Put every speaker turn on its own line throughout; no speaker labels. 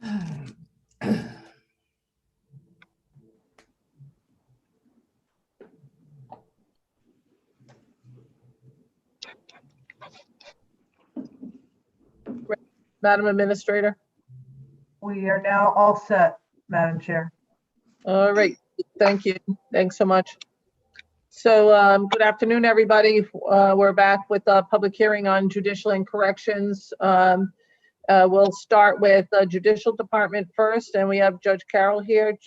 Madam Administrator.
We are now all set, Madam Chair.
All right, thank you. Thanks so much. So good afternoon, everybody. We're back with a public hearing on judicial and corrections. We'll start with the Judicial Department first, and we have Judge Carroll here.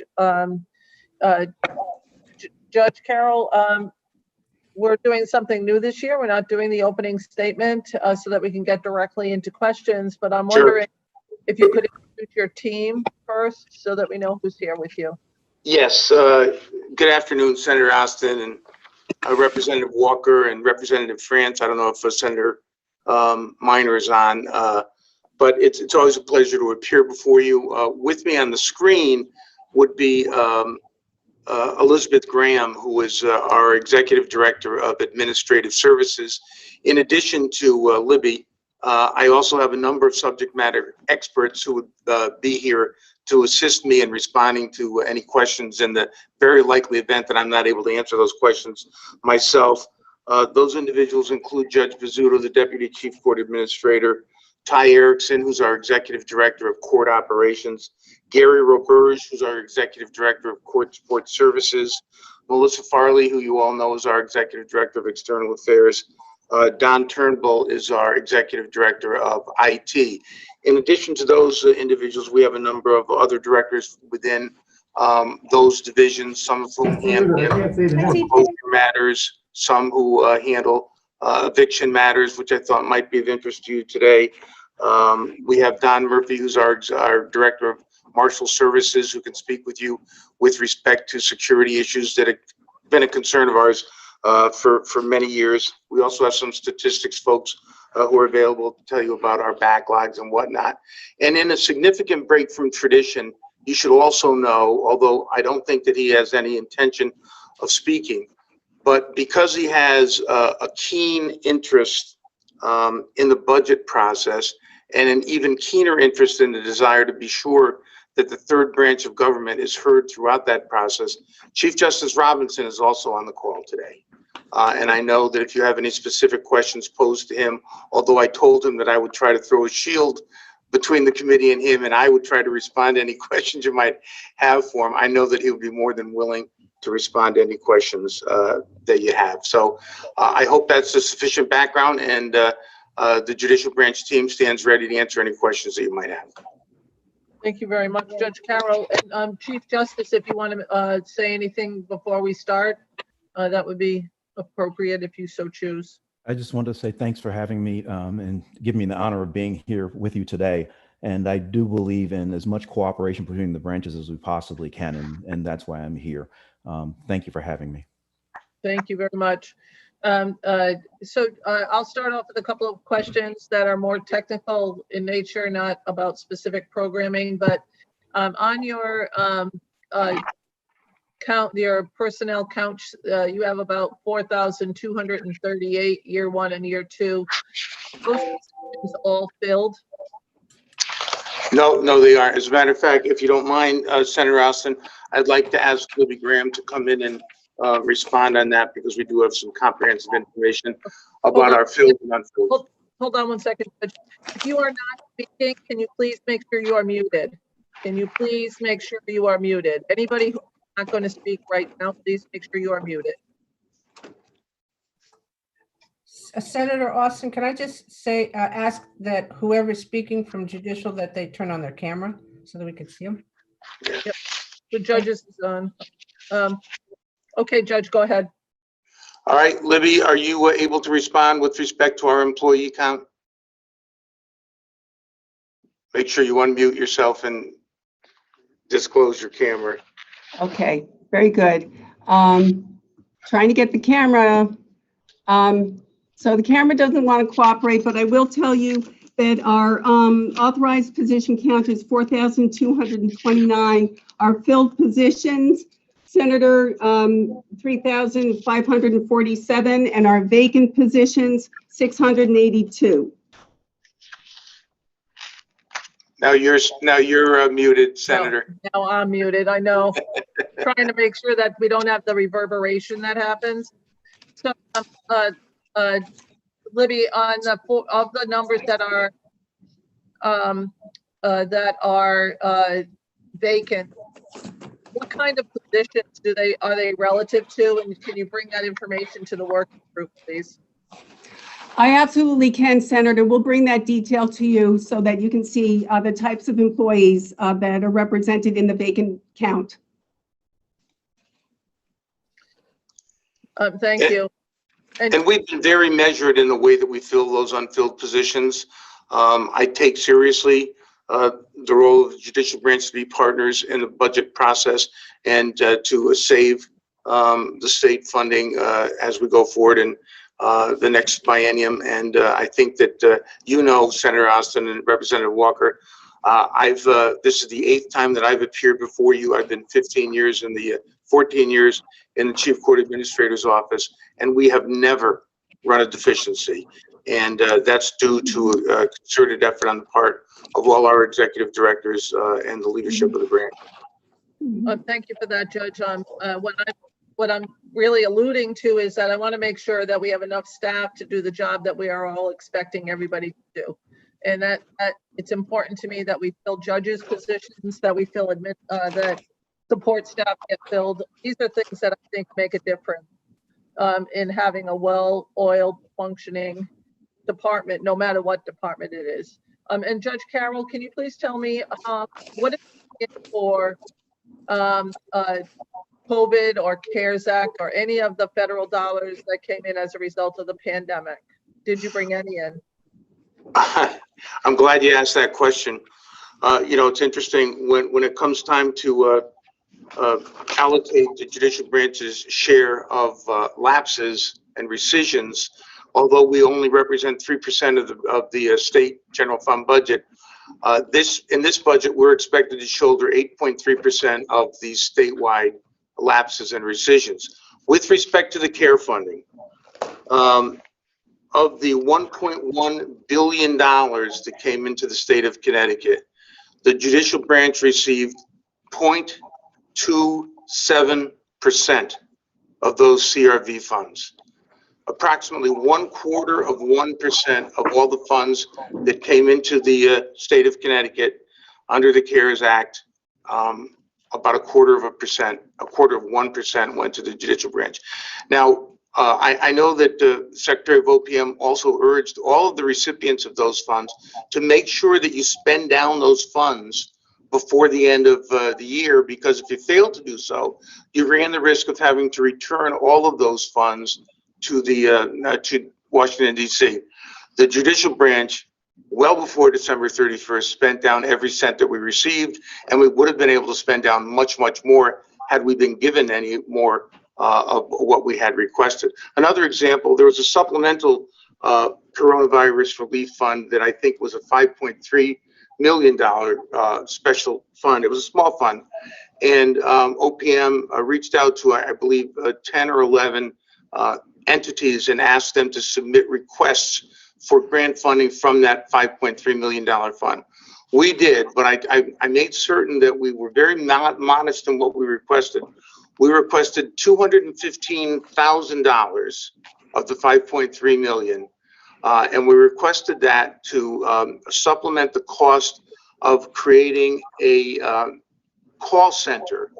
Judge Carroll, we're doing something new this year. We're not doing the opening statement so that we can get directly into questions, but I'm wondering if you could introduce your team first so that we know who's here with you.
Yes, good afternoon, Senator Austin and Representative Walker and Representative France. I don't know if Senator Minor is on, but it's always a pleasure to appear before you. With me on the screen would be Elizabeth Graham, who is our Executive Director of Administrative Services. In addition to Libby, I also have a number of subject matter experts who would be here to assist me in responding to any questions in the very likely event that I'm not able to answer those questions myself. Those individuals include Judge Bizzuto, the Deputy Chief Court Administrator, Ty Erickson, who's our Executive Director of Court Operations, Gary Roberge, who's our Executive Director of Court Support Services, Melissa Farley, who you all know is our Executive Director of External Affairs, Don Turnbull is our Executive Director of IT. In addition to those individuals, we have a number of other directors within those divisions, some of whom handle foreclosure matters, some who handle eviction matters, which I thought might be of interest to you today. We have Don Murphy, who's our Director of Marshal Services, who can speak with you with respect to security issues that have been a concern of ours for many years. We also have some statistics folks who are available to tell you about our backlogs and whatnot. And in a significant break from tradition, you should also know, although I don't think that he has any intention of speaking, but because he has a keen interest in the budget process and an even keener interest in the desire to be sure that the third branch of government is heard throughout that process, Chief Justice Robinson is also on the call today. And I know that if you have any specific questions posed to him, although I told him that I would try to throw a shield between the committee and him, and I would try to respond to any questions you might have for him, I know that he would be more than willing to respond to any questions that you have. So I hope that's a sufficient background, and the Judicial Branch team stands ready to answer any questions that you might have.
Thank you very much, Judge Carroll. And Chief Justice, if you want to say anything before we start, that would be appropriate if you so choose.
I just wanted to say thanks for having me and give me the honor of being here with you today. And I do believe in as much cooperation between the branches as we possibly can, and that's why I'm here. Thank you for having me.
Thank you very much. So I'll start off with a couple of questions that are more technical in nature, not about specific programming, but on your count, your personnel count, you have about 4,238 year one and year two. Those positions all filled?
No, they aren't. As a matter of fact, if you don't mind, Senator Austin, I'd like to ask Libby Graham to come in and respond on that, because we do have some comprehensive information about our filled and unfilled.
Hold on one second. If you are not speaking, can you please make sure you are muted? Can you please make sure you are muted? Anybody who's not going to speak right now, please make sure you are muted.
Senator Austin, can I just say, ask that whoever's speaking from Judicial, that they turn on their camera so that we can see them?
Yep. The judges is on. Okay, Judge, go ahead.
All right, Libby, are you able to respond with respect to our employee count? Make sure you unmute yourself and disclose your camera.
Okay, very good. Trying to get the camera. So the camera doesn't want to cooperate, but I will tell you that our authorized position count is 4,229. Our filled positions, Senator, 3,547, and our vacant positions, 682.
Now you're muted, Senator.
Now I'm muted, I know. Trying to make sure that we don't have the reverberation that happens. So, Libby, on of the numbers that are vacant, what kind of positions are they relative to? And can you bring that information to the working group, please?
I absolutely can, Senator. We'll bring that detail to you so that you can see the types of employees that are represented in the vacant count.
Thank you.
And we've been very measured in the way that we fill those unfilled positions. I take seriously the role of the judicial branch to be partners in the budget process and to save the state funding as we go forward in the next biennium. And I think that, Senator Austin and Representative Walker, this is the 8th time that I've appeared before you. I've been 14 years in the Chief Court Administrator's office, and we have never run a deficiency. And that's due to a concerted effort on the part of all our executive directors and the leadership of the branch.
Thank you for that, Judge. What I'm really alluding to is that I want to make sure that we have enough staff to do the job that we are all expecting everybody to do. And that it's important to me that we fill judges' positions, that we fill that support staff get filled. These are things that I think make a difference in having a well-oiled, functioning department, no matter what department it is. And Judge Carroll, can you please tell me what is it for COVID or CARES Act or any of the federal dollars that came in as a result of the pandemic? Did you bring any in?
I'm glad you asked that question. It's interesting when it comes time to allocate the judicial branch's share of lapses and rescissions. Although we only represent 3% of the state general fund budget, in this budget we're expected to shoulder 8.3% of the statewide lapses and rescissions. With respect to the CARE funding, of the $1.1 billion that came into the state of Connecticut, the judicial branch received 0.27% of those CRV funds. Approximately 1/4% of all the funds that came into the state of Connecticut under the CARES Act, about 1% went to the judicial branch. Now, I know that the Secretary of OPM also urged all of the recipients of those funds to make sure that you spend down those funds before the end of the year, because if you fail to do so, you ran the risk of having to return all of those funds to to Washington, D.C. The judicial branch, well before December 31st, spent down every cent that we received, and we would have been able to spend down much, much more had we been given any more of what we had requested. Another example, there was a supplemental coronavirus relief fund that I think was a $5.3 million special fund. It was a small fund, and OPM reached out to, I believe, 10 or 11 entities and asked them to submit requests for grant funding from that $5.3 million fund. We did, but I made certain that we were very modest in what we requested. We requested $215,000 of the $5.3 million, and we requested that to supplement the cost of creating a call center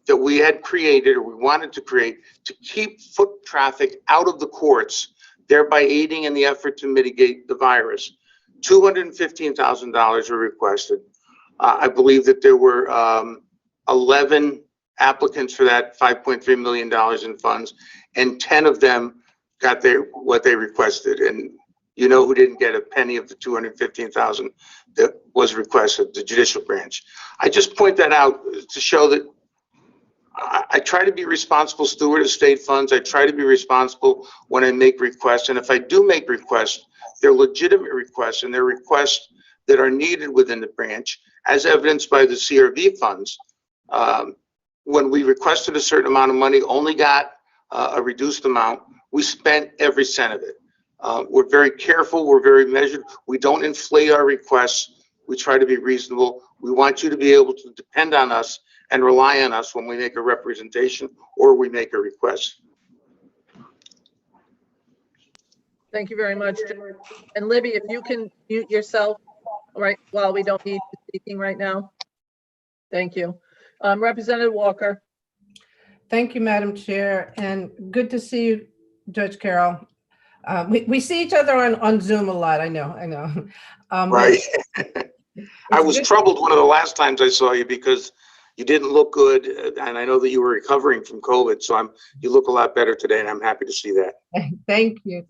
that we had created, or we wanted to create, to keep foot traffic out of the courts, thereby aiding in the effort to mitigate the virus. $215,000 were requested. I believe that there were 11 applicants for that $5.3 million in funds, and 10 of them got what they requested. And you know who didn't get a penny of the $215,000 that was requested? The judicial branch. I just point that out to show that I try to be responsible steward of state funds. I try to be responsible when I make requests. And if I do make requests, they're legitimate requests, and they're requests that are needed within the branch, as evidenced by the CRV funds. When we requested a certain amount of money, only got a reduced amount, we spent every cent of it. We're very careful. We're very measured. We don't inflate our requests. We try to be reasonable. We want you to be able to depend on us and rely on us when we make a representation or we make a request.
Thank you very much. And Libby, if you can mute yourself, right, while we don't need you speaking right now. Thank you. Representative Walker.
Thank you, Madam Chair, and good to see you, Judge Carroll. We see each other on Zoom a lot. I know.
Right. I was
good.
troubled one of the last times I saw you because you didn't look good, and I know that you were recovering from COVID. So you look a lot better today, and I'm happy to see that.
Thank you,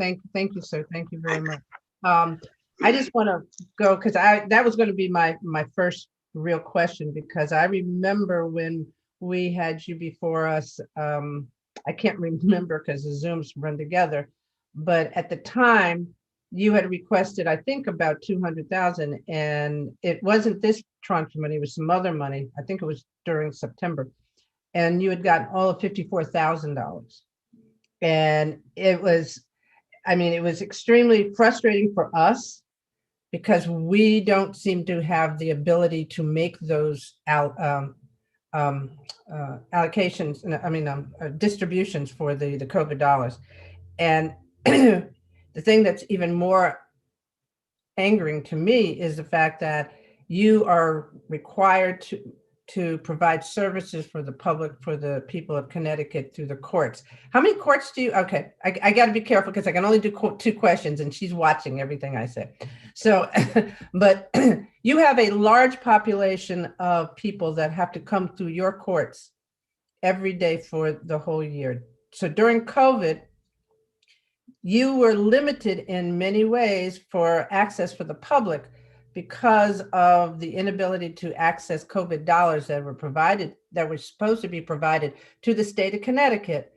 sir. Thank you very much. I just want to go because that was going to be my first real question, because I remember when we had you before us. I can't remember because the Zooms run together, but at the time you had requested, I think, about 200,000, and it wasn't this tranche of money, it was some other money. I think it was during September, and you had gotten all of $54,000. And it was extremely frustrating for us because we don't seem to have the ability to make those allocations, distributions for the COVID dollars. And the thing that's even more angering to me is the fact that you are required to provide services for the public, for the people of Connecticut through the courts. How many courts do you, okay, I got to be careful because I can only do two questions and she's watching everything I say. So, but you have a large population of people that have to come through your courts every day for the whole year. So during COVID, you were limited in many ways for access for the public because of the inability to access COVID dollars that were supposed to be provided to the state of Connecticut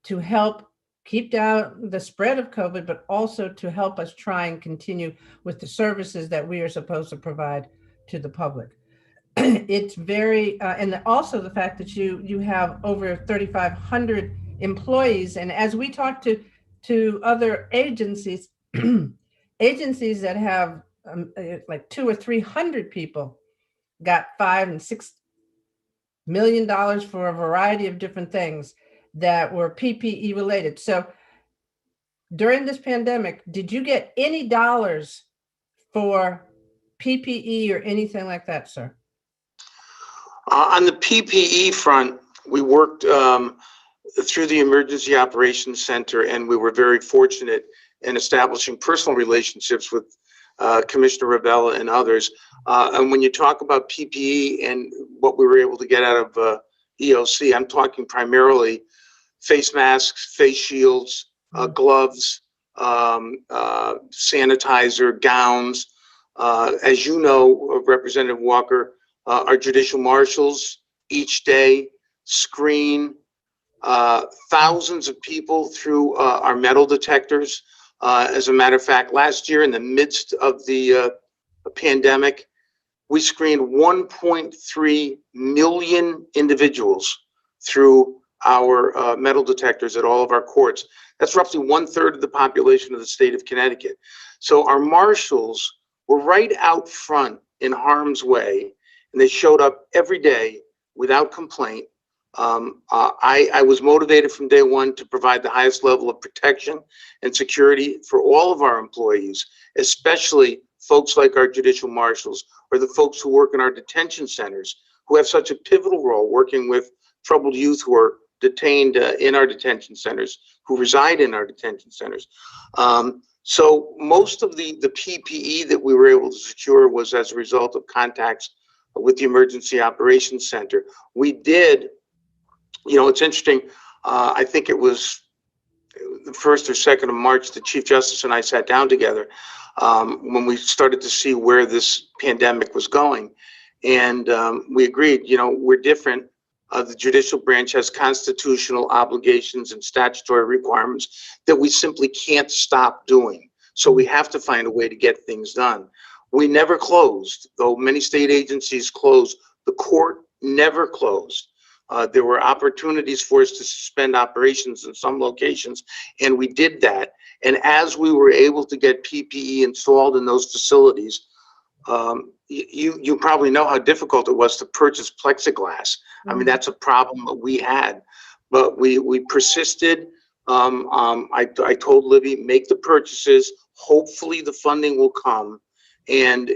to help keep down the spread of COVID, but also to help us try and continue with the services that we are supposed to provide to the public. It's very, and also the fact that you have over 3,500 employees. And as we talk to other agencies, agencies that have like 200 or 300 people got $5 and $6 million for a variety of different things that were PPE related. So during this pandemic, did you get any dollars for PPE or anything like that, sir?
On the PPE front, we worked through the Emergency Operations Center, and we were very fortunate in establishing personal relationships with Commissioner Ravella and others. And when you talk about PPE and what we were able to get out of EOC, I'm talking primarily face masks, face shields, gloves, sanitizer, gowns. As you know, Representative Walker, our judicial marshals each day screen thousands of people through our metal detectors. As a matter of fact, last year in the midst of the pandemic, we screened 1.3 million individuals through our metal detectors at all of our courts. That's roughly 1/3 of the population of the state of Connecticut. So our marshals were right out front in harm's way, and they showed up every day without complaint. I was motivated from day one to provide the highest level of protection and security for all of our employees, especially folks like our judicial marshals or the folks who work in our detention centers, who have such a pivotal role working with troubled youth who are detained in our detention centers, who reside in our detention centers. So most of the PPE that we were able to secure was as a result of contacts with the Emergency Operations Center. We did, you know, it's interesting. I think it was the 1st or 2nd of March, the Chief Justice and I sat down together when we started to see where this pandemic was going. And we agreed, you know, we're different. The judicial branch has constitutional obligations and statutory requirements that we simply can't stop doing. So we have to find a way to get things done. We never closed, though many state agencies closed. The court never closed. There were opportunities for us to suspend operations in some locations, and we did that. And as we were able to get PPE installed in those facilities, You probably know how difficult it was to purchase plexiglass. I mean, that's a problem that we had, but we persisted. I told Libby, make the purchases. Hopefully the funding will come, and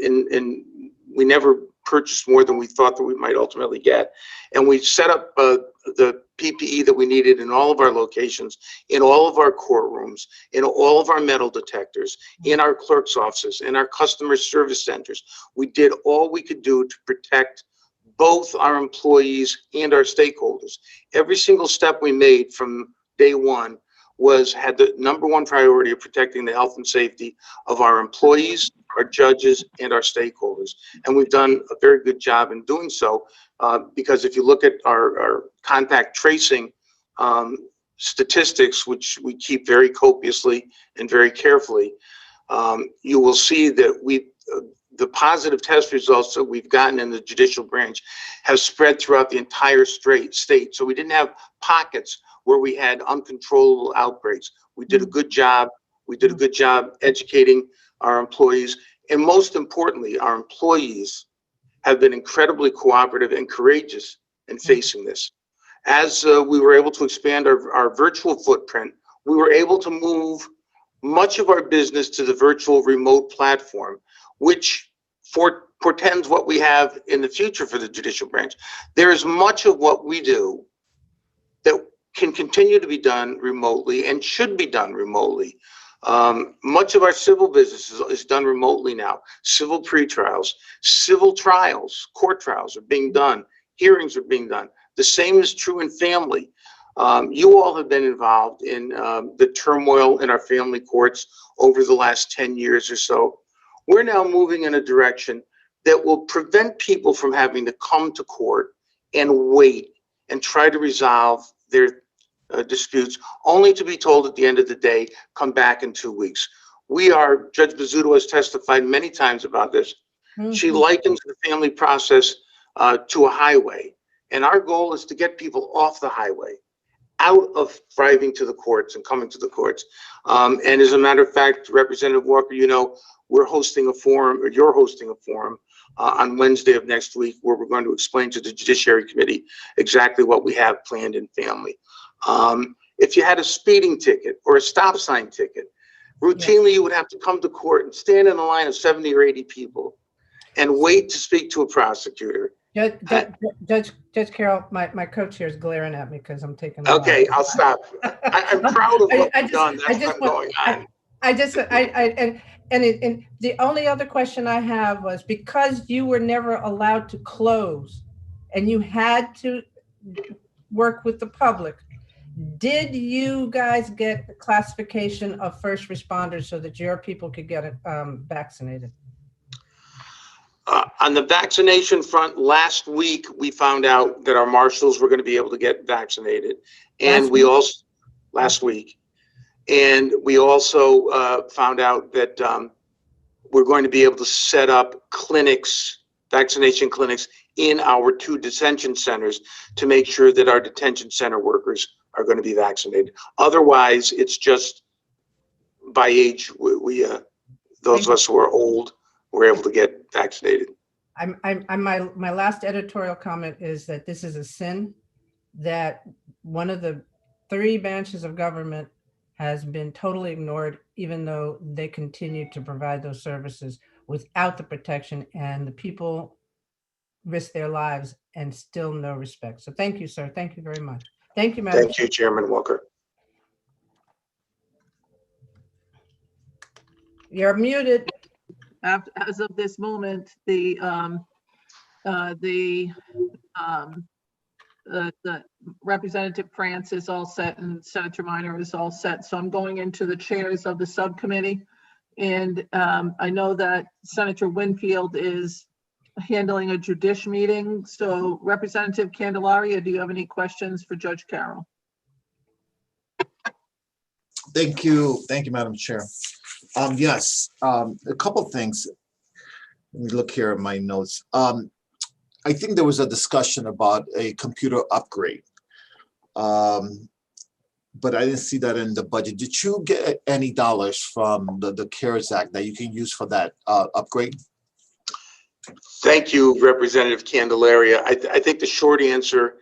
we never purchased more than we thought that we might ultimately get. And we set up the PPE that we needed in all of our locations, in all of our courtrooms, in all of our metal detectors, in our clerk's offices, in our customer service centers. We did all we could do to protect both our employees and our stakeholders. Every single step we made from day one had the #1 priority of protecting the health and safety of our employees, our judges, and our stakeholders. And we've done a very good job in doing so, because if you look at our contact tracing statistics, which we keep very copiously and very carefully, you will see that the positive test results that we've gotten in the judicial branch have spread throughout the entire state. So we didn't have pockets where we had uncontrollable outbreaks. We did a good job. We did a good job educating our employees. And most importantly, our employees have been incredibly cooperative and courageous in facing this. As we were able to expand our virtual footprint, we were able to move much of our business to the virtual remote platform, which portends what we have in the future for the judicial branch. There is much of what we do that can continue to be done remotely and should be done remotely. Much of our civil business is done remotely now. Civil pretrials, civil trials, court trials are being done. Hearings are being done. The same is true in family. You all have been involved in the turmoil in our family courts over the last 10 years or so. We're now moving in a direction that will prevent people from having to come to court and wait and try to resolve their disputes, only to be told at the end of the day, come back in 2 weeks. Judge Bizzuto has testified many times about this. She likens the family process to a highway. And our goal is to get people off the highway, out of driving to the courts and coming to the courts. And as a matter of fact, Representative Walker, we're hosting a forum, or you're hosting a forum on Wednesday of next week, where we're going to explain to the Judiciary Committee exactly what we have planned in family. If you had a speeding ticket or a stop sign ticket, routinely you would have to come to court and stand in a line of 70 or 80 people and wait to speak to a prosecutor.
Judge Carroll, my coach here is glaring at me because I'm taking.
Okay, I'll stop. I'm proud of what we've done. That's what's going on.
And the only other question I have was, because you were never allowed to close and you had to work with the public, did you guys get the classification of first responders so that your people could get vaccinated?
On the vaccination front, last week we found out that our marshals were going to be able to get vaccinated, and last week, and we also found out that we're going to be able to set up clinics, vaccination clinics, in our 2 detention centers to make sure that our detention center workers are going to be vaccinated. Otherwise, it's just by age. Those of us who are old were able to get vaccinated.
My last editorial comment is that this is a sin, that one of the 3 branches of government has been totally ignored, even though they continue to provide those services without the protection, and the people risk their lives and still no respect. So thank you, sir. Thank you very much. Thank you, Madam.
Thank you, Chairman Walker.
You're muted.
As of this moment, the Representative France is all set and Senator Minor is all set. So I'm going into the chairs of the subcommittee. And I know that Senator Winfield is handling a judicial meeting. So Representative Candelaria, do you have any questions for Judge Carroll?
Thank you, Madam Chair. Yes, a couple of things. Let me look here at my notes. I think there was a discussion about a computer upgrade, but I didn't see that in the budget. Did you get any dollars from the CARES Act that you can use for that upgrade?
Thank you, Representative Candelaria. I think the short answer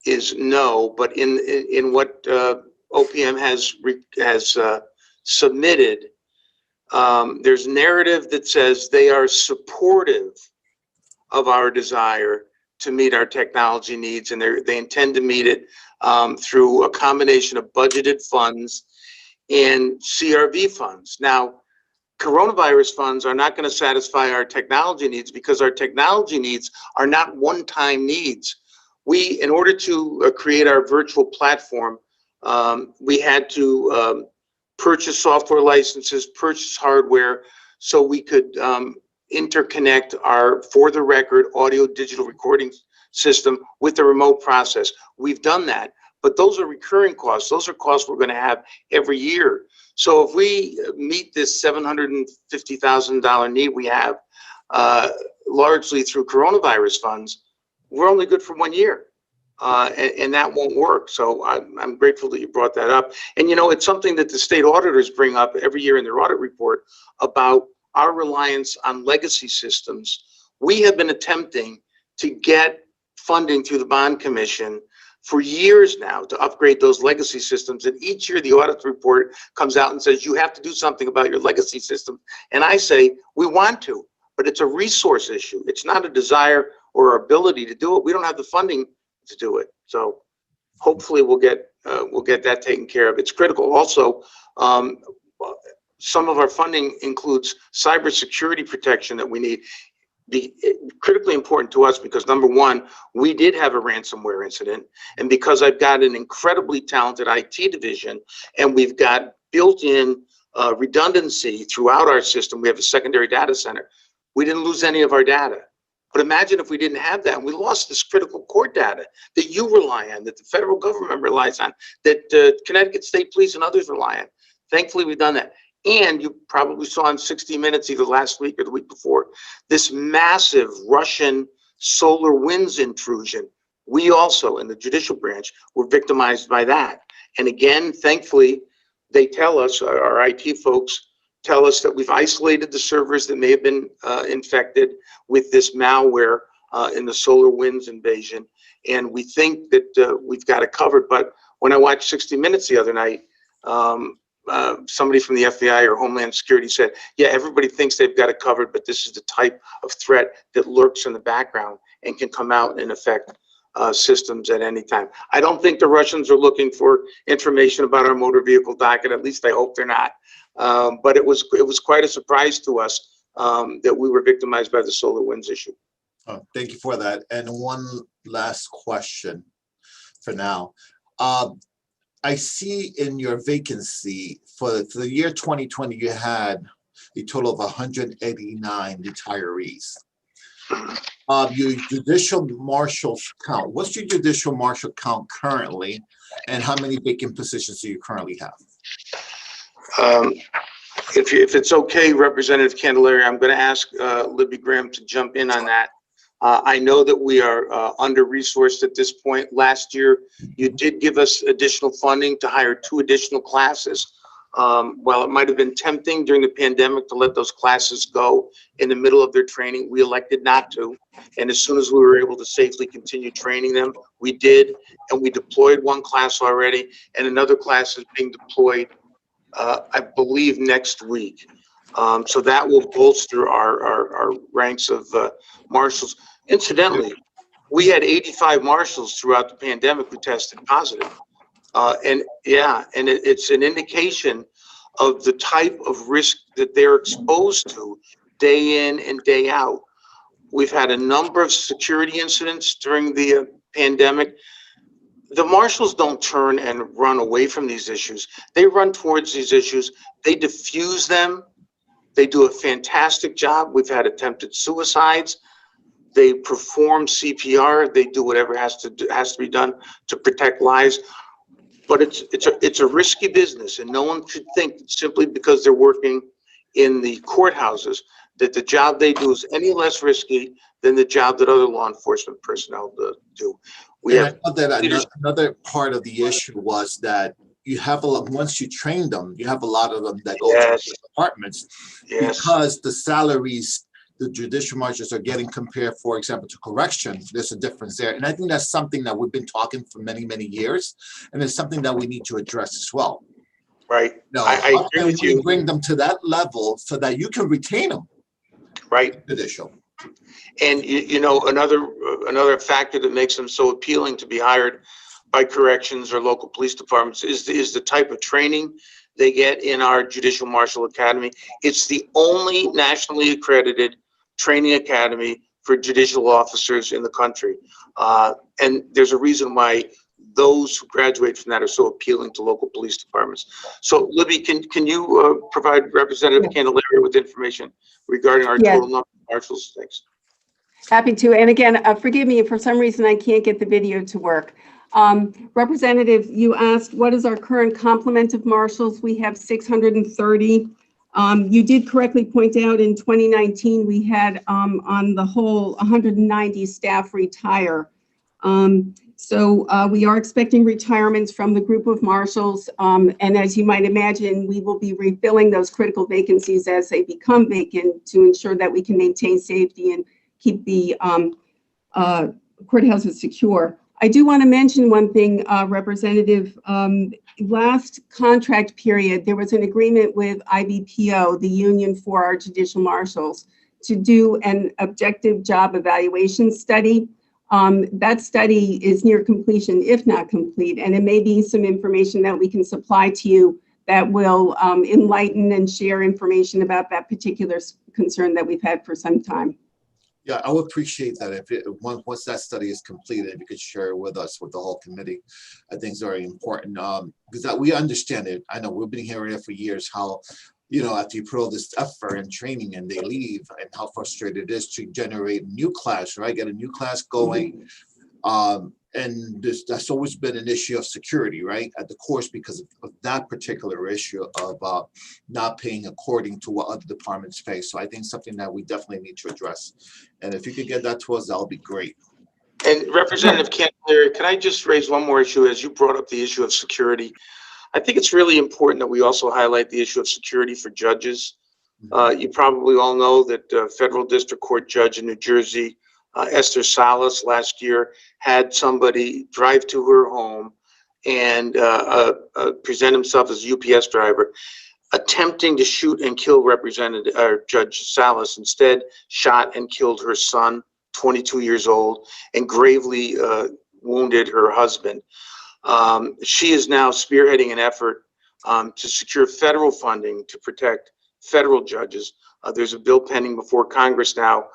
is no, but in what OPM has submitted, there's narrative that says they are supportive of our desire to meet our technology needs, and they intend to meet it through a combination of budgeted funds and CRV funds. Now, coronavirus funds are not going to satisfy our technology needs because our technology needs are not one-time needs. In order to create our virtual platform, we had to purchase software licenses, purchase hardware, so we could interconnect our for the record audio digital recording system with the remote process. We've done that, but those are recurring costs. Those are costs we're going to have every year. So if we meet this $750,000 need we have largely through coronavirus funds, we're only good for 1 year. And that won't work. So I'm grateful that you brought that up. And you know, it's something that the state auditors bring up every year in their audit report about our reliance on legacy systems. We have been attempting to get funding through the Bond Commission for years now to upgrade those legacy systems. And each year the audit report comes out and says, you have to do something about your legacy system. And I say, we want to, but it's a resource issue. It's not a desire or ability to do it. We don't have the funding to do it. So hopefully we'll get that taken care of. It's critical. Also, some of our funding includes cybersecurity protection that we need. Critically important to us because number one, we did have a ransomware incident, and because I've got an incredibly talented IT division and we've got built-in redundancy throughout our system, we have a secondary data center. We didn't lose any of our data. But imagine if we didn't have that and we lost this critical court data that you rely on, that the federal government relies on, that Connecticut State Police and others rely on. Thankfully, we've done that. And you probably saw in 60 Minutes either last week or the week before, this massive Russian solar winds intrusion. We also, in the judicial branch, were victimized by that. And again, thankfully, they tell us, our IT folks tell us that we've isolated the servers that may have been infected with this malware in the solar winds invasion. And we think that we've got it covered. But when I watched 60 Minutes the other night, somebody from the FBI or Homeland Security said, yeah, everybody thinks they've got it covered, but this is the type of threat that lurks in the background and can come out and affect systems at any time. I don't think the Russians are looking for information about our motor vehicle docket. At least I hope they're not. But it was quite a surprise to us that we were victimized by the solar winds issue.
Thank you for that. And one last question for now. I see in your vacancy for the year 2020, you had a total of 189 retirees. Your judicial marshal count, what's your judicial marshal count currently, and how many vacant positions do you currently have?
If it's okay, Representative Candelaria, I'm going to ask Libby Graham to jump in on that. I know that we are under-resourced at this point. Last year, you did give us additional funding to hire 2 additional classes. While it might have been tempting during the pandemic to let those classes go in the middle of their training, we elected not to. And as soon as we were able to safely continue training them, we did. And we deployed 1 class already, and another class is being deployed, I believe, next week. So that will bolster our ranks of marshals. Incidentally, we had 85 marshals throughout the pandemic who tested positive. And it's an indication of the type of risk that they're exposed to day in and day out. We've had a number of security incidents during the pandemic. The marshals don't turn and run away from these issues. They run towards these issues. They diffuse them. They do a fantastic job. We've had attempted suicides. They perform CPR. They do whatever has to be done to protect lives. But it's a risky business, and no one should think that simply because they're working in the courthouses that the job they do is any less risky than the job that other law enforcement personnel do.
Another part of the issue was that you have a lot, once you train them, you have a lot of them that go to the departments because the salaries the judicial marshals are getting compared, for example, to corrections, there's a difference there. And I think that's something that we've been talking for many, many years. And it's something that we need to address as well.
Right.
No,
I
how
agree
can
with
we
you.
bring them to that level so that you can retain them?
Right.
Judicial.
And you know, another factor that makes them so appealing to be hired by corrections or local police departments is the type of training they get in our Judicial Marshal Academy. It's the only nationally accredited training academy for judicial officers in the country. And there's a reason why those who graduate from that are so appealing to local police departments. So Libby, can you provide Representative Candelaria with information regarding our total number of marshals? Thanks.
Happy to. And again, forgive me if for some reason I can't get the video to work. Representative, you asked what is our current complement of marshals? We have 630. You did correctly point out in 2019, we had on the whole 190 staff retire. So we are expecting retirements from the group of marshals. And as you might imagine, we will be refilling those critical vacancies as they become vacant to ensure that we can maintain safety and keep the courthouses secure. I do want to mention one thing, Representative. Last contract period, there was an agreement with IBPO, the union for our judicial marshals, to do an objective job evaluation study. That study is near completion, if not complete, and it may be some information that we can supply to you that will enlighten and share information about that particular concern that we've had for some time.
Yeah, I would appreciate that if once that study is completed, if you could share it with us, with the whole committee. I think it's very important because we understand it. I know we've been hearing it for years how, you know, after you put all this effort and training and they leave, and how frustrated it is to generate a new class, right? Get a new class going. And that's always been an issue of security, right? At the course, because of that particular issue of not paying according to what other departments pay. So I think something that we definitely need to address. And if you could get that to us, that'll be great.
And Representative Candelaria, can I just raise one more issue as you brought up the issue of security? I think it's really important that we also highlight the issue of security for judges. You probably all know that federal district court judge in New Jersey, Esther Salas, last year had somebody drive to her home and present himself as a UPS driver, attempting to shoot and kill Judge Salas. Instead, shot and killed her son, 22 years old, and gravely wounded her husband. She is now spearheading an effort to secure federal funding to protect federal judges. There's a bill pending before Congress now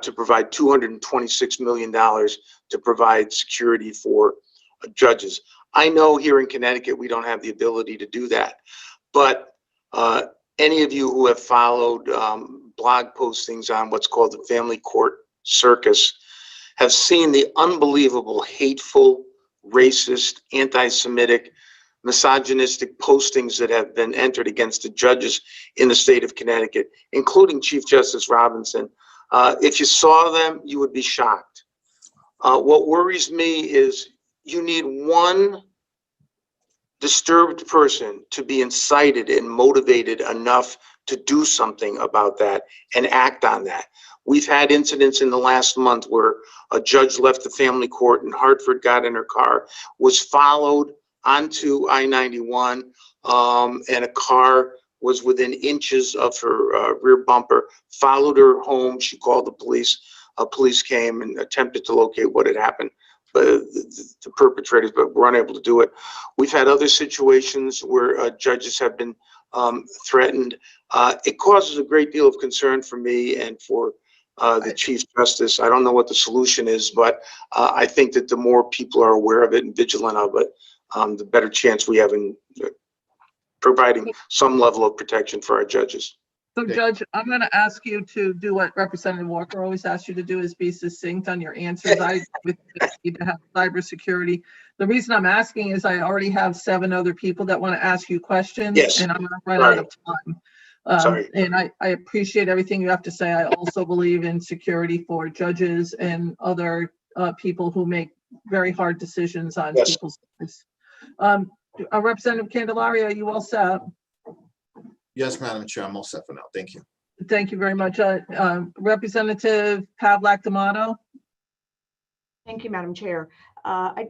to provide $226 million to provide security for judges. I know here in Connecticut, we don't have the ability to do that, but any of you who have followed blog postings on what's called the family court circus have seen the unbelievable, hateful, racist, anti-Semitic, misogynistic postings that have been entered against the judges in the state of Connecticut, including Chief Justice Robinson. If you saw them, you would be shocked. What worries me is you need one disturbed person to be incited and motivated enough to do something about that and act on that. We've had incidents in the last month where a judge left the family court in Hartford, got in her car, was followed onto I-91, and a car was within inches of her rear bumper, followed her home. She called the police. Police came and attempted to locate what had happened, but the perpetrators, but were unable to do it. We've had other situations where judges have been threatened. It causes a great deal of concern for me and for the Chief Justice. I don't know what the solution is, but I think that the more people are aware of it and vigilant of it, the better chance we have in providing some level of protection for our judges.
So Judge, I'm going to ask you to do what Representative Walker always asks you to do, is be succinct on your answers. I would need to have cybersecurity. The reason I'm asking is I already have 7 other people that want to ask you questions,
Yes.
and I'm going to run out of time.
Sorry.
And I appreciate everything you have to say. I also believe in security for judges and other people who make very hard decisions on
Yes.
people's lives. Representative Candelaria, are you all set?
Yes, Madam Chair, I'm all set for now. Thank you.
Thank you very much. Representative Pavlak D'Amato.
Thank you, Madam Chair. I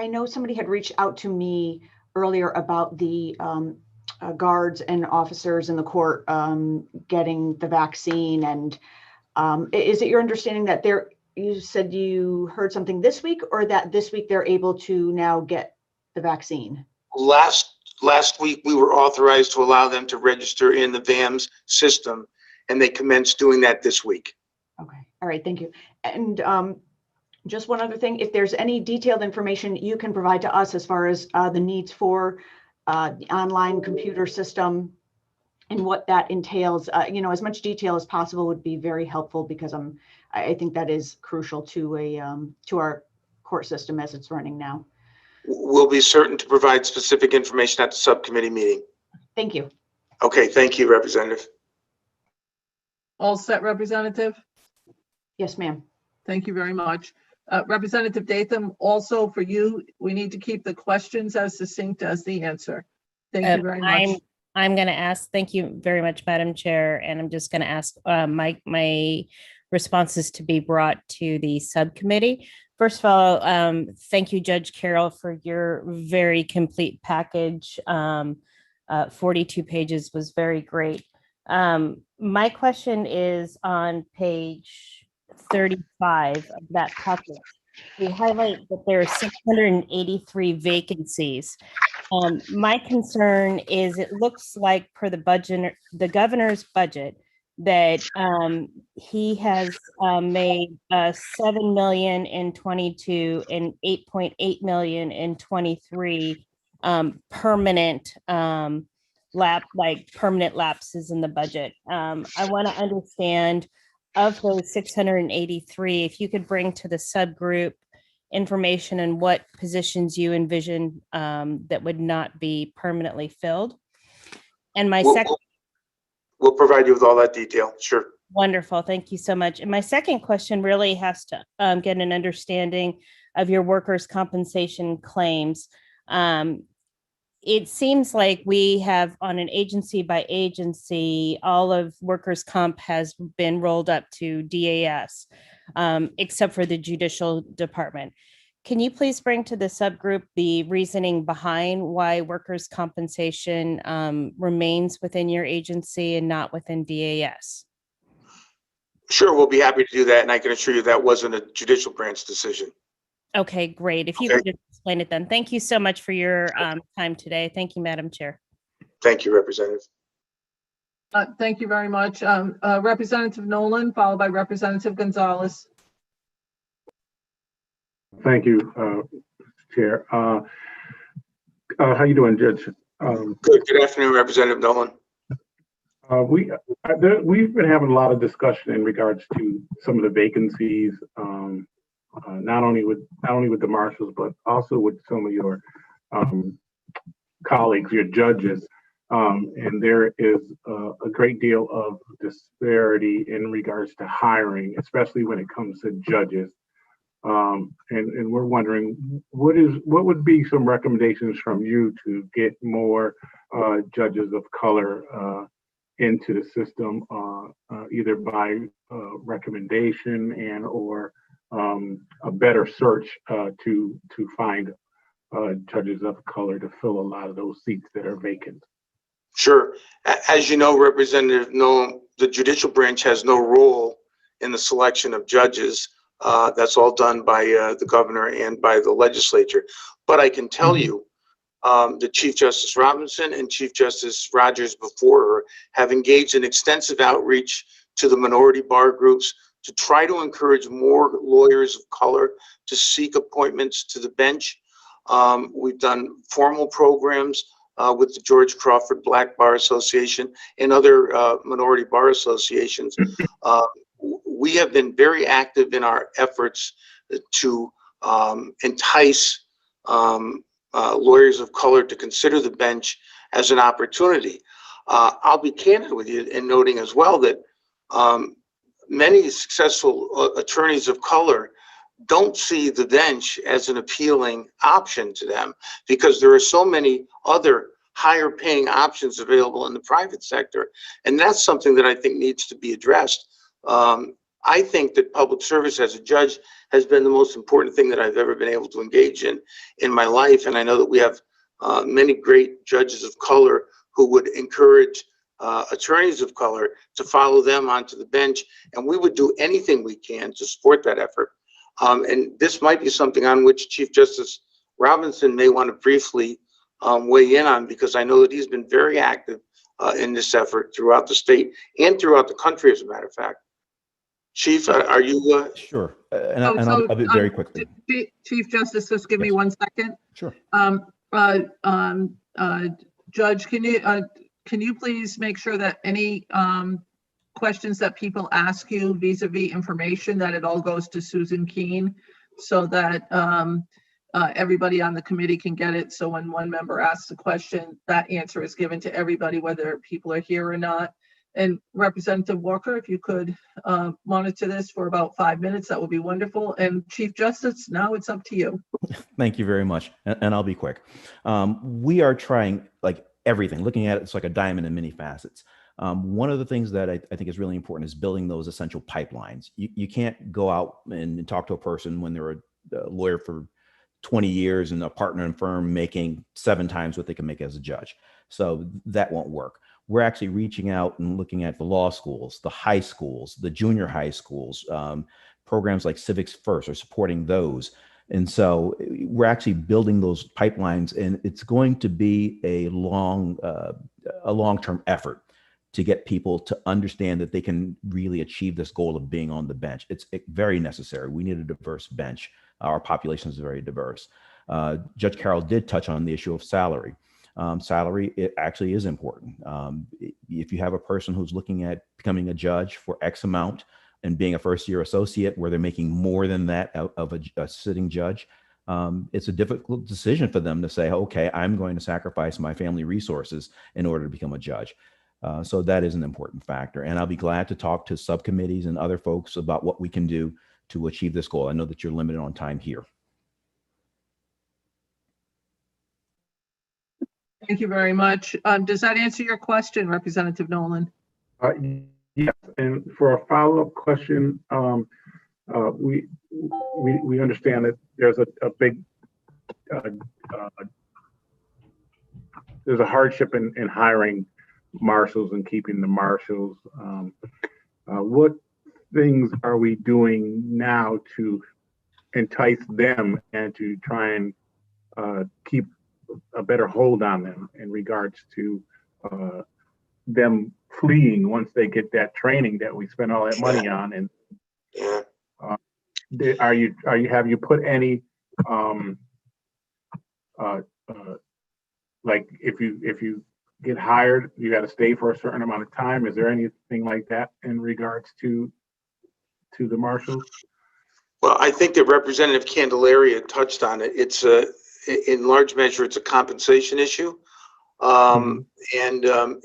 know somebody had reached out to me earlier about the guards and officers in the court getting the vaccine. And is it your understanding that you said you heard something this week, or that this week they're able to now get the vaccine?
Last week, we were authorized to allow them to register in the VAMS system, and they commenced doing that this week.
Okay. All right. Thank you. And just one other thing, if there's any detailed information you can provide to us as far as the needs for the online computer system and what that entails, as much detail as possible would be very helpful, because I think that is crucial to our court system as it's running now.
We'll be certain to provide specific information at the subcommittee meeting.
Thank you.
Okay, thank you, Representative.
All set, Representative?
Yes, ma'am.
Thank you very much. Representative Datham, also for you, we need to keep the questions as succinct as the answer. Thank you very much.
I'm going to ask, thank you very much, Madam Chair, and I'm just going to ask my responses to be brought to the subcommittee. First of all, thank you, Judge Carroll, for your very complete package. 42 pages was very great. My question is on page 35 of that package. We highlight that there are 683 vacancies. My concern is it looks like per the governor's budget that he has made 7 million in 22 and 8.8 million in 23 permanent permanent lapses in the budget. I want to understand, of those 683, if you could bring to the subgroup information and what positions you envision that would not be permanently filled. And my second.
We'll provide you with all that detail. Sure.
Wonderful. Thank you so much. And my second question really has to get an understanding of your workers' compensation claims. It seems like we have, on an agency by agency, all of workers' comp has been rolled up to DAS, except for the Judicial Department. Can you please bring to the subgroup the reasoning behind why workers' compensation remains within your agency and not within DAS?
Sure, we'll be happy to do that, and I can assure you that wasn't a judicial branch decision.
Okay, great. If you could just explain it then. Thank you so much for your time today. Thank you, Madam Chair.
Thank you, Representative.
Thank you very much. Representative Nolan, followed by Representative Gonzalez.
Thank you, Chair. How you doing, Judge?
Good afternoon, Representative Nolan.
We've been having a lot of discussion in regards to some of the vacancies, not only with the marshals, but also with some of your colleagues, your judges. And there is a great deal of disparity in regards to hiring, especially when it comes to judges. And we're wondering what would be some recommendations from you to get more judges of color into the system, either by recommendation and or a better search to find judges of color to fill a lot of those seats that are vacant.
Sure. As you know, Representative Nolan, the judicial branch has no role in the selection of judges. That's all done by the governor and by the legislature. But I can tell you, the Chief Justice Robinson and Chief Justice Rogers before her have engaged in extensive outreach to the minority bar groups to try to encourage more lawyers of color to seek appointments to the bench. We've done formal programs with the George Crawford Black Bar Association and other minority bar associations. We have been very active in our efforts to entice lawyers of color to consider the bench as an opportunity. I'll be candid with you in noting as well that many successful attorneys of color don't see the bench as an appealing option to them because there are so many other higher paying options available in the private sector. And that's something that I think needs to be addressed. I think that public service as a judge has been the most important thing that I've ever been able to engage in my life. And I know that we have many great judges of color who would encourage attorneys of color to follow them onto the bench. And we would do anything we can to support that effort. And this might be something on which Chief Justice Robinson may want to briefly weigh in on, because I know that he's been very active in this effort throughout the state and throughout the country, as a matter of fact. Chief, are you?
Sure. I'll be very quickly.
Chief Justice, just give me 1 second.
Sure.
Judge, can you please make sure that any questions that people ask you vis-a-vis information, that it all goes to Susan Keene, so that everybody on the committee can get it. So when one member asks a question, that answer is given to everybody, whether people are here or not. And Representative Walker, if you could monitor this for about 5 minutes, that would be wonderful. And Chief Justice, now it's up to you.
Thank you very much. And I'll be quick. We are trying like everything, looking at it, it's like a diamond in many facets. One of the things that I think is really important is building those essential pipelines. You can't go out and talk to a person when they're a lawyer for 20 years and a partner in firm making 7 times what they can make as a judge. So that won't work. We're actually reaching out and looking at the law schools, the high schools, the junior high schools, programs like Civics First are supporting those. And so we're actually building those pipelines, and it's going to be a long-term effort to get people to understand that they can really achieve this goal of being on the bench. It's very necessary. We need a diverse bench. Our population is very diverse. Judge Carroll did touch on the issue of salary. Salary, it actually is important. If you have a person who's looking at becoming a judge for X amount and being a first-year associate where they're making more than that of a sitting judge, it's a difficult decision for them to say, okay, I'm going to sacrifice my family resources in order to become a judge. So that is an important factor. And I'll be glad to talk to subcommittees and other folks about what we can do to achieve this goal. I know that you're limited on time here.
Thank you very much. Does that answer your question, Representative Nolan?
Yes, and for a follow-up question, we understand that there's a big there's a hardship in hiring marshals and keeping the marshals. What things are we doing now to entice them and to try and keep a better hold on them in regards to them fleeing once they get that training that we spend all that money on? And have you put any like if you get hired, you got to stay for a certain amount of time? Is there anything like that in regards to the marshals?
Well, I think that Representative Candelaria touched on it. It's in large measure, it's a compensation issue. And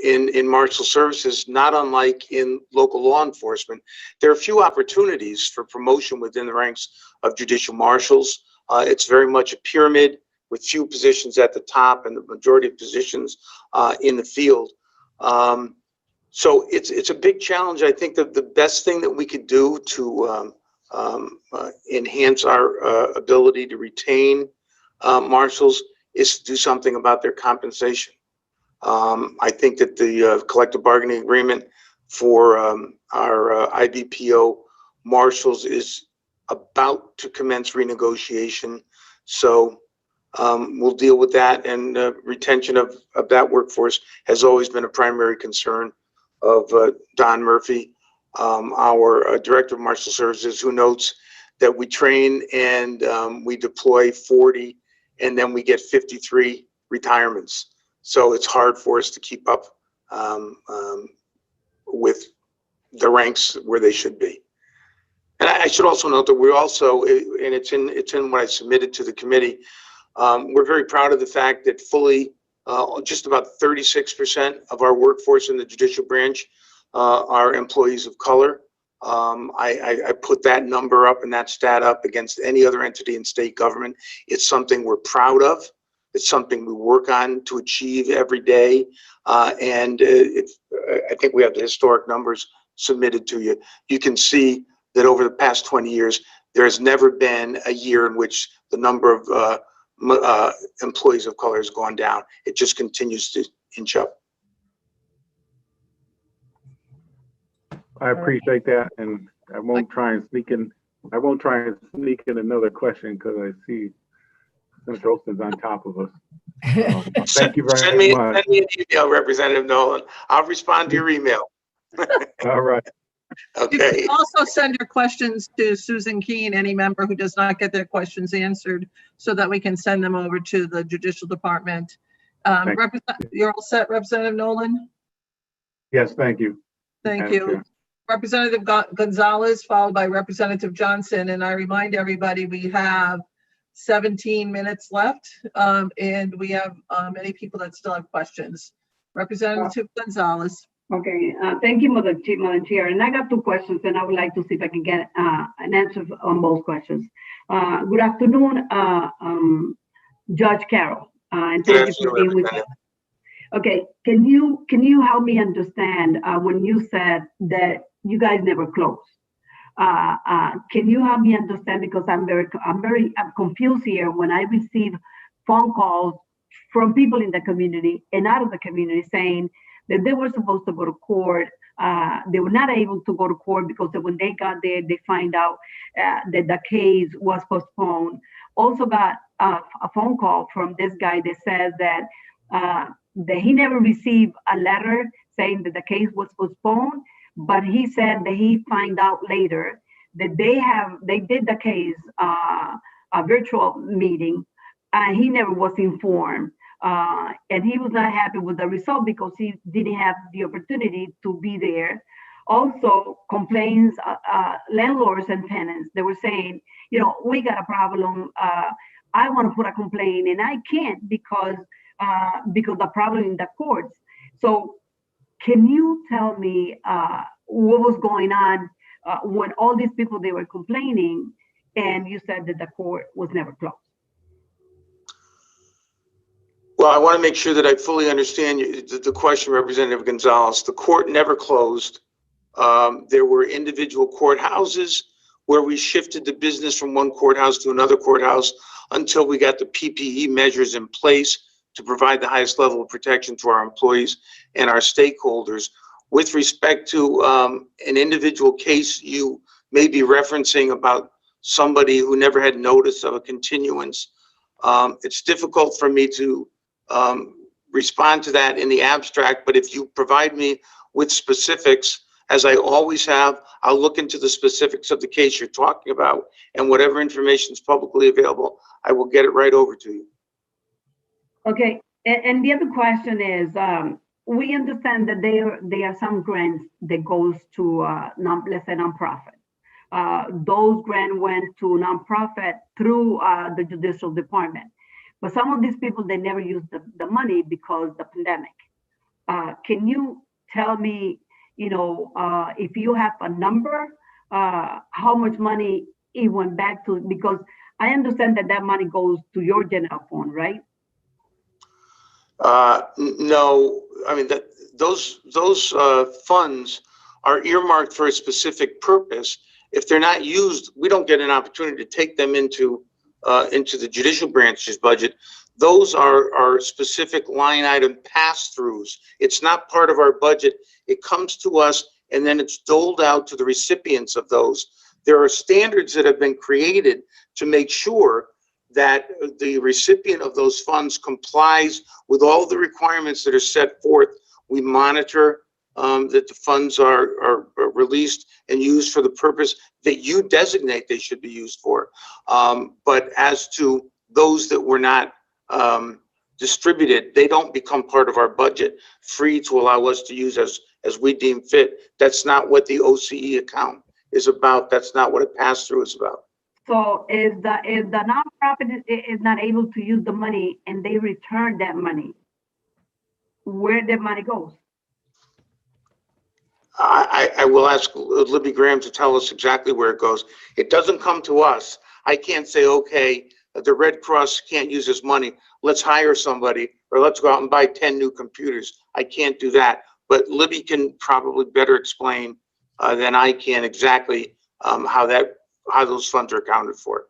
in marshal services, not unlike in local law enforcement, there are few opportunities for promotion within the ranks of judicial marshals. It's very much a pyramid with few positions at the top and the majority of positions in the field. So it's a big challenge. I think that the best thing that we could do to enhance our ability to retain marshals is to do something about their compensation. I think that the collective bargaining agreement for our IBPO marshals is about to commence renegotiation. So we'll deal with that, and retention of that workforce has always been a primary concern of Don Murphy, our Director of Marshal Services, who notes that we train and we deploy 40, and then we get 53 retirements. So it's hard for us to keep up with the ranks where they should be. And I should also note that we also, and it's in what I submitted to the committee, we're very proud of the fact that fully, just about 36% of our workforce in the judicial branch are employees of color. I put that number up and that stat up against any other entity in state government. It's something we're proud of. It's something we work on to achieve every day. I think we have the historic numbers submitted to you. You can see that over the past 20 years, there has never been a year in which the number of employees of color has gone down. It just continues to inch up.
I appreciate that, and I won't try and sneak in. I won't try and sneak in another question because I see Senator Olson's on top of us. Thank you very much.
Send me an email, Representative Nolan. I'll respond to your email.
All right.
You
Okay.
can also send your questions to Susan Keene, any member who does not get their questions answered, so that we can send them over to the Judicial Department. You're all set, Representative Nolan?
Yes, thank you.
Thank you. Representative Gonzalez, followed by Representative Johnson. And I remind everybody, we have 17 minutes left, and we have many people that still have questions. Representative Gonzalez.
Okay, thank you, Madam Chair. And I got two questions, and I would like to see if I can get an answer on both questions. Good afternoon, Judge Carroll, and thank you for being with us. Okay, can you help me understand when you said that you guys never closed? Can you help me understand, because I'm confused here when I receive phone calls from people in the community and out of the community saying that they were supposed to go to court. They were not able to go to court because when they got there, they find out that the case was postponed. Also got a phone call from this guy that says that he never received a letter saying that the case was postponed, but he said that he find out later that they did the case, a virtual meeting, and he never was informed. And he was not happy with the result because he didn't have the opportunity to be there. Also complains, landlords and tenants, they were saying, we got a problem. I want to put a complaint and I can't because the problem in the courts. So can you tell me what was going on when all these people, they were complaining and you said that the court was never closed?
Well, I want to make sure that I fully understand the question, Representative Gonzalez. The court never closed. There were individual courthouses where we shifted the business from one courthouse to another courthouse until we got the PPE measures in place to provide the highest level of protection to our employees and our stakeholders. With respect to an individual case you may be referencing about somebody who never had notice of a continuance, it's difficult for me to respond to that in the abstract, but if you provide me with specifics, as I always have, I'll look into the specifics of the case you're talking about, and whatever information is publicly available, I will get it right over to you. Okay.
And the other question is, we understand that there are some grants that goes to, let's say, nonprofit. Those grants went to nonprofit through the Judicial Department. But some of these people, they never used the money because of the pandemic. Can you tell me, if you have a number, how much money it went back to? Because I understand that money goes to your general fund, right?
No, I mean, those funds are earmarked for a specific purpose. If they're not used, we don't get an opportunity to take them into the judicial branch's budget. Those are specific line item pass-throughs. It's not part of our budget. It comes to us and then it's doled out to the recipients of those. There are standards that have been created to make sure that the recipient of those funds complies with all the requirements that are set forth. We monitor that the funds are released and used for the purpose that you designate they should be used for. But as to those that were not distributed, they don't become part of our budget, free to allow us to use as we deem fit. That's not what the OCE account is about. That's not what a pass-through is about.
So if the nonprofit is not able to use the money and they return that money, where the money goes?
I will ask Libby Graham to tell us exactly where it goes. It doesn't come to us. I can't say, okay, the Red Cross can't use this money. Let's hire somebody, or let's go out and buy 10 new computers. I can't do that. But Libby can probably better explain than I can exactly how those funds are accounted for.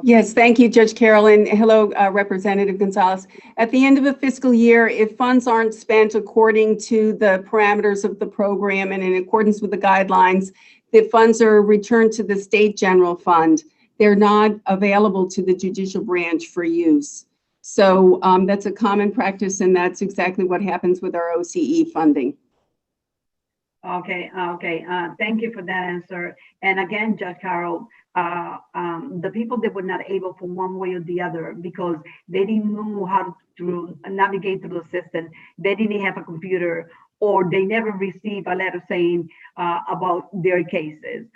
Yes, thank you, Judge Carroll, and hello, Representative Gonzalez. At the end of a fiscal year, if funds aren't spent according to the parameters of the program and in accordance with the guidelines, the funds are returned to the state general fund. They're not available to the judicial branch for use. So that's a common practice, and that's exactly what happens with our OCE funding.
Okay. Thank you for that answer. And again, Judge Carroll, the people that were not able from one way or the other because they didn't know how to navigate through the system, they didn't have a computer, or they never received a letter saying about their cases.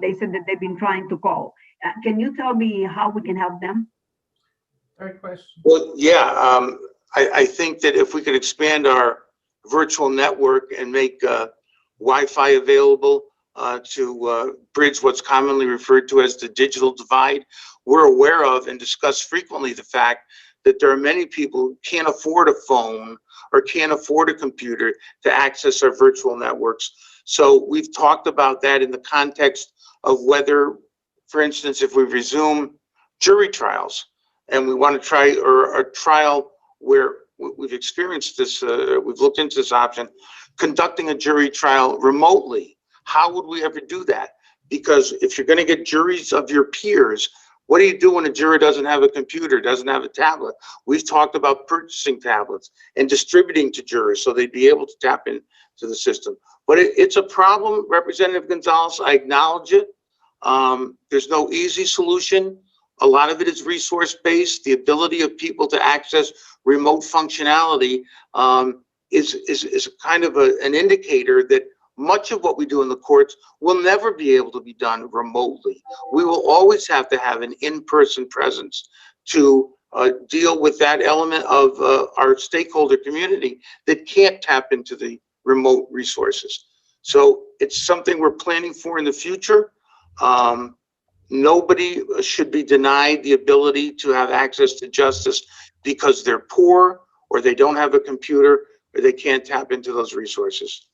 They said that they've been trying to call. Can you tell me how we can help them?
Third question.
Well, yeah, I think that if we could expand our virtual network and make Wi-Fi available to bridge what's commonly referred to as the digital divide. We're aware of and discuss frequently the fact that there are many people who can't afford a phone or can't afford a computer to access our virtual networks. So we've talked about that in the context of whether, for instance, if we resume jury trials and we want to try, or a trial where we've experienced this, we've looked into this option, conducting a jury trial remotely. How would we ever do that? Because if you're going to get juries of your peers, what do you do when a juror doesn't have a computer, doesn't have a tablet? We've talked about purchasing tablets and distributing to jurors so they'd be able to tap into the system. But it's a problem, Representative Gonzalez. I acknowledge it. There's no easy solution. A lot of it is resource-based. The ability of people to access remote functionality is kind of an indicator that much of what we do in the courts will never be able to be done remotely. We will always have to have an in-person presence to deal with that element of our stakeholder community that can't tap into the remote resources. So it's something we're planning for in the future. Nobody should be denied the ability to have access to justice because they're poor or they don't have a computer or they can't tap into those resources.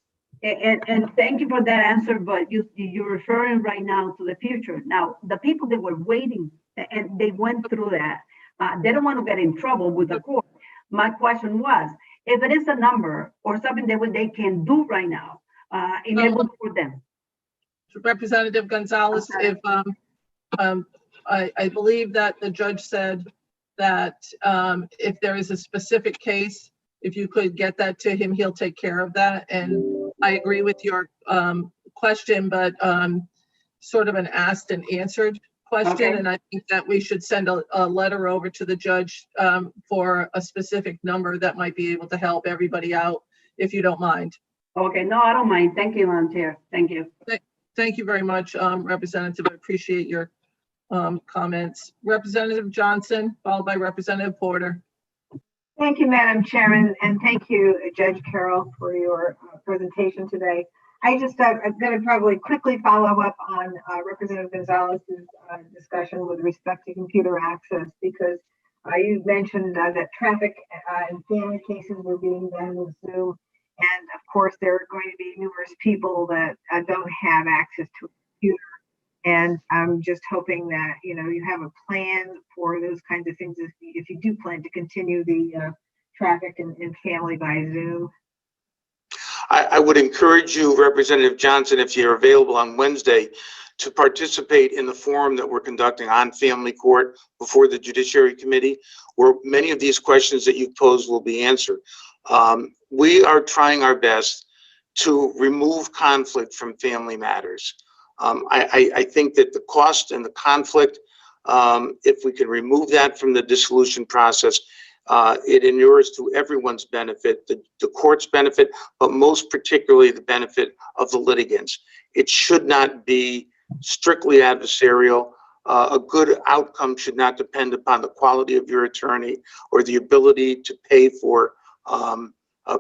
And thank you for that answer, but you're referring right now to the future. Now, the people that were waiting and they went through that, they don't want to get in trouble with the court. My question was, if it is a number or something that they can do right now, enable for them.
Representative Gonzalez, if I believe that the judge said that if there is a specific case, if you could get that to him, he'll take care of that. And I agree with your question, but sort of an asked and answered question. Okay. And I think that we should send a letter over to the judge for a specific number that might be able to help everybody out, if you don't mind.
Okay, no, I don't mind. Thank you, Madam Chair. Thank you.
Thank you very much, Representative. I appreciate your comments. Representative Johnson, followed by Representative Porter.
Thank you, Madam Chairman, and thank you, Judge Carroll, for your presentation today. I'm going to probably quickly follow up on Representative Gonzalez's discussion with respect to computer access, because you mentioned that traffic and family cases were being done with Zoom, and of course there are going to be numerous people that don't have access to a computer. And I'm just hoping that, you have a plan for those kinds of things if you do plan to continue the traffic and family by Zoom.
I would encourage you, Representative Johnson, if you're available on Wednesday, to participate in the forum that we're conducting on family court before the Judiciary Committee, where many of these questions that you posed will be answered. We are trying our best to remove conflict from family matters. I think that the cost and the conflict, if we can remove that from the dissolution process, it inures to everyone's benefit, the court's benefit, but most particularly the benefit of the litigants. It should not be strictly adversarial. A good outcome should not depend upon the quality of your attorney or the ability to pay for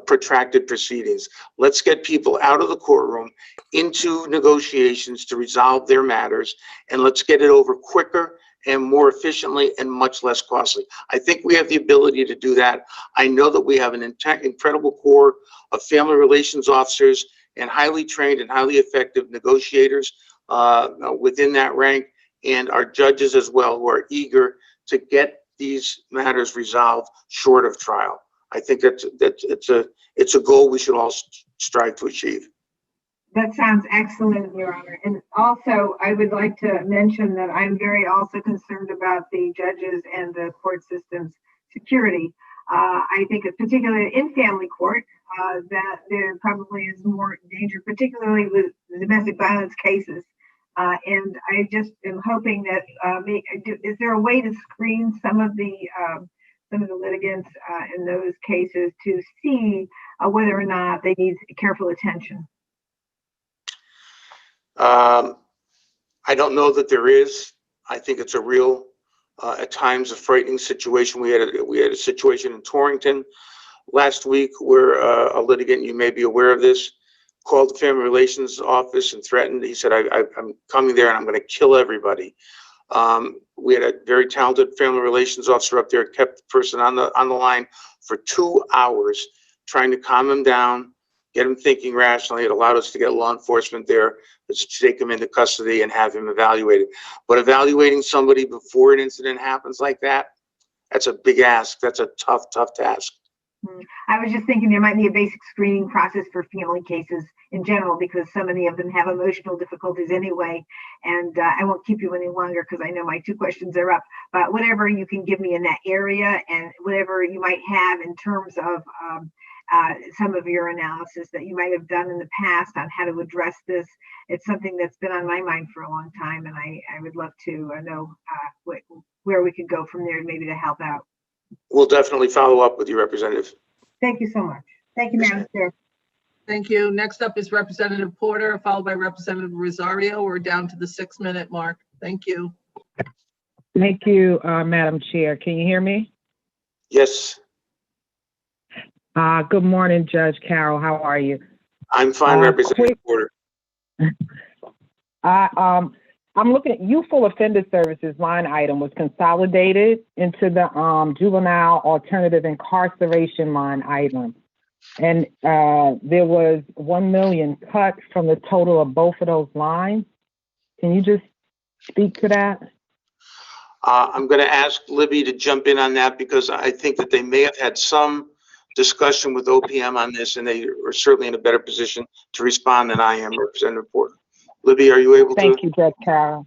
protracted proceedings. Let's get people out of the courtroom into negotiations to resolve their matters, and let's get it over quicker and more efficiently and much less costly. I think we have the ability to do that. I know that we have an incredible core of family relations officers and highly trained and highly effective negotiators within that rank, and our judges as well, who are eager to get these matters resolved short of trial. I think it's a goal we should all strive to achieve.
That sounds excellent, Your Honor. And also, I would like to mention that I'm very also concerned about the judges and the court system's security. I think particularly in family court, that there probably is more danger, particularly with domestic violence cases. And I just am hoping that, is there a way to screen some of the litigants in those cases to see whether or not they need careful attention?
I don't know that there is. I think it's a real, at times, a frightening situation. We had a situation in Torrington last week where a litigant, you may be aware of this, called the Family Relations Office and threatened. He said, I'm coming there and I'm going to kill everybody. We had a very talented family relations officer up there, kept the person on the line for 2 hours, trying to calm him down, get him thinking rationally. It allowed us to get law enforcement there to take him into custody and have him evaluated. But evaluating somebody before an incident happens like that, that's a big ask. That's a tough task.
I was just thinking there might be a basic screening process for family cases in general, because so many of them have emotional difficulties anyway. And I won't keep you any longer because I know my 2 questions are up. But whatever you can give me in that area, and whatever you might have in terms of some of your analysis that you might have done in the past on how to address this, it's something that's been on my mind for a long time, and I would love to know where we could go from there, maybe to help out.
We'll definitely follow up with you, Representative.
Thank you so much. Thank you, Madam Chair.
Thank you. Next up is Representative Porter, followed by Representative Rosario. We're down to the 6-minute mark. Thank you.
Thank you, Madam Chair. Can you hear me?
Yes.
Good morning, Judge Carroll. How are you?
I'm fine, Representative Porter.
I'm looking at youthful offender services line item was consolidated into the juvenile alternative incarceration line item. And there was 1 million cut from the total of both of those lines. Can you just speak to that?
I'm going to ask Libby to jump in on that, because I think that they may have had some discussion with OPM on this, and they are certainly in a better position to respond than I am, Representative Porter. Libby, are you able to?
Thank you, Judge Carroll.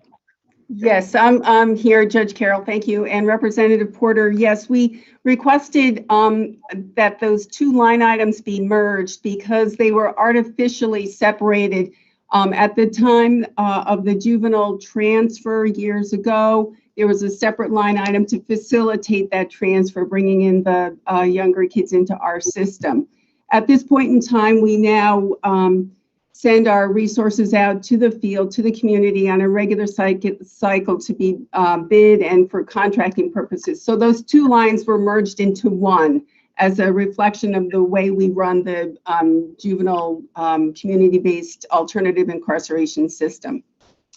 Yes, I'm here, Judge Carroll. Thank you. And Representative Porter, yes, we requested that those 2 line items be merged because they were artificially separated at the time of the juvenile transfer years ago. There was a separate line item to facilitate that transfer, bringing in the younger kids into our system. At this point in time, we now send our resources out to the field, to the community on a regular cycle to be bid and for contracting purposes. So those 2 lines were merged into one as a reflection of the way we run the juvenile community-based alternative incarceration system.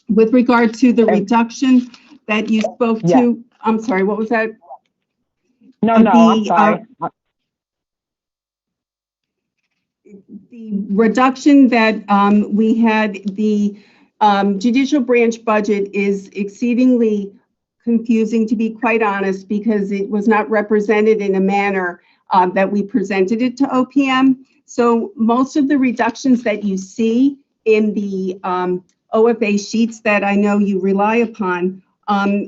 With regard to the reduction that you spoke to, I'm sorry, what was that?
I'm sorry.
The reduction that we had, the judicial branch budget is exceedingly confusing, to be quite honest, because it was not represented in a manner that we presented it to OPM. So most of the reductions that you see in the OFA sheets that I know you rely upon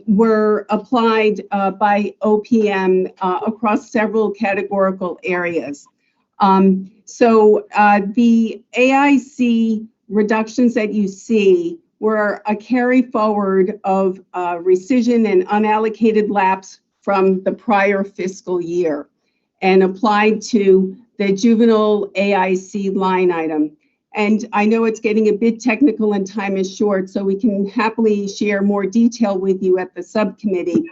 were applied by OPM across several categorical areas. So the AIC reductions that you see were a carry forward of rescission and unallocated lapse from the prior fiscal year and applied to the juvenile AIC line item. And I know it's getting a bit technical and time is short, so we can happily share more detail with you at the subcommittee.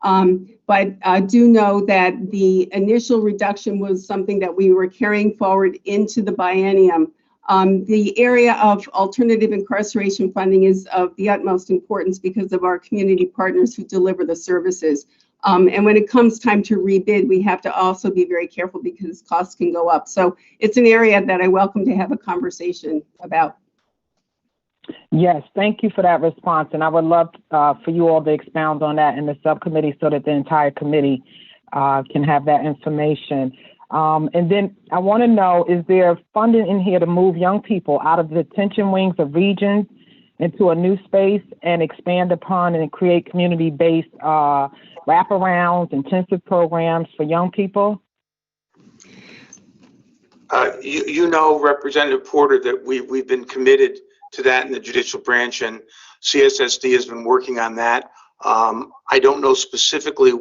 But I do know that the initial reduction was something that we were carrying forward into the biennium. The area of alternative incarceration funding is of the utmost importance because of our community partners who deliver the services. And when it comes time to rebid, we have to also be very careful because costs can go up. So it's an area that I welcome to have a conversation about.
Yes, thank you for that response. And I would love for you all to expound on that in the subcommittee so that the entire committee can have that information. And then I want to know, is there funding in here to move young people out of the detention wings of regions into a new space and expand upon and create community-based wraparounds, intensive programs for young people?
You know, Representative Porter, that we've been committed to that in the judicial branch, and CSSD has been working on that. I don't know specifically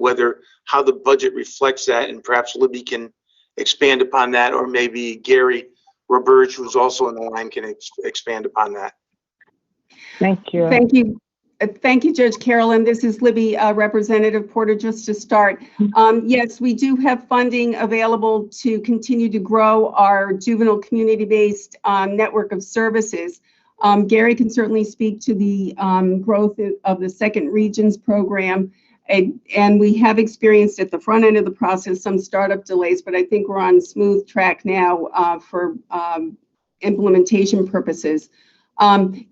how the budget reflects that, and perhaps Libby can expand upon that, or maybe Gary Roberge, who's also on the line, can expand upon that.
Thank you.
Thank you. Thank you, Judge Carolyn. This is Libby, Representative Porter, just to start. Yes, we do have funding available to continue to grow our juvenile community-based network of services. Gary can certainly speak to the growth of the Second Regions program. And we have experienced at the front end of the process some startup delays, but I think we're on smooth track now for implementation purposes.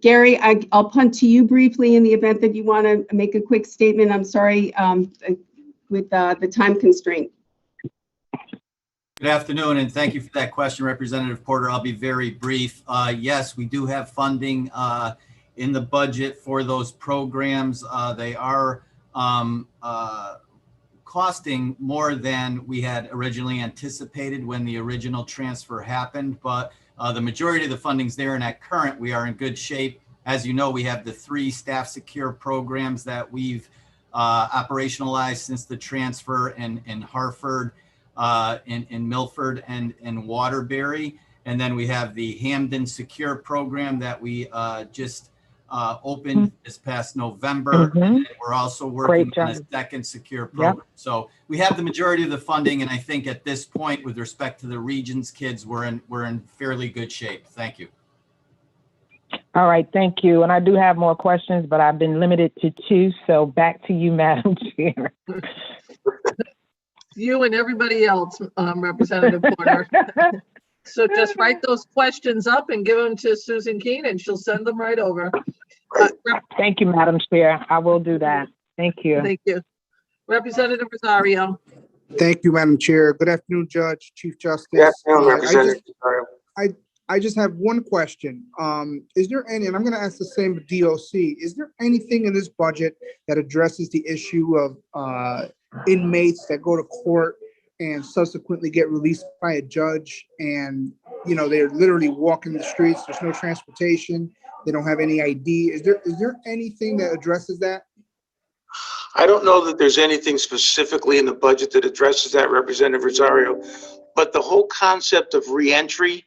Gary, I'll punt to you briefly in the event that you want to make a quick statement. I'm sorry, with the time constraint.
Good afternoon, and thank you for that question, Representative Porter. I'll be very brief. Yes, we do have funding in the budget for those programs. They are costing more than we had originally anticipated when the original transfer happened, but the majority of the funding's there, and at current, we are in good shape. As you know, we have the 3 staff secure programs that we've operationalized since the transfer in Hartford, in Milford, and in Waterbury. And then we have the Hamden Secure program that we just opened this past November. And we're also working on a second secure program. So we have the majority of the funding, and I think at this point, with respect to the region's kids, we're in fairly good shape. Thank you.
All right, thank you. And I do have more questions, but I've been limited to 2. So back to you, Madam Chair.
You and everybody else, Representative Porter. So just write those questions up and give them to Susan Keene, and she'll send them right over.
Thank you, Madam Chair. I will do that. Thank you.
Thank you. Representative Rosario.
Thank you, Madam Chair. Good afternoon, Judge, Chief Justice.
Good afternoon, Representative Rosario.
I just have one question. Is there any, and I'm going to ask the same with DOC, is there anything in this budget that addresses the issue of inmates that go to court and subsequently get released by a judge, and they're literally walking the streets, there's no transportation, they don't have any ID? Is there anything that addresses that?
I don't know that there's anything specifically in the budget that addresses that, Representative Rosario, but the whole concept of reentry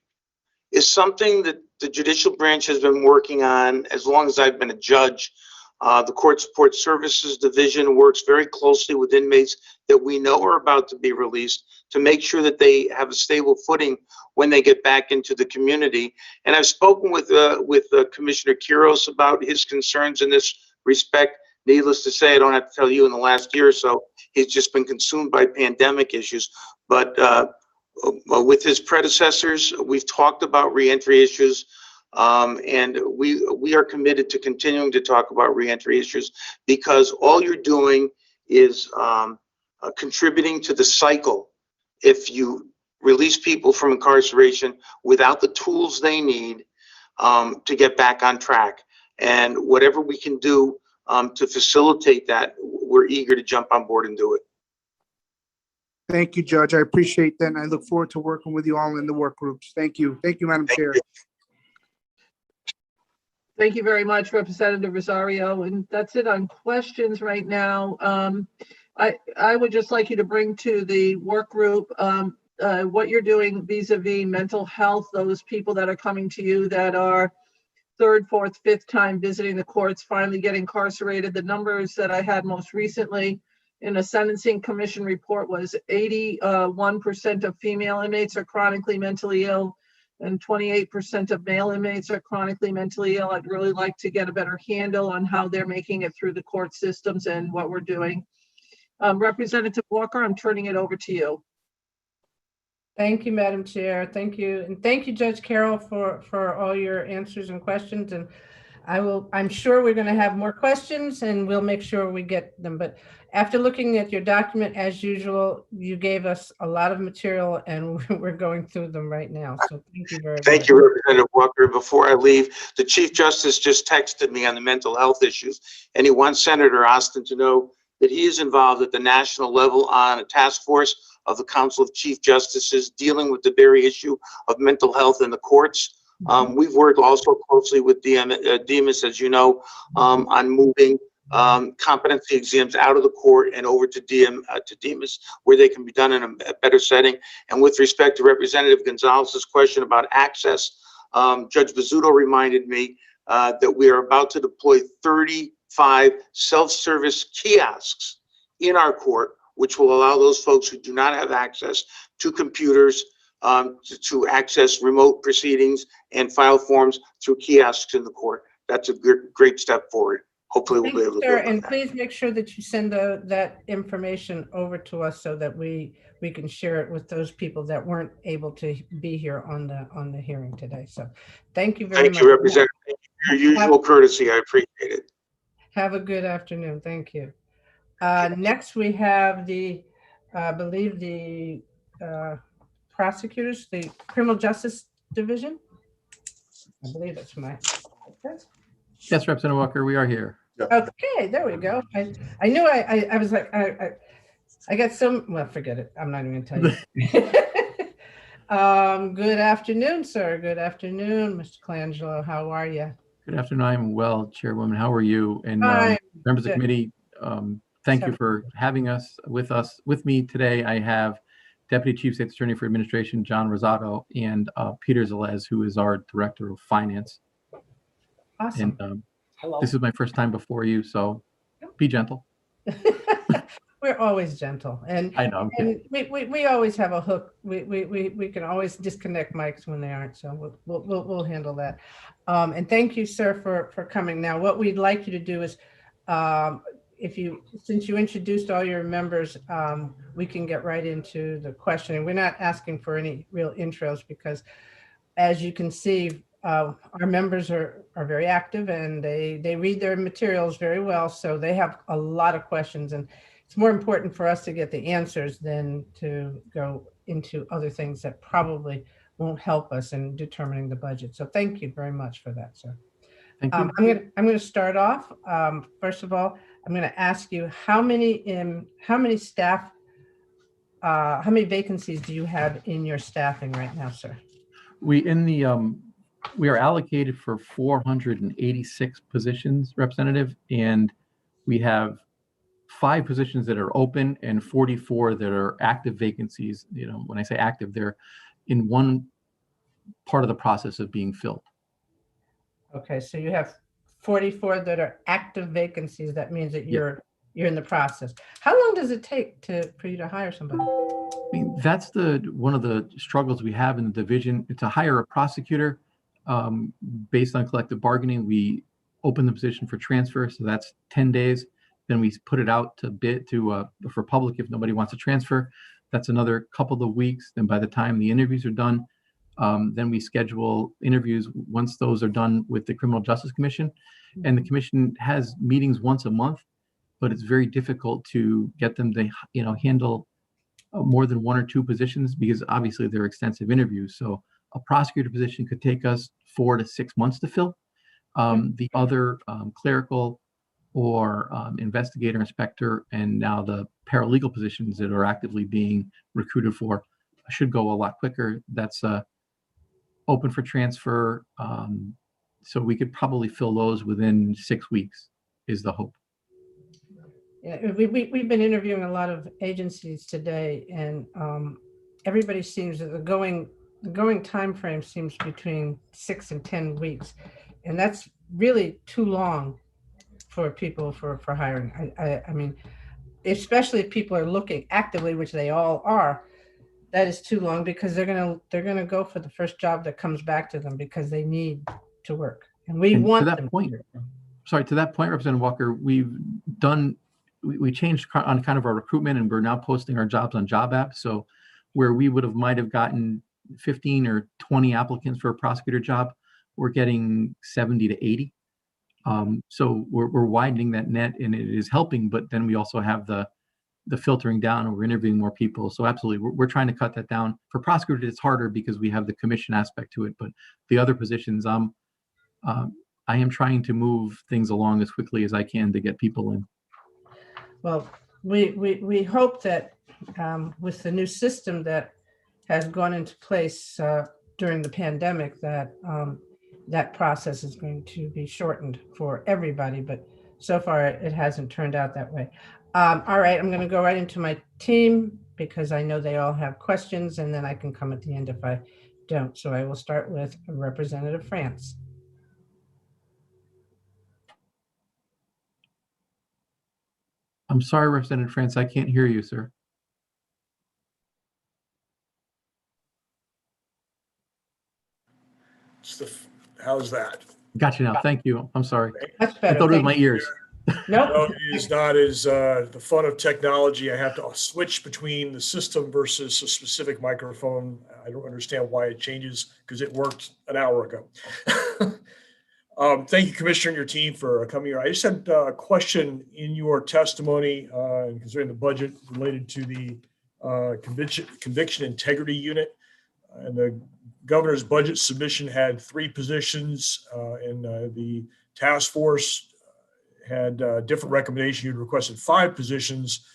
is something that the judicial branch has been working on as long as I've been a judge. The Court Support Services Division works very closely with inmates that we know are about to be released to make sure that they have a stable footing when they get back into the community. And I've spoken with Commissioner Quiros about his concerns in this respect. Needless to say, I don't have to tell you, in the last year or so, he's just been consumed by pandemic issues. But with his predecessors, we've talked about reentry issues. And we are committed to continuing to talk about reentry issues, because all you're doing is contributing to the cycle. If you release people from incarceration without the tools they need to get back on track, and whatever we can do to facilitate that, we're eager to jump on board and do it.
Thank you, Judge. I appreciate that, and I look forward to working with you all in the work groups. Thank you. Thank you, Madam Chair.
Thank you very much, Representative Rosario. And that's it on questions right now. I would just like you to bring to the work group what you're doing vis-a-vis mental health, those people that are coming to you that are 3rd, 4th, 5th time visiting the courts, finally get incarcerated. The numbers that I had most recently in a sentencing commission report was 81% of female inmates are chronically mentally ill and 28% of male inmates are chronically mentally ill. I'd really like to get a better handle on how they're making it through the court systems and what we're doing. Representative Walker, I'm turning it over to you.
Thank you, Madam Chair. Thank you. And thank you, Judge Carroll, for all your answers and questions. And I'm sure we're going to have more questions and we'll make sure we get them. But after looking at your document, as usual, you gave us a lot of material and we're going through them right now. So thank you very much.
Thank you, Representative Walker. Before I leave, the Chief Justice just texted me on the mental health issues, and he wants Senator Austin to know that he is involved at the national level on a task force of the Council of Chief Justices dealing with the very issue of mental health in the courts. We've worked also closely with Demas, as you know, on moving competency exams out of the court and over to Demas, where they can be done in a better setting. And with respect to Representative Gonzalez's question about access, Judge Bizzuto reminded me that we are about to deploy 35 self-service kiosks in our court, which will allow those folks who do not have access to computers to access remote proceedings and file forms through kiosks in the court. That's a great step forward. Hopefully we'll be able to do it.
And please make sure that you send that information over to us so that we can share it with those people that weren't able to be here on the hearing today. So thank you very much.
Thank you, Representative. Your usual courtesy. I appreciate it.
Have a good afternoon. Thank you. Next, we have I believe the prosecutors, the Criminal Justice Division. I believe that's my.
Yes, Representative Walker, we are here.
Okay, there we go. I knew I was like, I got some, well, forget it. I'm not even gonna tell you. Good afternoon, sir. Good afternoon, Mr. Colangelo. How are you?
Good afternoon. I'm well, Chairwoman. How are you? And members of the committee, thank you for having us. With me today, I have Deputy Chief State's Attorney for Administration, John Rosato, and Peter Zelez, who is our Director of Finance.
Awesome.
And this is my first time before you, so be gentle.
We're always gentle, and
I know.
And we always have a hook. We can always disconnect mics when they aren't. So we'll handle that. And thank you, sir, for coming. Now, what we'd like you to do is, since you introduced all your members, we can get right into the questioning. We're not asking for any real intros because, as you can see, our members are very active and they read their materials very well. So they have a lot of questions, and it's more important for us to get the answers than to go into other things that probably won't help us in determining the budget. So thank you very much for that, sir.
Thank you.
I'm going to start off. First of all, I'm going to ask you how many staff, how many vacancies do you have in your staffing right now, sir?
We are allocated for 486 positions, Representative, and we have 5 positions that are open and 44 that are active vacancies. You know, when I say active, they're in one part of the process of being filled.
Okay, so you have 44 that are active vacancies. That means that you're in the process. How long does it take for you to hire somebody?
I mean, that's one of the struggles we have in the division. To hire a prosecutor based on collective bargaining, we open the position for transfer, so that's 10 days. Then we put it out to bid for public if nobody wants to transfer. That's another couple of weeks. Then by the time the interviews are done, then we schedule interviews once those are done with the Criminal Justice Commission. And the commission has meetings once a month, but it's very difficult to get them to handle more than 1 or 2 positions because obviously they're extensive interviews. So a prosecutor position could take us 4 to 6 months to fill. The other clerical or investigator, inspector, and now the paralegal positions that are actively being recruited for should go a lot quicker. That's open for transfer. So we could probably fill those within 6 weeks is the hope.
Yeah, we've been interviewing a lot of agencies today, and everybody seems that the going time frame seems between 6 and 10 weeks, and that's really too long for people for hiring. I mean, especially if people are looking actively, which they all are, that is too long because they're gonna go for the first job that comes back to them because they need to work. And we
And
want
to
them
that point,
to work.
sorry, to that point, Representative Walker, we changed on kind of our recruitment, and we're now posting our jobs on job apps. So where we might have gotten 15 or 20 applicants for a prosecutor job, we're getting 70 to 80. So we're widening that net, and it is helping. But then we also have the filtering down, and we're interviewing more people. So absolutely, we're trying to cut that down. For prosecutors, it's harder because we have the commission aspect to it. But the other positions, I am trying to move things along as quickly as I can to get people in.
Well, we hope that with the new system that has gone into place during the pandemic, that that process is going to be shortened for everybody. But so far, it hasn't turned out that way. All right, I'm going to go right into my team because I know they all have questions, and then I can come at the end if I don't. So I will start with Representative France.
I'm sorry, Representative France, I can't hear you, sir.
How's that?
Got you now. Thank you. I'm sorry.
That's better.
I thought it was my ears.
Nope.
No, it is not as the fun of technology. I have to switch between the system versus a specific microphone. I don't understand why it changes because it worked an hour ago. Thank you, Commissioner, and your team for coming here. I just had a question in your testimony concerning the budget related to the conviction integrity unit. And the governor's budget submission had 3 positions, and the task force had different recommendation. You'd requested 5 positions,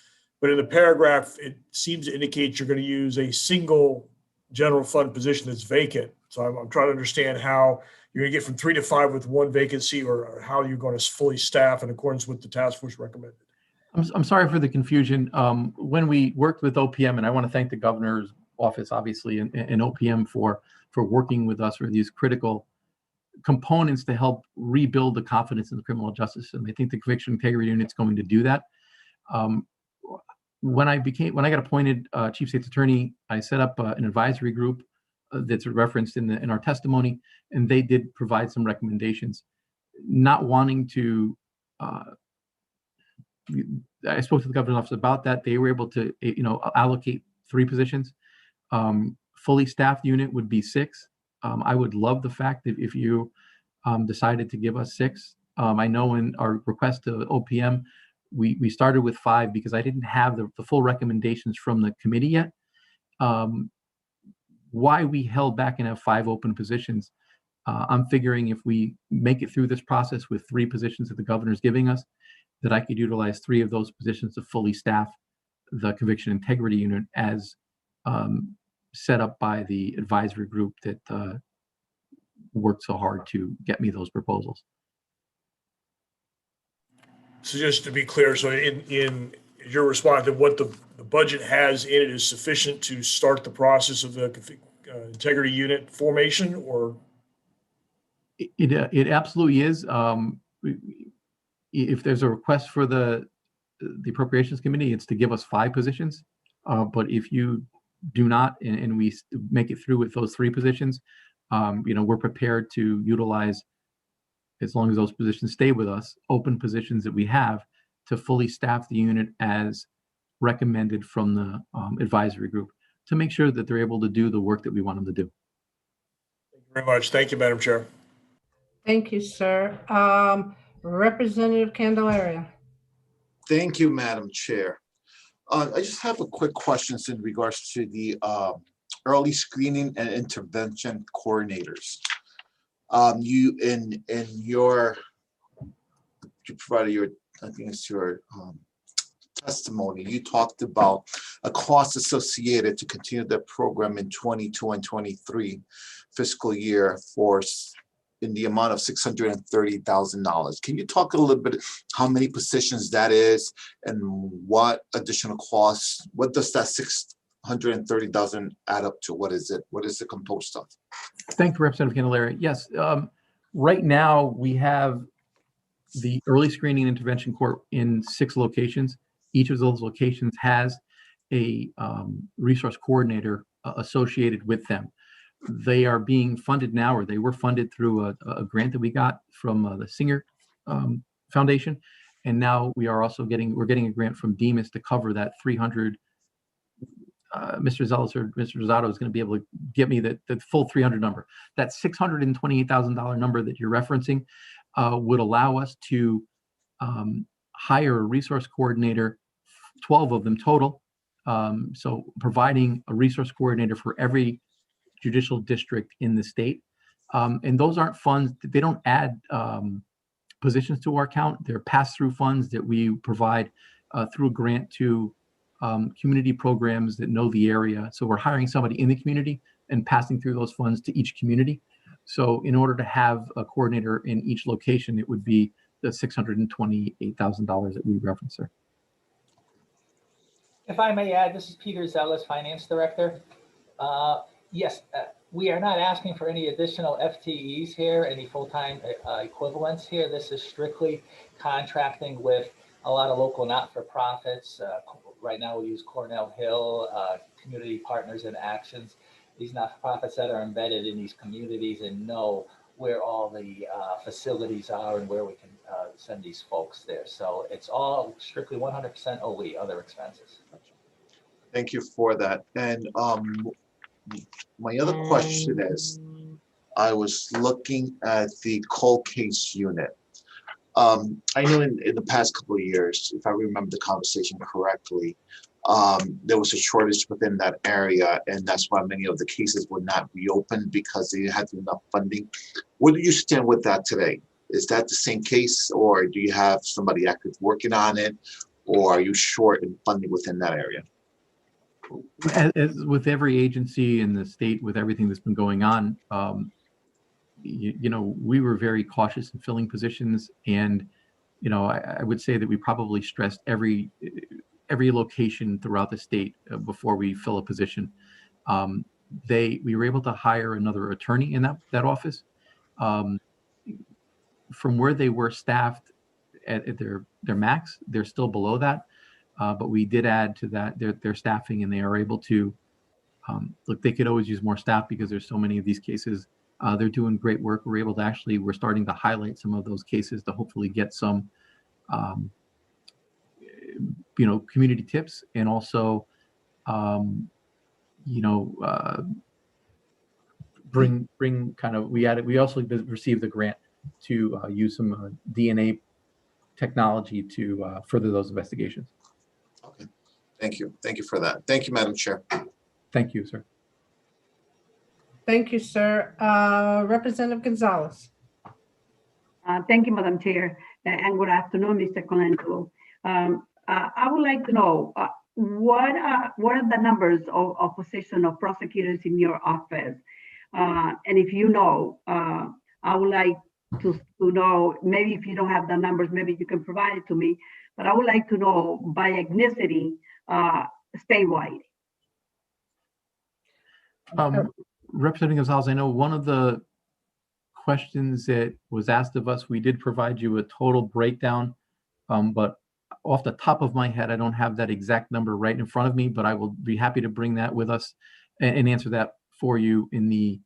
but in the paragraph, it seems to indicate you're going to use a single general fund position that's vacant. So I'm trying to understand how you're going to get from 3 to 5 with 1 vacancy, or how you're going to fully staff in accordance with the task force recommended.
I'm sorry for the confusion. When we worked with OPM, and I want to thank the governor's office, obviously, and OPM for working with us for these critical components to help rebuild the confidence in the criminal justice system. I think the conviction integrity unit is going to do that. When I got appointed chief state's attorney, I set up an advisory group that's referenced in our testimony, and they did provide some recommendations. Not wanting to, I spoke to the governor's office about that. They were able to, allocate 3 positions. Fully staffed unit would be 6. I would love the fact that if you decided to give us 6. I know in our request to OPM, we started with 5 because I didn't have the full recommendations from the committee yet. Why we held back and have 5 open positions, I'm figuring if we make it through this process with 3 positions that the governor's giving us, that I could utilize 3 of those positions to fully staff the conviction integrity unit as set up by the advisory group that worked so hard to get me those proposals.
So just to be clear, so in your response to what the budget has in it is sufficient to start the process of the integrity unit formation, or?
It absolutely is. If there's a request for the Appropriations Committee, it's to give us 5 positions. But if you do not, and we make it through with those 3 positions, we're prepared to utilize, as long as those positions stay with us, open positions that we have to fully staff the unit as recommended from the advisory group to make sure that they're able to do the work that we want them to do.
Thank you very much. Thank you, Madam Chair.
Thank you, sir. Representative Candelaria.
Thank you, Madam Chair. I just have a quick question in regards to the early screening and intervention coordinators. You provided your, I think it's your testimony, you talked about a cost associated to continue the program in 22 and 23 fiscal year for in the amount of $630,000. Can you talk a little bit how many positions that is and what additional costs, what does that $630,000 add up to? What is it? What is it composed of?
Thank you, Representative Candelaria. Yes, right now we have the early screening intervention court in 6 locations. Each of those locations has a resource coordinator associated with them. They are being funded now, or they were funded through a grant that we got from the Singer Foundation. And now we are also we're getting a grant from Demas to cover that 300. Mr. Zealous or Mr. Rosado is going to be able to get me the full 300 number. That $628,000 number that you're referencing would allow us to hire a resource coordinator, 12 of them total. So providing a resource coordinator for every judicial district in the state. And those aren't funds, they don't add positions to our account. They're pass-through funds that we provide through a grant to community programs that know the area. So we're hiring somebody in the community and passing through those funds to each community. So in order to have a coordinator in each location, it would be the $628,000 that we referenced there.
If I may add, this is Peter Zealous, Finance Director. Yes, we are not asking for any additional FTEs here, any full-time equivalents here. This is strictly contracting with a lot of local not-for-profits. Right now we use Cornell Hill, Community Partners in Actions. These not-for-profits that are embedded in these communities and know where all the facilities are and where we can send these folks there. So it's all strictly 100% OE, other expenses.
Thank you for that. And my other question is, I was looking at the cold case unit. I know in the past couple of years, if I remember the conversation correctly, there was a shortage within that area, and that's why many of the cases would not reopen because they didn't have enough funding. Where do you stand with that today? Is that the same case, or do you have somebody active working on it, or are you short in funding within that area?
As with every agency in the state, with everything that's been going on, you know, we were very cautious in filling positions, and you know, I would say that we probably stressed every location throughout the state before we fill a position. We were able to hire another attorney in that office. From where they were staffed at their max, they're still below that. But we did add to that their staffing, and they are able to look. They could always use more staff because there's so many of these cases. They're doing great work. We're starting to highlight some of those cases to hopefully get some, you know, community tips, and also, you know, bring kind of. We also received the grant to use some DNA technology to further those investigations.
Okay, thank you for that. Thank you, Madam Chair.
Thank you, sir.
Thank you, sir. Representative Gonzalez.
Thank you, Madam Chair, and good afternoon, Mr. Colangelo. I would like to know what are the numbers of position of prosecutors in your office, and if you know, I would like to know. Maybe if you don't have the numbers, maybe you can provide it to me. But I would like to know by ethnicity, statewide.
Representative Gonzalez, I know one of the questions that was asked of us, we did provide you a total breakdown, but off the top of my head, I don't have that exact number right in front of me, but I will be happy to bring that with us and answer that for you in the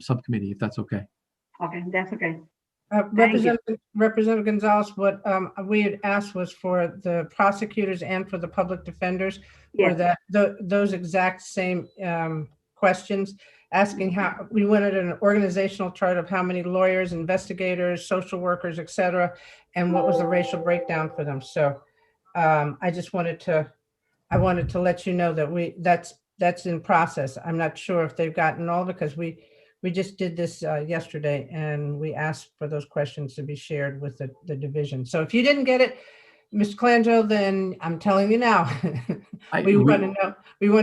subcommittee, if that's okay.
Okay, that's okay.
Representative Gonzalez, what we had asked was for the prosecutors and for the public defenders,
yes,
for that those exact same questions, asking how we wanted an organizational chart of how many lawyers, investigators, social workers, et cetera, and what was the racial breakdown for them. So I just wanted to let you know that that's in process. I'm not sure if they've gotten all, because we just did this yesterday, and we asked for those questions to be shared with the division. So if you didn't get it, Mr. Colangelo, then I'm telling you now, we want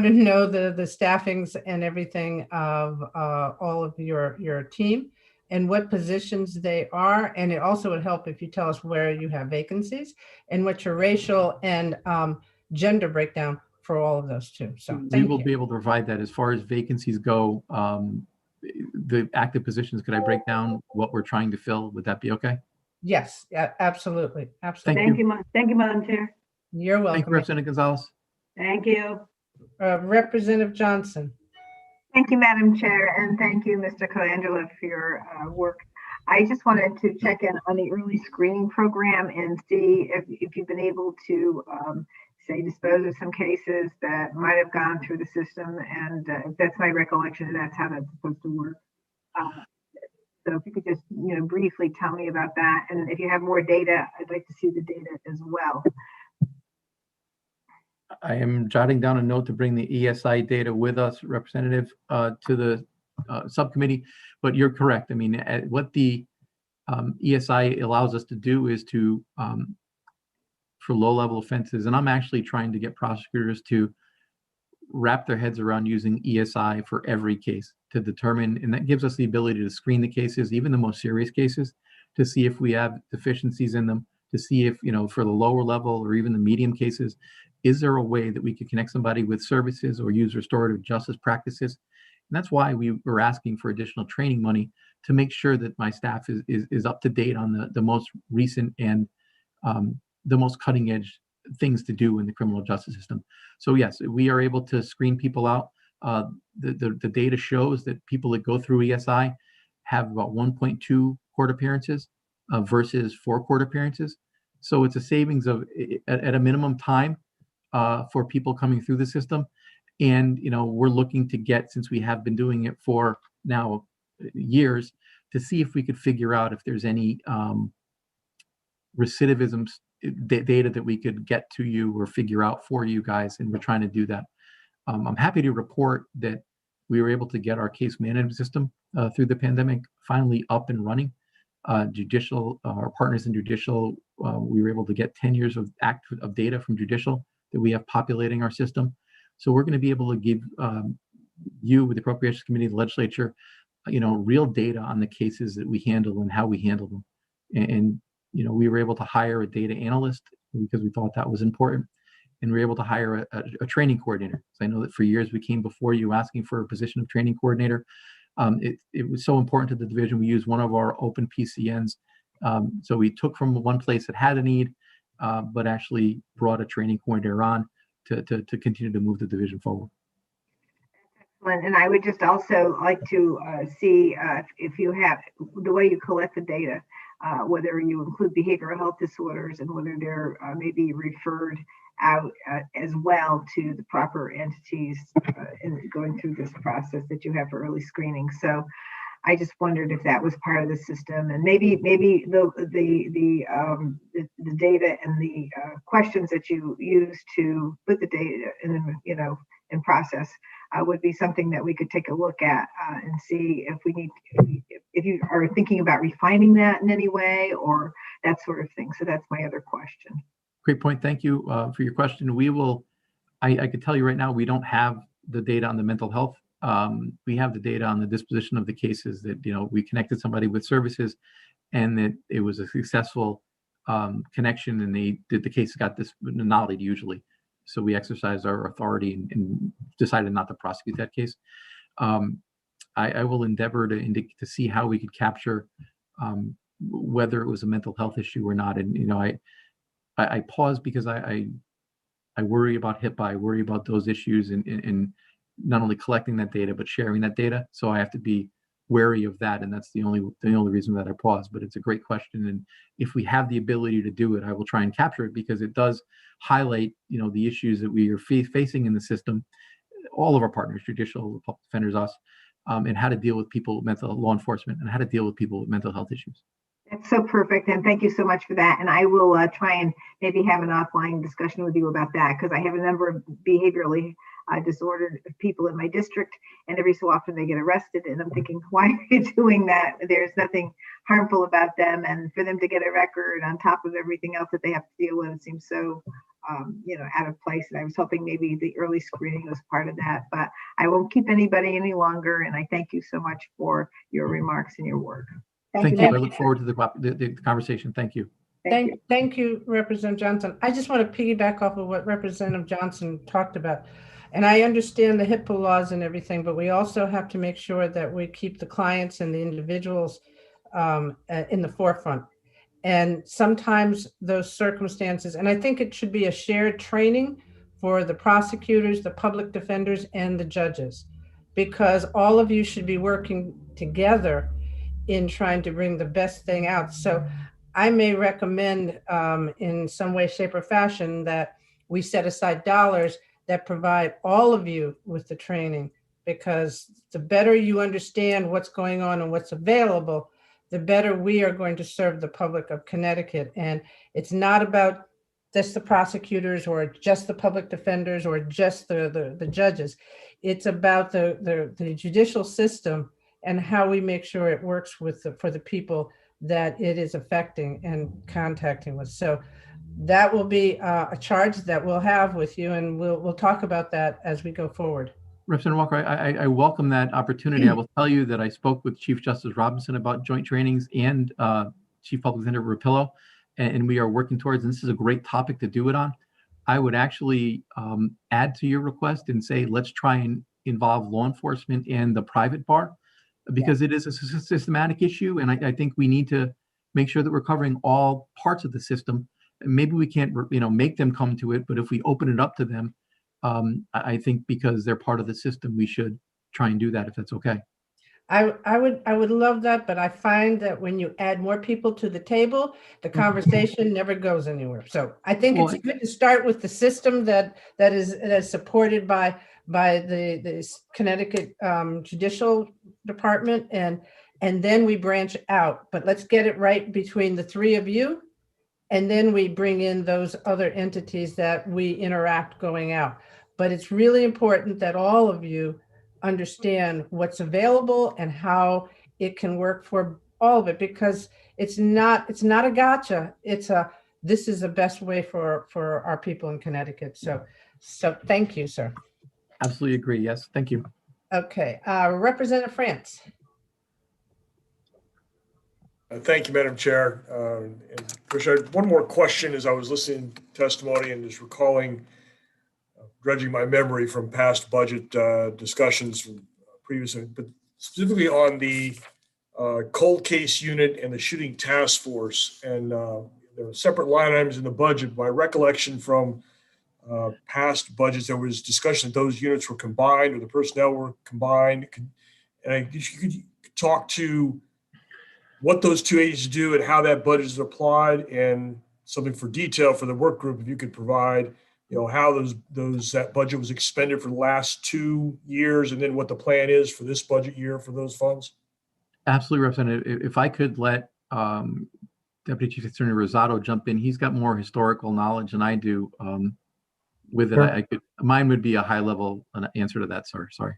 to know the staffings and everything of all of your team and what positions they are. And it also would help if you tell us where you have vacancies and what your racial and gender breakdown for all of those too. So
we will be able to provide that. As far as vacancies go, the active positions, could I break down what we're trying to fill? Would that be okay?
Yes, yeah, absolutely.
Thank you, Madam Chair.
You're
Thank you,
welcome.
Representative Gonzalez.
Thank you.
Representative Johnson.
Thank you, Madam Chair, and thank you, Mr. Colangelo, for your work. I just wanted to check in on the early screening program and see if you've been able to, say, dispose of some cases that might have gone through the system. And if that's my recollection, that's how that's supposed to work. So if you could just, briefly tell me about that. And if you have more data, I'd like to see the data as well.
I am jotting down a note to bring the ESI data with us, Representative, to the subcommittee. But you're correct. I mean, what the ESI allows us to do is to, for low-level offenses, and I'm actually trying to get prosecutors to wrap their heads around using ESI for every case to determine, and that gives us the ability to screen the cases, even the most serious cases, to see if we have deficiencies in them, to see if, for the lower level or even the medium cases, is there a way that we could connect somebody with services or use restorative justice practices? And that's why we were asking for additional training money to make sure that my staff is up to date on the most recent and the most cutting edge things to do in the criminal justice system. So yes, we are able to screen people out. The data shows that people that go through ESI have about 1.2 court appearances versus 4 court appearances. So it's a savings of, at a minimum, time for people coming through the system. And, we're looking to get, since we have been doing it for now years, to see if we could figure out if there's any recidivism data that we could get to you or figure out for you guys. And we're trying to do that. I'm happy to report that we were able to get our case management system through the pandemic finally up and running. Judicial, our partners in Judicial, we were able to get 10 years of data from Judicial that we have populating our system. So we're going to be able to give you, with the Appropriations Committee, the legislature, real data on the cases that we handle and how we handle them. And we were able to hire a data analyst because we thought that was important. And we were able to hire a training coordinator. So I know that for years we came before you asking for a position of training coordinator. It was so important to the division. We used one of our open PCNs. So we took from one place that had a need, but actually brought a training coordinator on to continue to move the division forward.
Excellent. And I would just also like to see if you have the way you collect the data, whether you include behavioral health disorders and whether they're maybe referred out as well to the proper entities in going through this process that you have for early screening. So I just wondered if that was part of the system, and maybe the data and the questions that you use to put the data in process would be something that we could take a look at and see if we need, if you are thinking about refining that in any way or that sort of thing. So that's my other question.
Great point. Thank you for your question. We will, I could tell you right now, we don't have the data on the mental health. We have the data on the disposition of the cases that, we connected somebody with services and that it was a successful connection and the case got this nollied usually. So we exercised our authority and decided not to prosecute that case. I will endeavor to see how we could capture whether it was a mental health issue or not. And, I pause because I worry about HIPAA, I worry about those issues and not only collecting that data, but sharing that data. So I have to be wary of that. And that's the only reason that I pause, but it's a great question. And if we have the ability to do it, I will try and capture it because it does highlight, the issues that we are facing in the system, all of our partners, Judicial, public defenders, us, and how to deal with people with mental law enforcement and how to deal with people with mental health issues.
That's so perfect. And thank you so much for that. And I will try and maybe have an offline discussion with you about that because I have a number of behaviorally disordered people in my district. And every so often they get arrested. And I'm thinking, why are you doing that? There's nothing harmful about them. And for them to get a record on top of everything else that they have to deal with, it seems so, out of place. And I was hoping maybe the early screening was part of that. But I won't keep anybody any longer. And I thank you so much for your remarks and your work.
Thank you. I look forward to the conversation. Thank you.
Thank you, Representative Johnson. I just want to piggyback off of what Representative Johnson talked about. And I understand the HIPAA laws and everything, but we also have to make sure that we keep the clients and the individuals in the forefront. And sometimes those circumstances, and I think it should be a shared training for the prosecutors, the public defenders, and the judges, because all of you should be working together in trying to bring the best thing out. So I may recommend in some way, shape, or fashion that we set aside dollars that provide all of you with the training, because the better you understand what's going on and what's available, the better we are going to serve the public of Connecticut. And it's not about just the prosecutors or just the public defenders or just the judges. It's about the judicial system and how we make sure it works for the people that it is affecting and contacting with. So that will be a charge that we'll have with you, and we'll talk about that as we go forward.
Representative Walker, I welcome that opportunity. I will tell you that I spoke with Chief Justice Robinson about joint trainings and Chief Public Defender Rapillo, and we are working towards, and this is a great topic to do it on. I would actually add to your request and say, let's try and involve law enforcement and the private bar, because it is a systematic issue. And I think we need to make sure that we're covering all parts of the system. Maybe we can't, make them come to it, but if we open it up to them, I think because they're part of the system, we should try and do that if that's okay.
I would love that, but I find that when you add more people to the table, the conversation never goes anywhere. So I think it's good to start with the system that is supported by the Connecticut Judicial Department, and then we branch out. But let's get it right between the three of you, and then we bring in those other entities that we interact going out. But it's really important that all of you understand what's available and how it can work for all of it, because it's not a gotcha. This is the best way for our people in Connecticut. So thank you, sir.
Absolutely agree. Yes, thank you.
Okay, Representative France.
Thank you, Madam Chair. And Chris, I had one more question as I was listening to testimony and just recalling, dredging my memory from past budget discussions from previously, but specifically on the cold case unit and the shooting task force. And there were separate line items in the budget. My recollection from past budgets, there was discussion that those units were combined or the personnel were combined. And you could talk to what those two agencies do and how that budget is applied, and something for detail for the work group, if you could provide, how that budget was expended for the last 2 years, and then what the plan is for this budget year for those funds.
Absolutely, Representative. If I could let Deputy Chief Attorney Rosado jump in, he's got more historical knowledge than I do. With it,
Sure.
Mine would be a high level answer to that, sir. Sorry.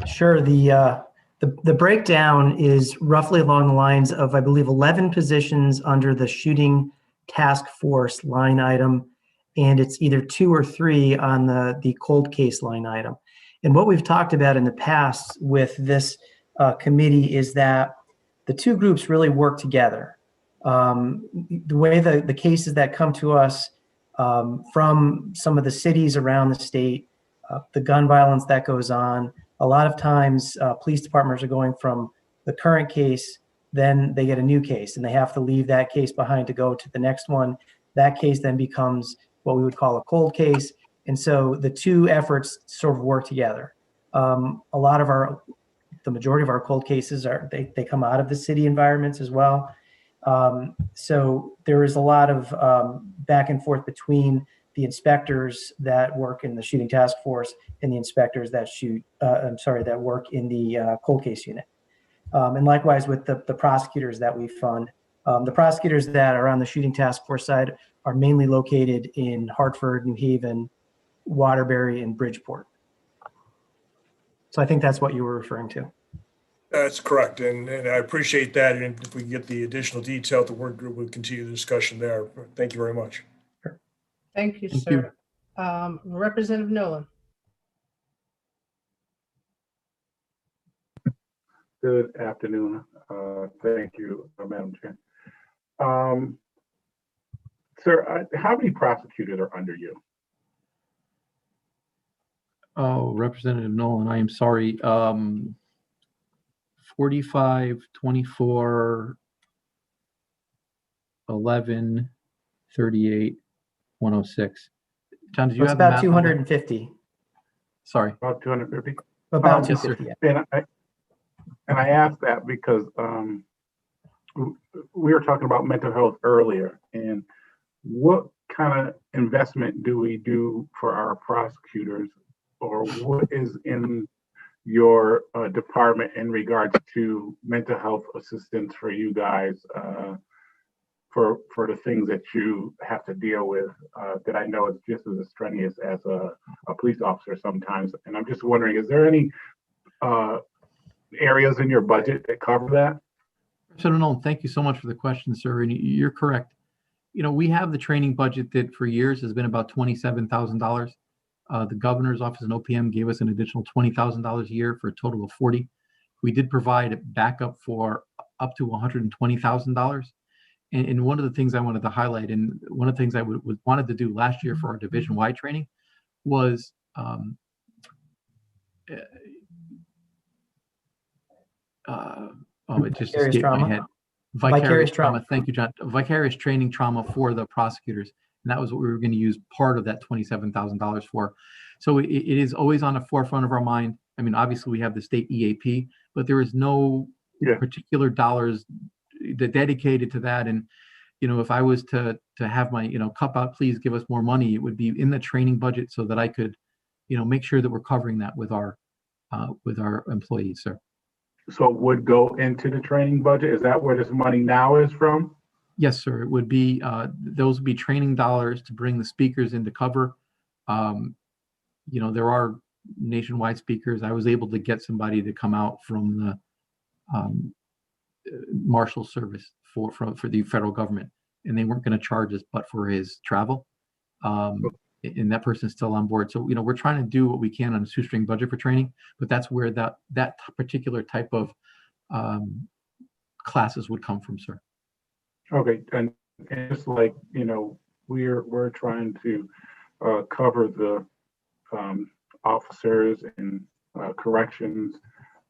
Sure. The breakdown is roughly along the lines of, I believe, 11 positions under the shooting task force line item, and it's either 2 or 3 on the cold case line item. And what we've talked about in the past with this committee is that the two groups really work together. The way the cases that come to us from some of the cities around the state, the gun violence that goes on, a lot of times police departments are going from the current case, then they get a new case and they have to leave that case behind to go to the next one. That case then becomes what we would call a cold case. And so the two efforts sort of work together. The majority of our cold cases they come out of the city environments as well. So there is a lot of back and forth between the inspectors that work in the shooting task force and the inspectors that work in the cold case unit. And likewise with the prosecutors that we fund. The prosecutors that are on the shooting task force side are mainly located in Hartford, New Haven, Waterbury, and Bridgeport. So I think that's what you were referring to.
That's correct. And I appreciate that. And if we can get the additional detail, the work group will continue the discussion there. Thank you very much.
Thank you, sir. Representative Nolan.
Good afternoon. Thank you, Madam Chair. Sir, how many prosecutors are under you?
Oh, Representative Nolan, I am sorry. 45, 24, 1138,106. John, did you
It's
have the
about
math?
250.
Sorry.
About 250.
About
Yes, sir.
250. Yeah.
And I asked that because we were talking about mental health earlier, and what kind of investment do we do for our prosecutors, or what is in your department in regards to mental health assistance for you guys for the things that you have to deal with that I know is just as strenuous as a police officer sometimes. And I'm just wondering, is there any areas in your budget that cover that?
So no, thank you so much for the question, sir. And you're correct. You know, we have the training budget that for years has been about $27,000. The governor's office and OPM gave us an additional $20,000 a year for a total of 40. We did provide backup for up to $120,000. And one of the things I wanted to highlight, and one of the things I wanted to do last year for our division-wide training was it just
Vicarious
escaped
trauma?
my head.
Vicarious trauma.
Thank you, John. Vicarious training trauma for the prosecutors. And that was what we were going to use part of that $27,000 for. So it is always on the forefront of our mind. I mean, obviously we have the state EAP, but there is no particular dollars that dedicated to that. And, you know, if I was to have my, cup out, please give us more money, it would be in the training budget so that I could, make sure that we're covering that with our employees, sir.
So it would go into the training budget? Is that where this money now is from?
Yes, sir. It would be, those would be training dollars to bring the speakers into cover. There are nationwide speakers. I was able to get somebody to come out from the Marshal Service for the federal government, and they weren't going to charge us but for his travel. And that person's still on board. So, we're trying to do what we can on a shoestring budget for training, but that's where that particular type of classes would come from, sir.
Okay, and it's like, we're trying to cover the officers and corrections.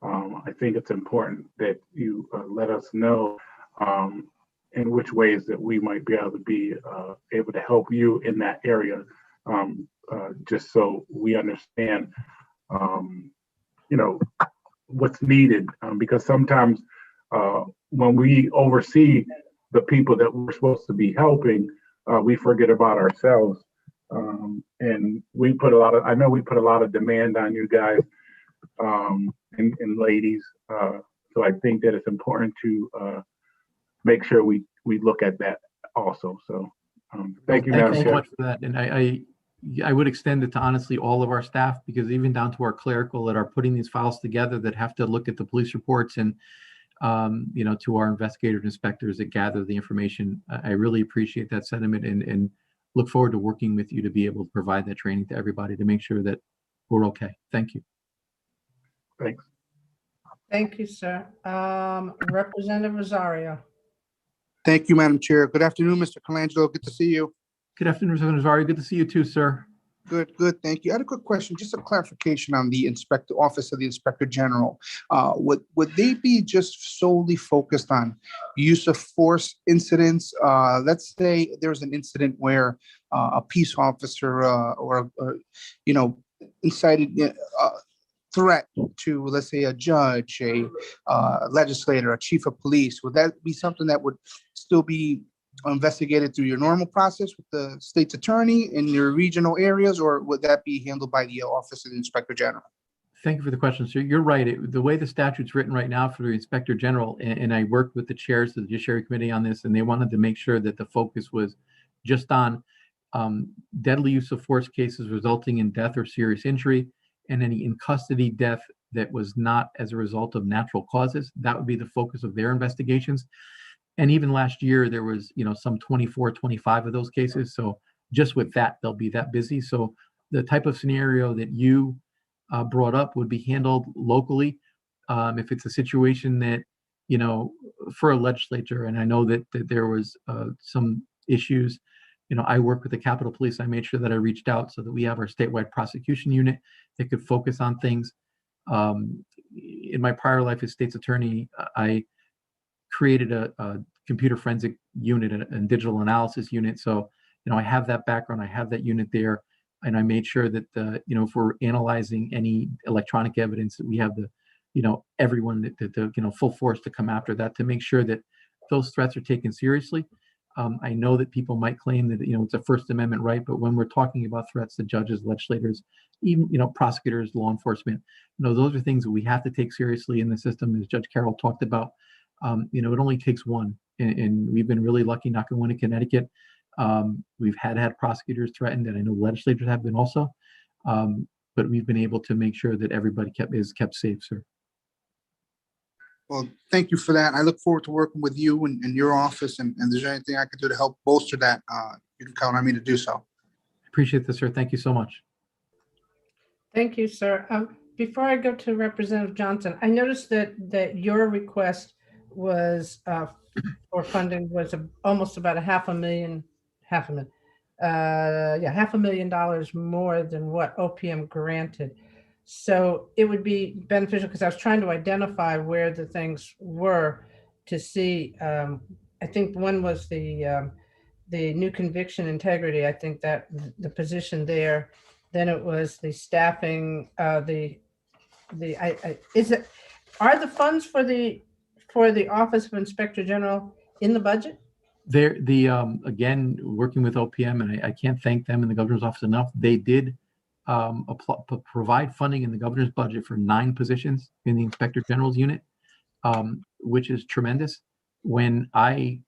I think it's important that you let us know in which ways that we might be able to help you in that area, just so we understand, what's needed. Because sometimes when we oversee the people that we're supposed to be helping, we forget about ourselves. And I know we put a lot of demand on you guys and ladies. So I think that it's important to make sure we look at that also. So thank you, Madam
Thank you so
Chair.
much for that. And I would extend it to honestly all of our staff, because even down to our clerical that are putting these files together, that have to look at the police reports, and to our investigators and inspectors that gather the information. I really appreciate that sentiment and look forward to working with you to be able to provide that training to everybody to make sure that we're okay. Thank you.
Thanks.
Thank you, sir. Representative Rosario.
Thank you, Madam Chair. Good afternoon, Mr. Colangelo. Good to see you.
Good afternoon, Representative Rosario. Good to see you too, sir.
Good. Thank you. I had a quick question, just a clarification on the Office of the Inspector General. Would they be just solely focused on use of force incidents? Let's say there's an incident where a peace officer incited threat to, let's say, a judge, a legislator, a chief of police. Would that be something that would still be investigated through your normal process with the state's attorney in your regional areas, or would that be handled by the Office of the Inspector General?
Thank you for the question, sir. You're right. The way the statute's written right now for the Inspector General, and I worked with the chairs of the Judiciary Committee on this, and they wanted to make sure that the focus was just on deadly use of force cases resulting in death or serious injury, and any in custody death that was not as a result of natural causes. That would be the focus of their investigations. And even last year, there was, some 24, 25 of those cases. So just with that, they'll be that busy. So the type of scenario that you brought up would be handled locally. If it's a situation that, for a legislature, and I know that there was some issues, I work with the Capitol Police. I made sure that I reached out so that we have our statewide prosecution unit that could focus on things. In my prior life as state's attorney, I created a computer forensic unit and digital analysis unit. So, I have that background, I have that unit there, and I made sure that, if we're analyzing any electronic evidence, that we have the, everyone the full force to come after that, to make sure that those threats are taken seriously. I know that people might claim that, it's a First Amendment right, but when we're talking about threats to judges, legislators, even, prosecutors, law enforcement, those are things that we have to take seriously in the system. As Judge Carroll talked about, it only takes one, and we've been really lucky, knock on wood, in Connecticut. We've had prosecutors threatened, and I know legislators have been also, but we've been able to make sure that everybody is kept safe, sir.
Well, thank you for that. I look forward to working with you and your office, and if there's anything I can do to help bolster that, you can count on me to do so.
Appreciate this, sir. Thank you so much.
Thank you, sir. Before I go to Representative Johnson, I noticed that your request was for funding was almost about $500,000 more than what OPM granted. So it would be beneficial, because I was trying to identify where the things were to see. I think one was the new conviction integrity. I think that the position there. Then it was the staffing. Are the funds for the Office of Inspector General in the budget?
They're again, working with OPM, and I can't thank them and the governor's office enough. They did provide funding in the governor's budget for 9 positions in the Inspector General's unit, which is tremendous. When I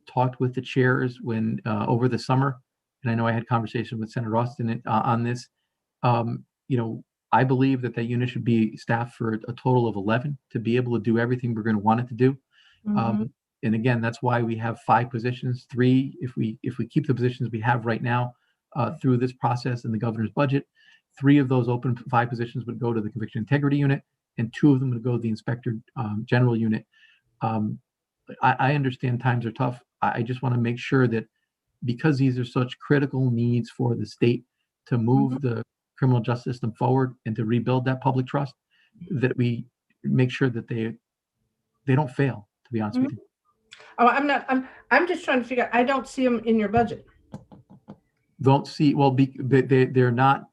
talked with the chairs over the summer, and I know I had conversation with Senator Austin on this, I believe that unit should be staffed for a total of 11 to be able to do everything we're going to want it to do.
Mm-hmm.
And again, that's why we have 5 positions, 3 if we keep the positions we have right now through this process in the governor's budget. 3 of those open 5 positions would go to the conviction integrity unit, and 2 of them would go to the Inspector General unit. I understand times are tough. I just want to make sure that, because these are such critical needs for the state to move the criminal justice system forward and to rebuild that public trust, that we make sure that they don't fail, to be honest with you.
Oh, I'm just trying to figure out, I don't see them in your budget.
Don't see, well, they're not,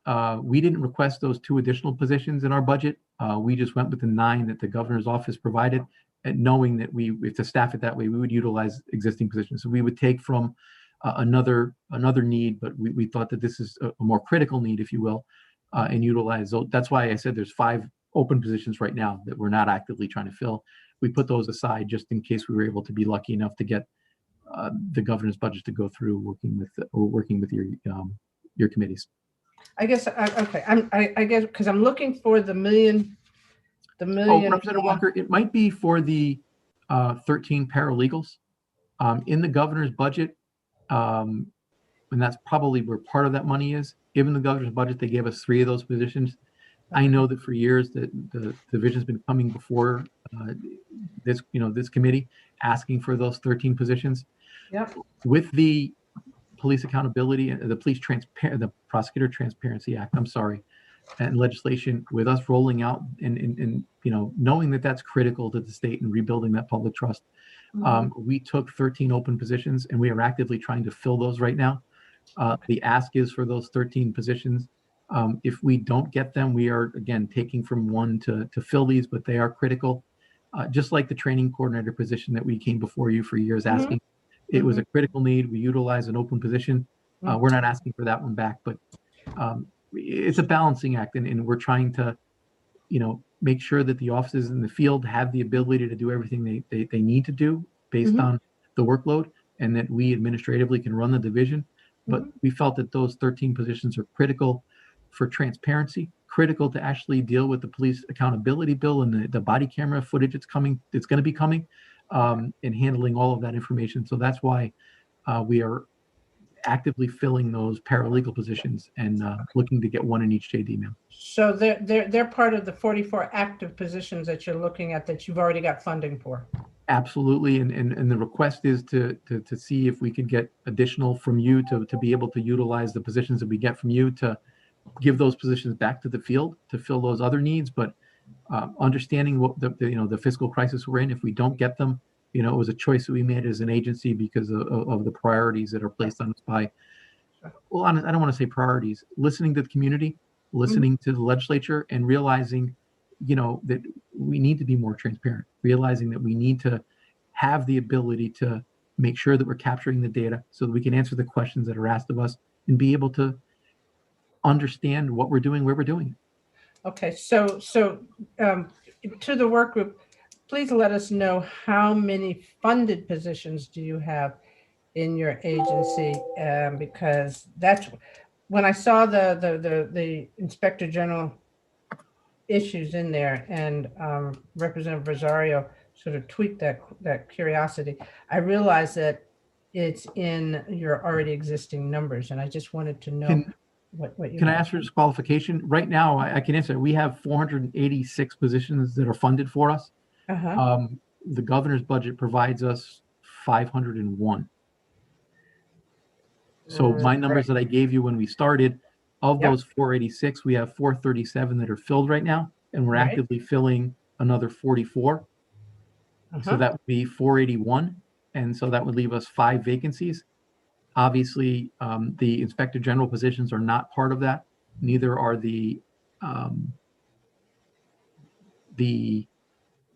we didn't request those 2 additional positions in our budget. We just went with the 9 that the governor's office provided, and knowing that if to staff it that way, we would utilize existing positions. So we would take from another need, but we thought that this is a more critical need, if you will, and utilize those. That's why I said there's 5 open positions right now that we're not actively trying to fill. We put those aside just in case we were able to be lucky enough to get the governor's budget to go through, working with your committees.
I guess okay. I guess because I'm looking for the million.
Representative Walker, it might be for the 13 paralegals in the governor's budget, and that's probably where part of that money is. Given the governor's budget, they gave us 3 of those positions. I know that for years that the division's been coming before this committee asking for those 13 positions.
Yep.
With the police accountability and the Prosecutor Transparency Act, and legislation, with us rolling out and knowing that that's critical to the state and rebuilding that public trust, we took 13 open positions, and we are actively trying to fill those right now. The ask is for those 13 positions. If we don't get them, we are again taking from 1 to fill these, but they are critical. Just like the training coordinator position that we came before you for years asking, it was a critical need. We utilize an open position. We're not asking for that one back, but it's a balancing act, and we're trying to, make sure that the offices in the field have the ability to do everything they need to do based on the workload, and that we administratively can run the division. But we felt that those 13 positions are critical for transparency, critical to actually deal with the police accountability bill and the body camera footage it's going to be coming, and handling all of that information. So that's why we are actively filling those paralegal positions and looking to get 1 in each JD, ma'am.
So they're part of the 44 active positions that you're looking at that you've already got funding for.
Absolutely, and the request is to see if we could get additional from you to be able to utilize the positions that we get from you to give those positions back to the field to fill those other needs. But understanding what the fiscal crisis we're in, if we don't get them, You know, it was a choice that we made as an agency because of the priorities that are placed on us by, well, I don't want to say priorities, listening to the community, listening to the legislature, and realizing, you know, that we need to be more transparent, realizing that we need to have the ability to make sure that we're capturing the data so that we can answer the questions that are asked of us and be able to understand what we're doing, where we're doing it.
Okay, so to the work group, please let us know how many funded positions do you have in your agency? Because that's, when I saw the Inspector General issues in there, and Representative Rosario sort of tweaked that curiosity, I realized that it's in your already existing numbers, and I just wanted to know what you
Can I
have.
ask for disqualification? Right now, I can answer. We have 486 positions that are funded for us. The governor's budget provides us 501. So my numbers that I gave you when we started, of those 486, we have 437 that are filled right now, and we're actively filling another 44. So that would be 481, and so that would leave us 5 vacancies. Obviously, the Inspector General positions are not part of that. Neither are the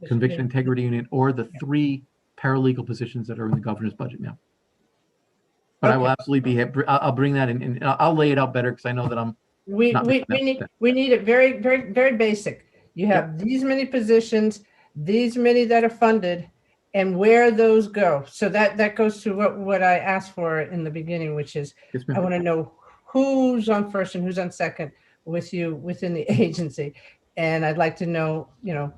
Conviction Integrity Unit or the 3 paralegal positions that are in the governor's budget now. But I will absolutely be. I'll bring that in, and I'll lay it out better because I know that I'm.
We need it very, very, very basic. You have these many positions, these many that are funded, and where those go. So that goes to what I asked for in the beginning, which is I want to know who's on first and who's on second with you within the agency, and I'd like to know, you know,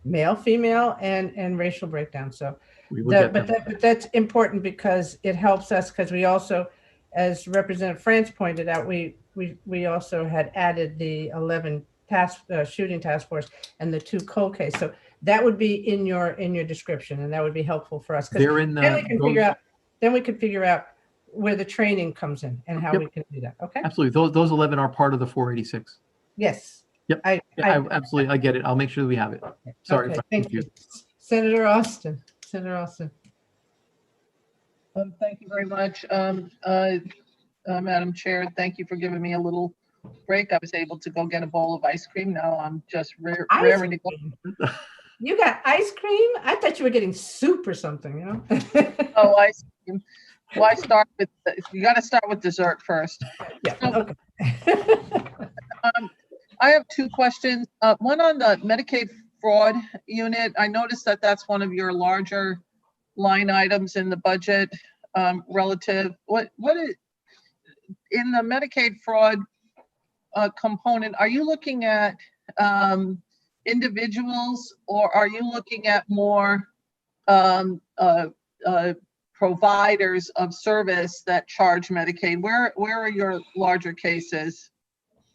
male, female, and racial breakdown. So. But that's important because it helps us, because we also, as Representative France pointed out, we also had added the 11 shooting task force and the 2 cold case. So that would be in your description, and that would be helpful for us.
They're in
then we can figure out where the training comes in and how we can do that. Okay.
Absolutely. Those 11 are part of the 486.
Yes.
Yep. I absolutely. I get it. I'll make sure that we have it. Sorry.
Okay, thank you. Senator Austin.
Thank you very much, Madam Chair. Thank you for giving me a little break. I was able to go get a bowl of ice cream. Now I'm just raring to go.
You got ice cream? I thought you were getting soup or something, you know?
Oh, ice cream. Why start with, you got to start with dessert first.
Yeah, okay.
I have 2 questions. One on the Medicaid fraud unit. I noticed that that's one of your larger line items in the budget, relative. What is in the Medicaid fraud component? Are you looking at individuals, or are you looking at more providers of service that charge Medicaid? Where are your larger cases?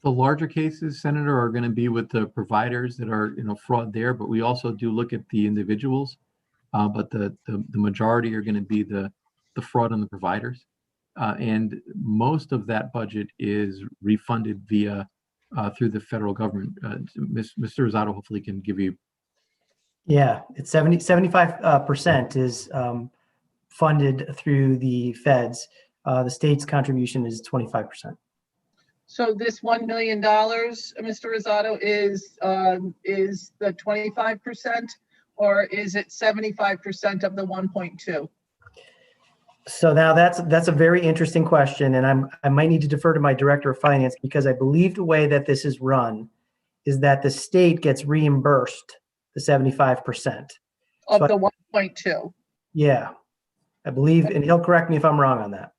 The larger cases, Senator, are going to be with the providers that are, you know, fraud there, but we also do look at the individuals. But the majority are going to be the fraud on the providers. And most of that budget is refunded via through the federal government. Mr. Rosado hopefully can give you.
Yeah, it's 75% is funded through the feds. The state's contribution is 25%.
So this $1 million, Mr. Rosado, is the 25%, or is it 75% of the 1.2?
So now that's a very interesting question, and I might need to defer to my director of finance, because I believe the way that this is run is that the state gets reimbursed the 75%
of the 1.2.
Yeah, I believe, and he'll correct me if I'm wrong on that.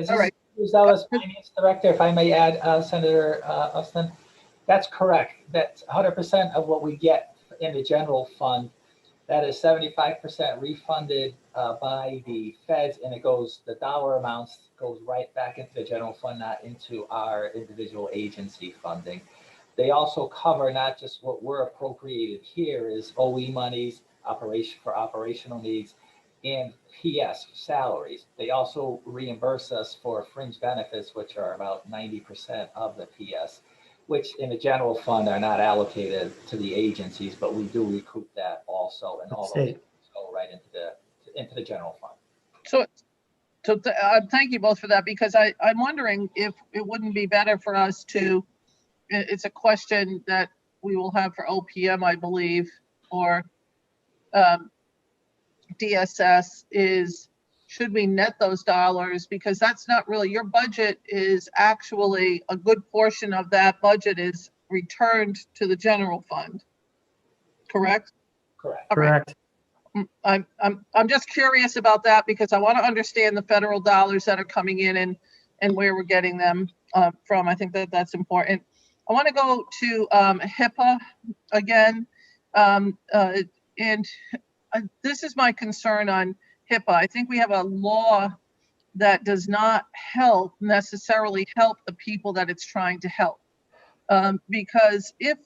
All right. Gonzalez, Finance Director, if I may add, Senator Austin, that's correct. That's 100% of what we get in the general fund. That is 75% refunded by the feds, and it goes, the dollar amounts goes right back into the general fund, not into our individual agency funding. They also cover not just what we're appropriated here is OE monies, for operational needs, and PS salaries. They also reimburse us for fringe benefits, which are about 90% of the PS, which in the general fund are not allocated to the agencies, but we do recoup that also, and all those go right into the general fund.
Thank you both for that, because I'm wondering if it wouldn't be better for us to, it's a question that we will have for OPM, I believe, or DSS, is should we net those dollars? Because that's not really, your budget is actually, a good portion of that budget is returned to the general fund, correct?
Correct.
All right.
Correct.
I'm just curious about that, because I want to understand the federal dollars that are coming in and where we're getting them from. I think that that's important. I want to go to HIPAA again. This is my concern on HIPAA. I think we have a law that does not necessarily help the people that it's trying to help. Because if,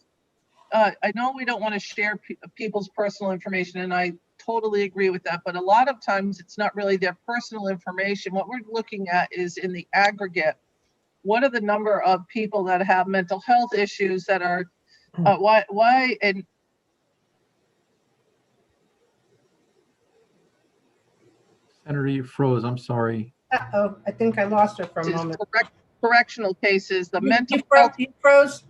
I know we don't want to share people's personal information, and I totally agree with that, but a lot of times it's not really their personal information. What we're looking at is, in the aggregate, what are the number of people that have mental health issues that are, why, and
Senator, you froze. I'm sorry.
Uh-oh, I think I lost her for a moment.
correctional cases, the mental
You froze,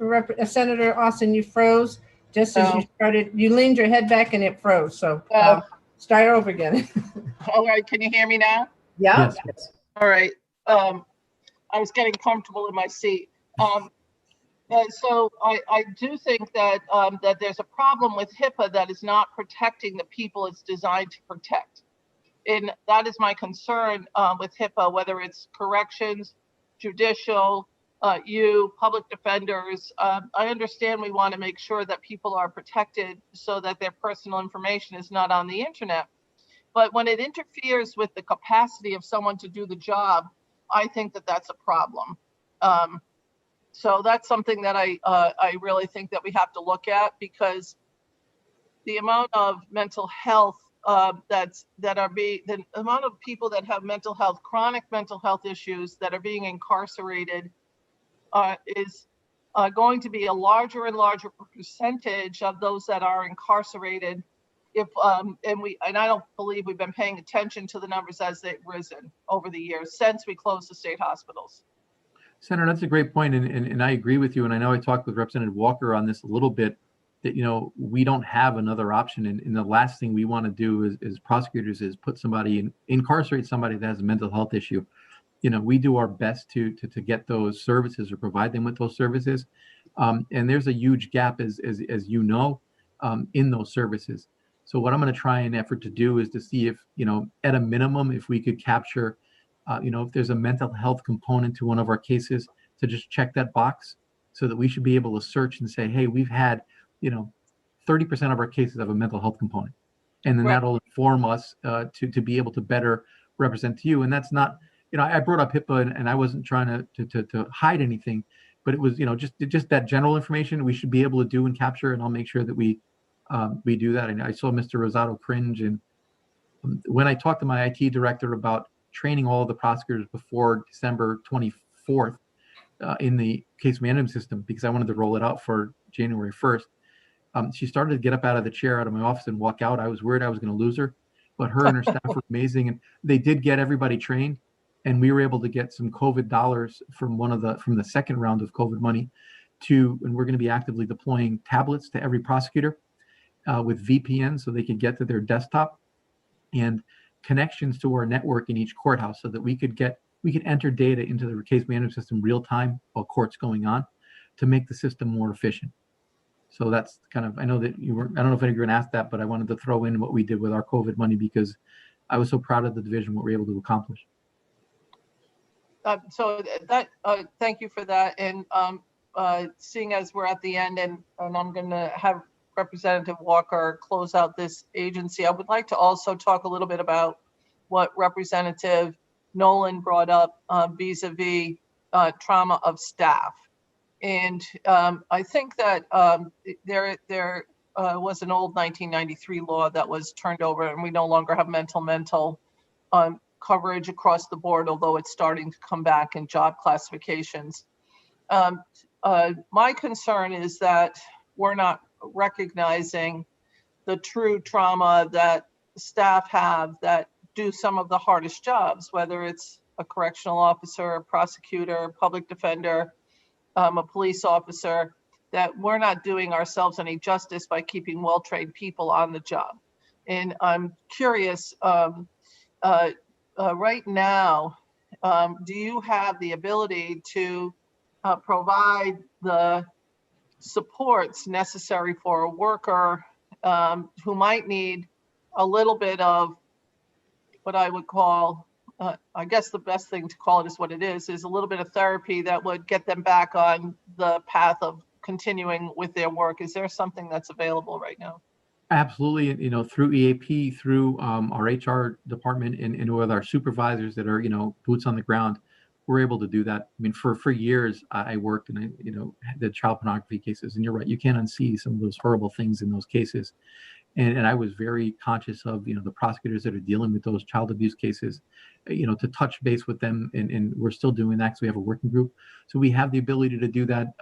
Senator Austin, you froze just as you started, you leaned your head back and it froze. So start over again.
All right, can you hear me now?
Yeah.
Yes.
All right. I was getting comfortable in my seat. So I do think that that there's a problem with HIPAA that is not protecting the people it's designed to protect. And that is my concern with HIPAA, whether it's corrections, judicial, public defenders. I understand we want to make sure that people are protected so that their personal information is not on the internet. But when it interferes with the capacity of someone to do the job, I think that that's a problem. So that's something that I really think that we have to look at, because the amount of mental health the amount of people that have mental health, chronic mental health issues that are being incarcerated is going to be a larger and larger percentage of those that are incarcerated. And I don't believe we've been paying attention to the numbers as they've risen over the years since we closed the state hospitals.
Senator, that's a great point, and I agree with you. And I know I talked with Representative Walker on this a little bit, that, we don't have another option. And the last thing we want to do as prosecutors is put somebody incarcerate somebody that has a mental health issue. We do our best to get those services or provide them with those services. And there's a huge gap, as you know, in those services. So what I'm going to try and effort to do is to see if, at a minimum, if we could capture, if there's a mental health component to one of our cases, to just check that box, so that we should be able to search and say, hey, we've had 30% of our cases have a mental health component. And then that'll inform us to be able to better represent to you. And that's not, I brought up HIPAA and I wasn't trying to hide anything, but it was, just that general information we should be able to do and capture. And I'll make sure that we do that. And I saw Mr. Rosado cringe. And when I talked to my IT director about training all of the prosecutors before December 24th in the case management system, because I wanted to roll it out for January 1st, she started to get up out of the chair out of my office and walk out. I was worried I was going to lose her, but her and her staff were amazing, and they did get everybody trained. And we were able to get some COVID dollars from from the second round of COVID money and we're going to be actively deploying tablets to every prosecutor with VPN, so they can get to their desktop, and connections to our network in each courthouse, so that we could enter data into the case management system real time while court's going on, to make the system more efficient. So that's kind of, I know that I don't know if any of you were going to ask that, but I wanted to throw in what we did with our COVID money, because I was so proud of the division, what we were able to accomplish.
Thank you for that. And seeing as we're at the end, and I'm going to have Representative Walker close out this agency, I would like to also talk a little bit about what Representative Nolan brought up vis-a-vis trauma of staff. And I think that there was an old 1993 law that was turned over, and we no longer have mental coverage across the board, although it's starting to come back in job classifications. My concern is that we're not recognizing the true trauma that staff have that do some of the hardest jobs, whether it's a correctional officer, a prosecutor, public defender, a police officer, that we're not doing ourselves any justice by keeping well-trained people on the job. And I'm curious, right now, do you have the ability to provide the supports necessary for a worker who might need a little bit of what I would call, I guess the best thing to call it is what it is a little bit of therapy that would get them back on the path of continuing with their work? Is there something that's available right now?
Absolutely. You know, through EAP, through our HR department and with our supervisors that are, you know, boots on the ground, we're able to do that. I mean, for years, I worked and you know, the child pornography cases, and you're right, you can't unsee some of those horrible things in those cases. And I was very conscious of, you know, the prosecutors that are dealing with those child abuse cases, you know, to touch base with them. And we're still doing that because we have a working group. So we have the ability to do that.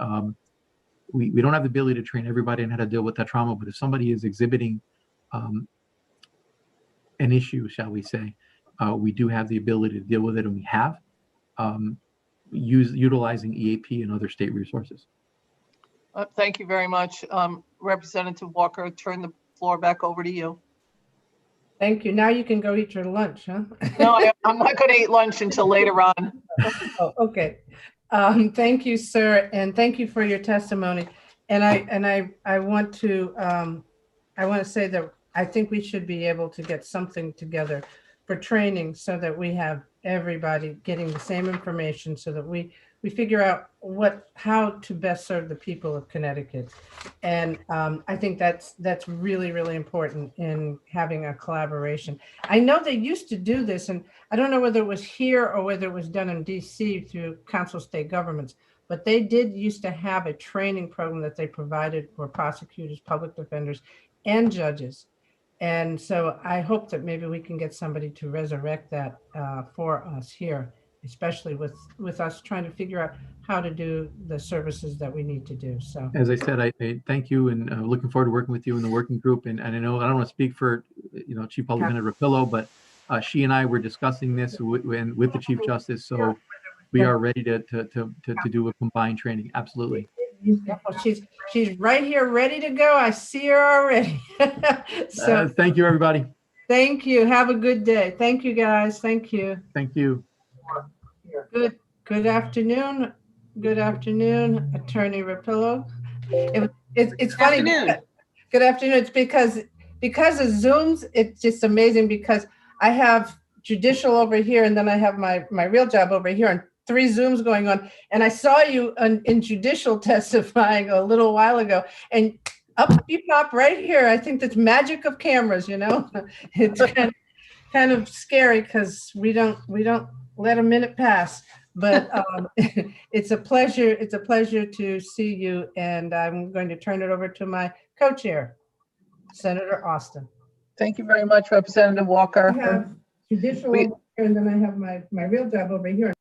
We don't have the ability to train everybody on how to deal with that trauma, but if somebody is exhibiting an issue, shall we say, we do have the ability to deal with it, and we have utilizing EAP and other state resources.
Thank you very much. Representative Walker, turn the floor back over to you.
Thank you. Now you can go eat your lunch, huh?
No, I'm not going to eat lunch until later on.
Oh, okay. Thank you, sir, and thank you for your testimony. And I want to say that I think we should be able to get something together for training so that we have everybody getting the same information, so that we figure out how to best serve the people of Connecticut. And I think that's really, really important in having a collaboration. I know they used to do this, and I don't know whether it was here or whether it was done in DC through Council of State Governments, but they did used to have a training program that they provided for prosecutors, public defenders, and judges. And so I hope that maybe we can get somebody to resurrect that for us here, especially with us trying to figure out how to do the services that we need to do. So,
as I said, I thank you, and looking forward to working with you in the working group. And I know I don't want to speak for, you know, Chief Public Defender Rapillo, but she and I were discussing this with the Chief Justice. So we are ready to do a combined training. Absolutely.
She's right here, ready to go. I see her already. So
thank you, everybody.
Thank you. Have a good day. Thank you, guys. Thank you.
Thank you.
Good afternoon. Good afternoon, Attorney Rapillo. It's funny. Good afternoon. It's because of Zooms. It's just amazing because I have Judicial over here, and then I have my real job over here, and 3 Zooms going on. And I saw you in Judicial testifying a little while ago, and up you pop right here. I think that's magic of cameras, you know. It's kind of scary because we don't let a minute pass. But it's a pleasure. It's a pleasure to see you. And I'm going to turn it over to my co-chair, Senator Austin.
Thank you very much, Representative Walker.
I have Judicial over here, and then I have my real job over here.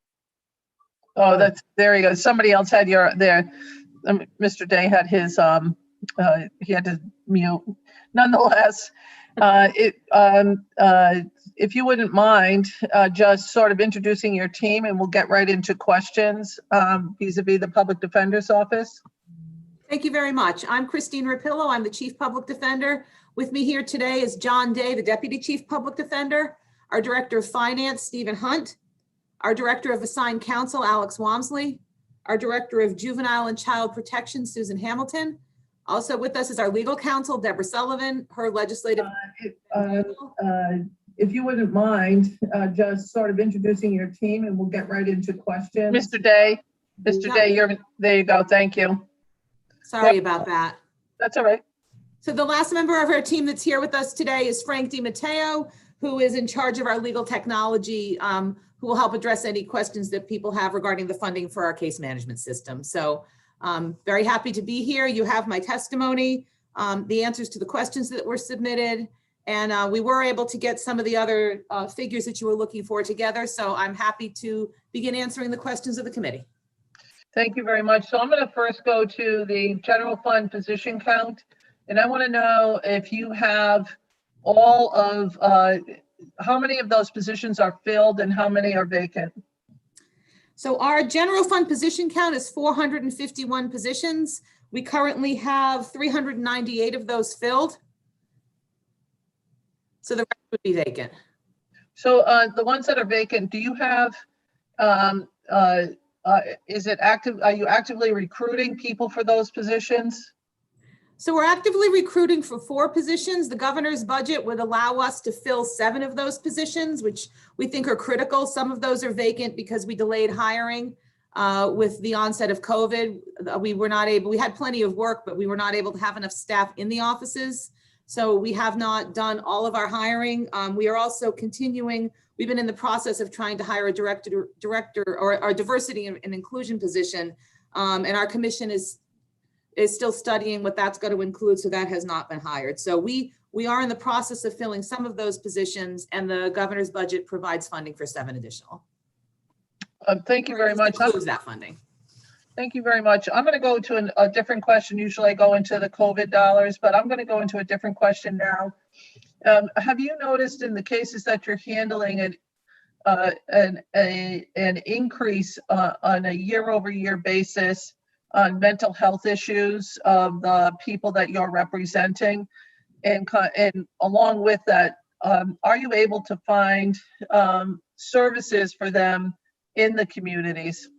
Oh, there you go. Somebody else had Mr. Day had his, he had to mute. Nonetheless, if you wouldn't mind just sort of introducing your team, and we'll get right into questions vis-a-vis the Public Defender's Office.
Thank you very much. I'm Christine Rapillo. I'm the Chief Public Defender. With me here today is John Day, the Deputy Chief Public Defender, our Director of Finance, Stephen Hunt, our Director of Assigned Counsel, Alex Walmsley, our Director of Juvenile and Child Protection, Susan Hamilton. Also with us is our Legal Counsel, Deborah Sullivan, her legislative.
If you wouldn't mind just sort of introducing your team, and we'll get right into questions. Mr. Day, there you go. Thank you.
Sorry about that.
That's all right.
So the last member of our team that's here with us today is Frank DiMatteo, who is in charge of our legal technology, who will help address any questions that people have regarding the funding for our case management system. So very happy to be here. You have my testimony, the answers to the questions that were submitted, and we were able to get some of the other figures that you were looking for together. So I'm happy to begin answering the questions of the committee.
Thank you very much. So I'm going to first go to the general fund position count, and I want to know if you have all of, how many of those positions are filled and how many are vacant?
So our general fund position count is 451 positions. We currently have 398 of those filled. So the rest would be vacant.
So the ones that are vacant, do you have, is it active? Are you actively recruiting people for those positions?
So we're actively recruiting for 4 positions. The governor's budget would allow us to fill 7 of those positions, which we think are critical. Some of those are vacant because we delayed hiring with the onset of COVID. We had plenty of work, but we were not able to have enough staff in the offices. So we have not done all of our hiring. We are also continuing, we've been in the process of trying to hire a director or a diversity and inclusion position. And our commission is still studying what that's going to include. So that has not been hired. So we are in the process of filling some of those positions, and the governor's budget provides funding for 7 additional.
Thank you very much.
Includes that funding.
Thank you very much. I'm going to go to a different question. Usually I go into the COVID dollars, but I'm going to go into a different question now. Have you noticed in the cases that you're handling an increase on a year-over-year basis on mental health issues of the people that you're representing? And along with that, are you able to find services for them in the communities?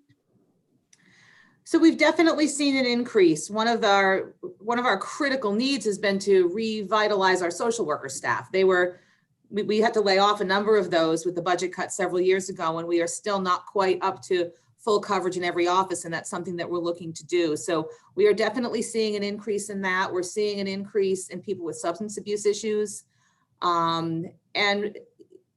So we've definitely seen an increase. One of our critical needs has been to revitalize our social worker staff. We had to lay off a number of those with the budget cut several years ago, and we are still not quite up to full coverage in every office, and that's something that we're looking to do. So we are definitely seeing an increase in that. We're seeing an increase in people with substance abuse issues. And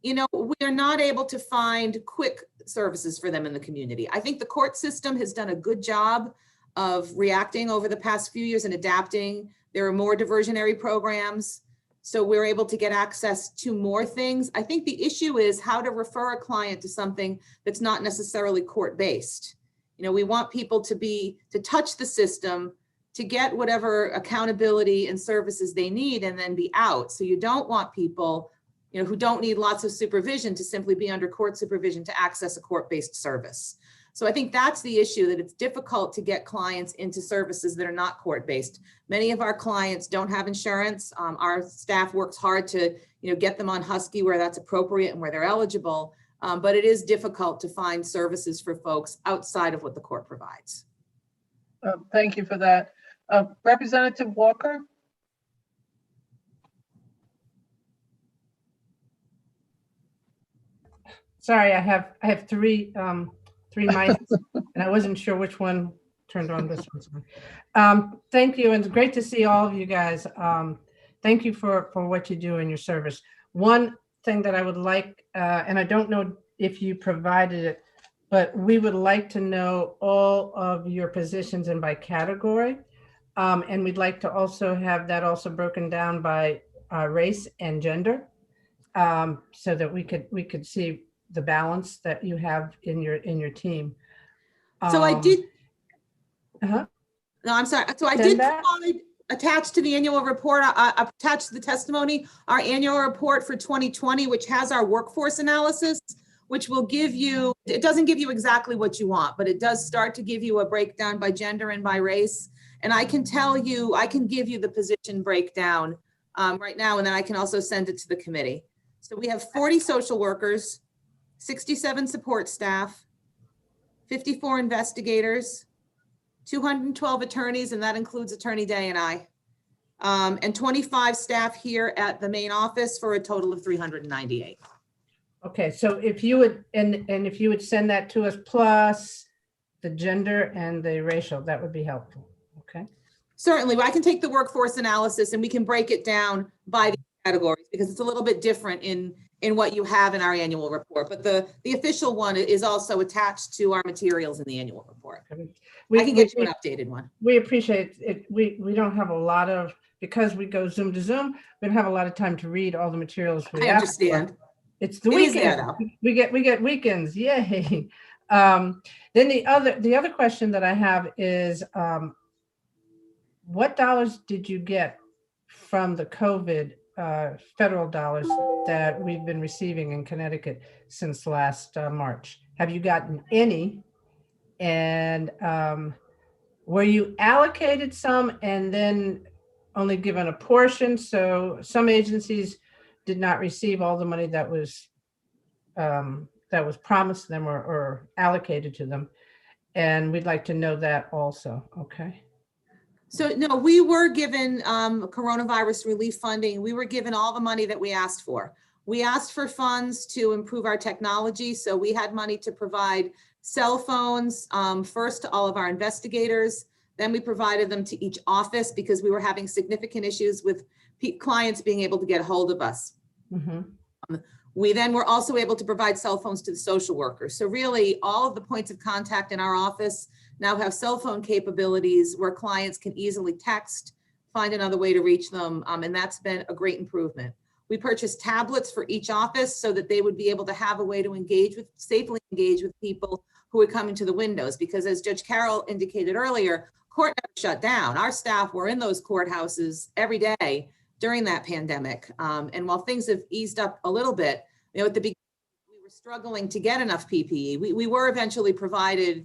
you know, we are not able to find quick services for them in the community. I think the court system has done a good job of reacting over the past few years and adapting. There are more diversionary programs, so we're able to get access to more things. I think the issue is how to refer a client to something that's not necessarily court-based. You know, we want people to touch the system, to get whatever accountability and services they need and then be out. So you don't want people, you know, who don't need lots of supervision to simply be under court supervision to access a court-based service. So I think that's the issue, that it's difficult to get clients into services that are not court-based. Many of our clients don't have insurance. Our staff works hard to, you know, get them on Husky where that's appropriate and where they're eligible. But it is difficult to find services for folks outside of what the court provides.
Thank you for that. Representative Walker?
Sorry, I have three mics, and I wasn't sure which one turned on. This one's on. Thank you, and it's great to see all of you guys. Thank you for what you do in your service. One thing that I would like, and I don't know if you provided it, but we would like to know all of your positions and by category, and we'd like to also have that also broken down by race and gender, so that we could see the balance that you have in your team.
So I did.
No,
I'm sorry. So I did provide, attached to the annual report, attached to the testimony, our annual report for 2020, which has our workforce analysis, which will give you, it doesn't give you exactly what you want, but it does start to give you a breakdown by gender and by race. And I can tell you, I can give you the position breakdown right now, and then I can also send it to the committee. So we have 40 social workers, 67 support staff, 54 investigators, 212 attorneys, and that includes Attorney Day and I, and 25 staff here at the main office for a total of 398.
Okay, so if you would, and if you would send that to us plus the gender and the racial, that would be helpful. Okay.
Certainly, I can take the workforce analysis and we can break it down by the categories because it's a little bit different in what you have in our annual report, but the official one is also attached to our materials in the annual report. I can get you an updated one.
We appreciate it. We don't have a lot of, because we go Zoom to Zoom, we don't have a lot of time to read all the materials.
I understand.
It's the weekend. We get weekends. Yay. Then the other question that I have is, what dollars did you get from the COVID federal dollars that we've been receiving in Connecticut since last March. Have you gotten any? And were you allocated some and then only given a portion? So some agencies did not receive all the money that was promised them or allocated to them. And we'd like to know that also, okay?
So no, we were given coronavirus relief funding. We were given all the money that we asked for. We asked for funds to improve our technology. So we had money to provide cell phones first to all of our investigators. Then we provided them to each office because we were having significant issues with clients being able to get a hold of us.
Mm-hmm.
We then were also able to provide cell phones to the social workers. So really all of the points of contact in our office now have cell phone capabilities where clients can easily text, find another way to reach them. And that's been a great improvement. We purchased tablets for each office so that they would be able to have a way to safely engage with people who would come into the windows. Because as Judge Carroll indicated earlier, court never shut down. Our staff were in those courthouses every day during that pandemic. And while things have eased up a little bit, at the beginning, we were struggling to get enough PPE. We were eventually provided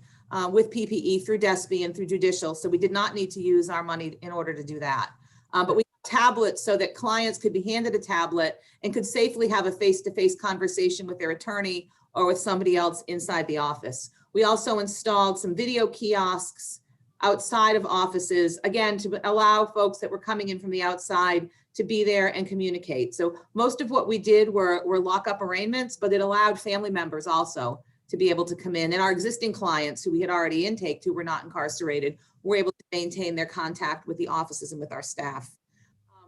with PPE through DESPE and through Judicial, so we did not need to use our money in order to do that. But we had tablets so that clients could be handed a tablet and could safely have a face-to-face conversation with their attorney or with somebody else inside the office. We also installed some video kiosks outside of offices, again, to allow folks that were coming in from the outside to be there and communicate. So most of what we did were lock-up arraignments, but it allowed family members also to be able to come in. And our existing clients who we had already intaked, who were not incarcerated, were able to maintain their contact with the offices and with our staff.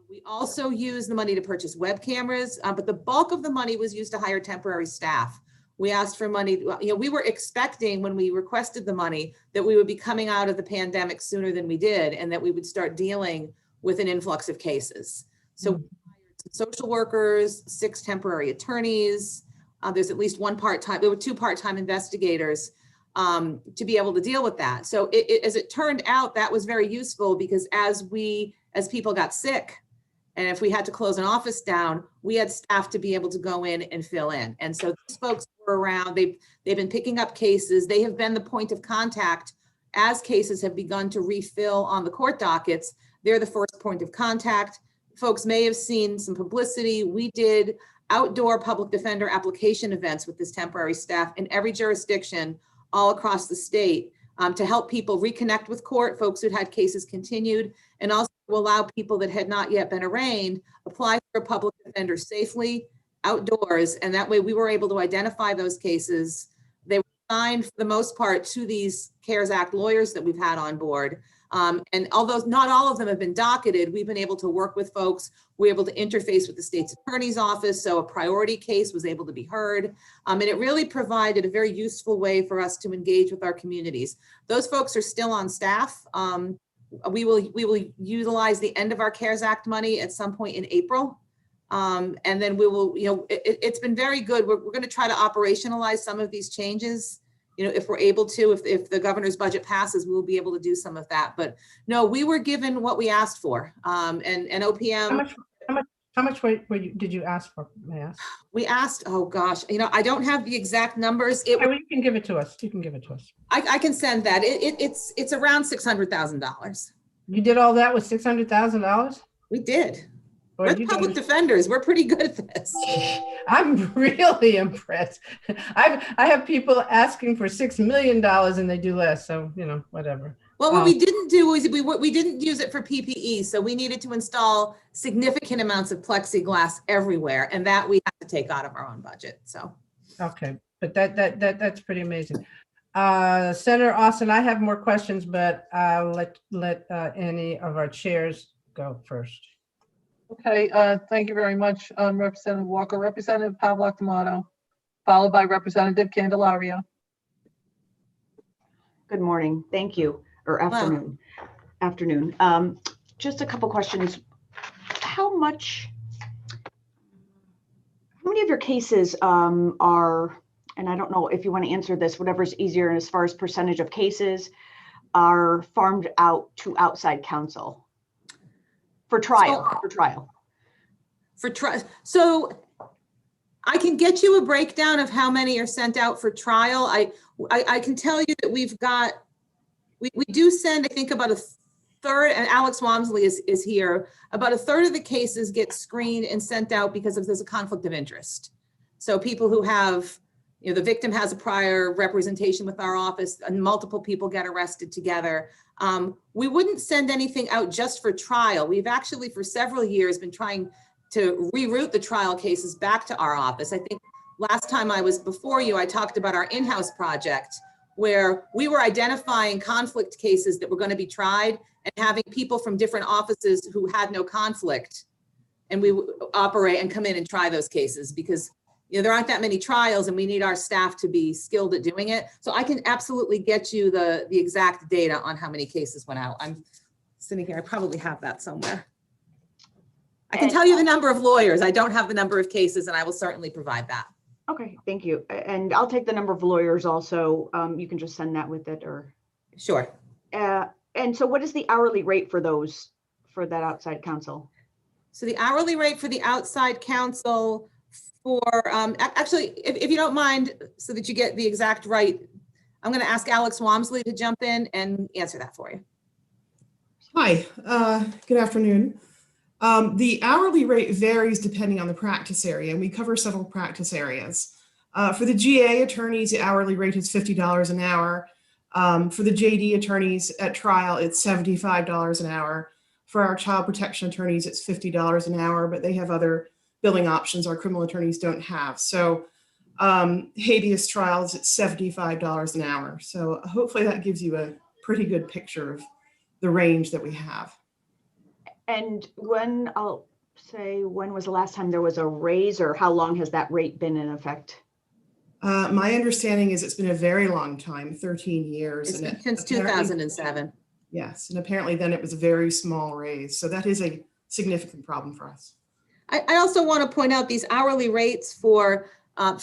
We also used the money to purchase web cameras, but the bulk of the money was used to hire temporary staff. We asked for money, we were expecting when we requested the money that we would be coming out of the pandemic sooner than we did, and that we would start dealing with an influx of cases. So we hired some social workers, 6 temporary attorneys. There's at least one part-time, there were 2 part-time investigators to be able to deal with that. So as it turned out, that was very useful because as people got sick, and if we had to close an office down, we had staff to be able to go in and fill in. And so these folks were around, they've been picking up cases. They have been the point of contact as cases have begun to refill on the court dockets. They're the first point of contact. Folks may have seen some publicity. We did outdoor public defender application events with this temporary staff in every jurisdiction all across the state to help people reconnect with court, folks who'd had cases continued, and also to allow people that had not yet been arraigned apply for a public defender safely outdoors. And that way we were able to identify those cases. They were assigned for the most part to these CARES Act lawyers that we've had on board. And although not all of them have been docketed, we've been able to work with folks. We're able to interface with the state's attorney's office. So a priority case was able to be heard. And it really provided a very useful way for us to engage with our communities. Those folks are still on staff. We will utilize the end of our CARES Act money at some point in April. And then we will, it's been very good. We're going to try to operationalize some of these changes. If we're able to, if the governor's budget passes, we'll be able to do some of that. But no, we were given what we asked for. And OPM.
How much did you ask for? May I ask?
We asked, oh gosh, I don't have the exact numbers.
You can give it to us. You can give it to us.
I can send that. It's around $600,000.
You did all that with $600,000?
We did.
Boy,
we're public defenders. We're pretty good at this.
I'm really impressed. I have people asking for $6 million and they do less. So, whatever.
Well, what we didn't do is we didn't use it for PPE. So we needed to install significant amounts of plexiglass everywhere. And that we have to take out of our own budget. So.
Okay. But that's pretty amazing. Senator Austin, I have more questions, but I'll let any of our chairs go first.
Okay, thank you very much, Representative Walker. Representative Pavlik-Tomato, followed by Representative Candelario.
Good morning. Thank you, or afternoon. Afternoon. Just a couple questions. How many of your cases are, and I don't know if you want to answer this, whatever's easier as far as percentage of cases, are farmed out to outside counsel? For trial.
For so I can get you a breakdown of how many are sent out for trial. I can tell you that we do send, I think, about a third, and Alex Walmsley is here, about a third of the cases get screened and sent out because there's a conflict of interest. So people who have, the victim has a prior representation with our office and multiple people get arrested together. We wouldn't send anything out just for trial. We've actually for several years been trying to reroute the trial cases back to our office. I think last time I was before you, I talked about our in-house project where we were identifying conflict cases that were going to be tried and having people from different offices who had no conflict, and we operate and come in and try those cases because there aren't that many trials and we need our staff to be skilled at doing it. So I can absolutely get you the exact data on how many cases went out. I'm sitting here, I probably have that somewhere. I can tell you the number of lawyers. I don't have the number of cases, and I will certainly provide that.
Okay, thank you. And I'll take the number of lawyers also. You can just send that with it, or.
Sure.
And so what is the hourly rate for that outside counsel?
So the hourly rate for the outside counsel for, actually, if you don't mind, so that you get the exact right, I'm going to ask Alex Walmsley to jump in and answer that for you.
Hi, good afternoon. The hourly rate varies depending on the practice area, and we cover several practice areas. For the GA attorneys, the hourly rate is $50 an hour. For the JD attorneys at trial, it's $75 an hour. For our child protection attorneys, it's $50 an hour, but they have other billing options our criminal attorneys don't have. So habeas trials, it's $75 an hour. So hopefully that gives you a pretty good picture of the range that we have.
And when was the last time there was a raise, or how long has that rate been in effect?
My understanding is it's been a very long time, 13 years.
Since 2007.
Yes, and apparently then it was a very small raise. So that is a significant problem for us.
I also want to point out these hourly rates for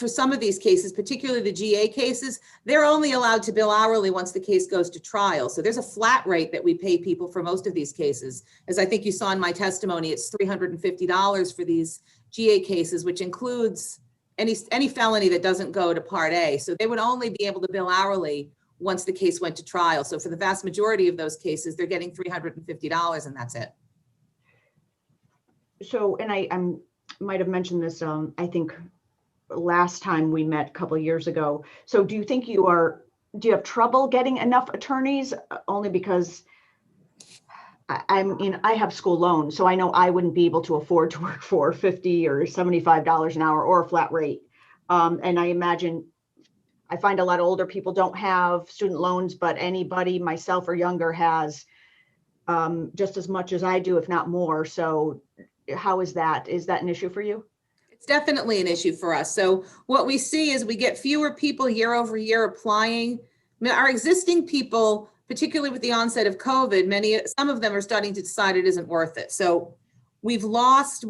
some of these cases, particularly the GA cases, they're only allowed to bill hourly once the case goes to trial. So there's a flat rate that we pay people for most of these cases. As I think you saw in my testimony, it's $350 for these GA cases, which includes any felony that doesn't go to Part A. So they would only be able to bill hourly once the case went to trial. So for the vast majority of those cases, they're getting $350 and that's it.
So, and I might have mentioned this, I think last time we met a couple of years ago. So do you think do you have trouble getting enough attorneys? Only because I have school loans, so I know I wouldn't be able to afford to work for $50 or $75 an hour or a flat rate. And I imagine, I find a lot of older people don't have student loans, but anybody, myself or younger, has just as much as I do, if not more. So how is that? Is that an issue for you?
It's definitely an issue for us. So what we see is we get fewer people year over year applying. I mean, our existing people, particularly with the onset of COVID, some of them are starting to decide it isn't worth it. So we've lost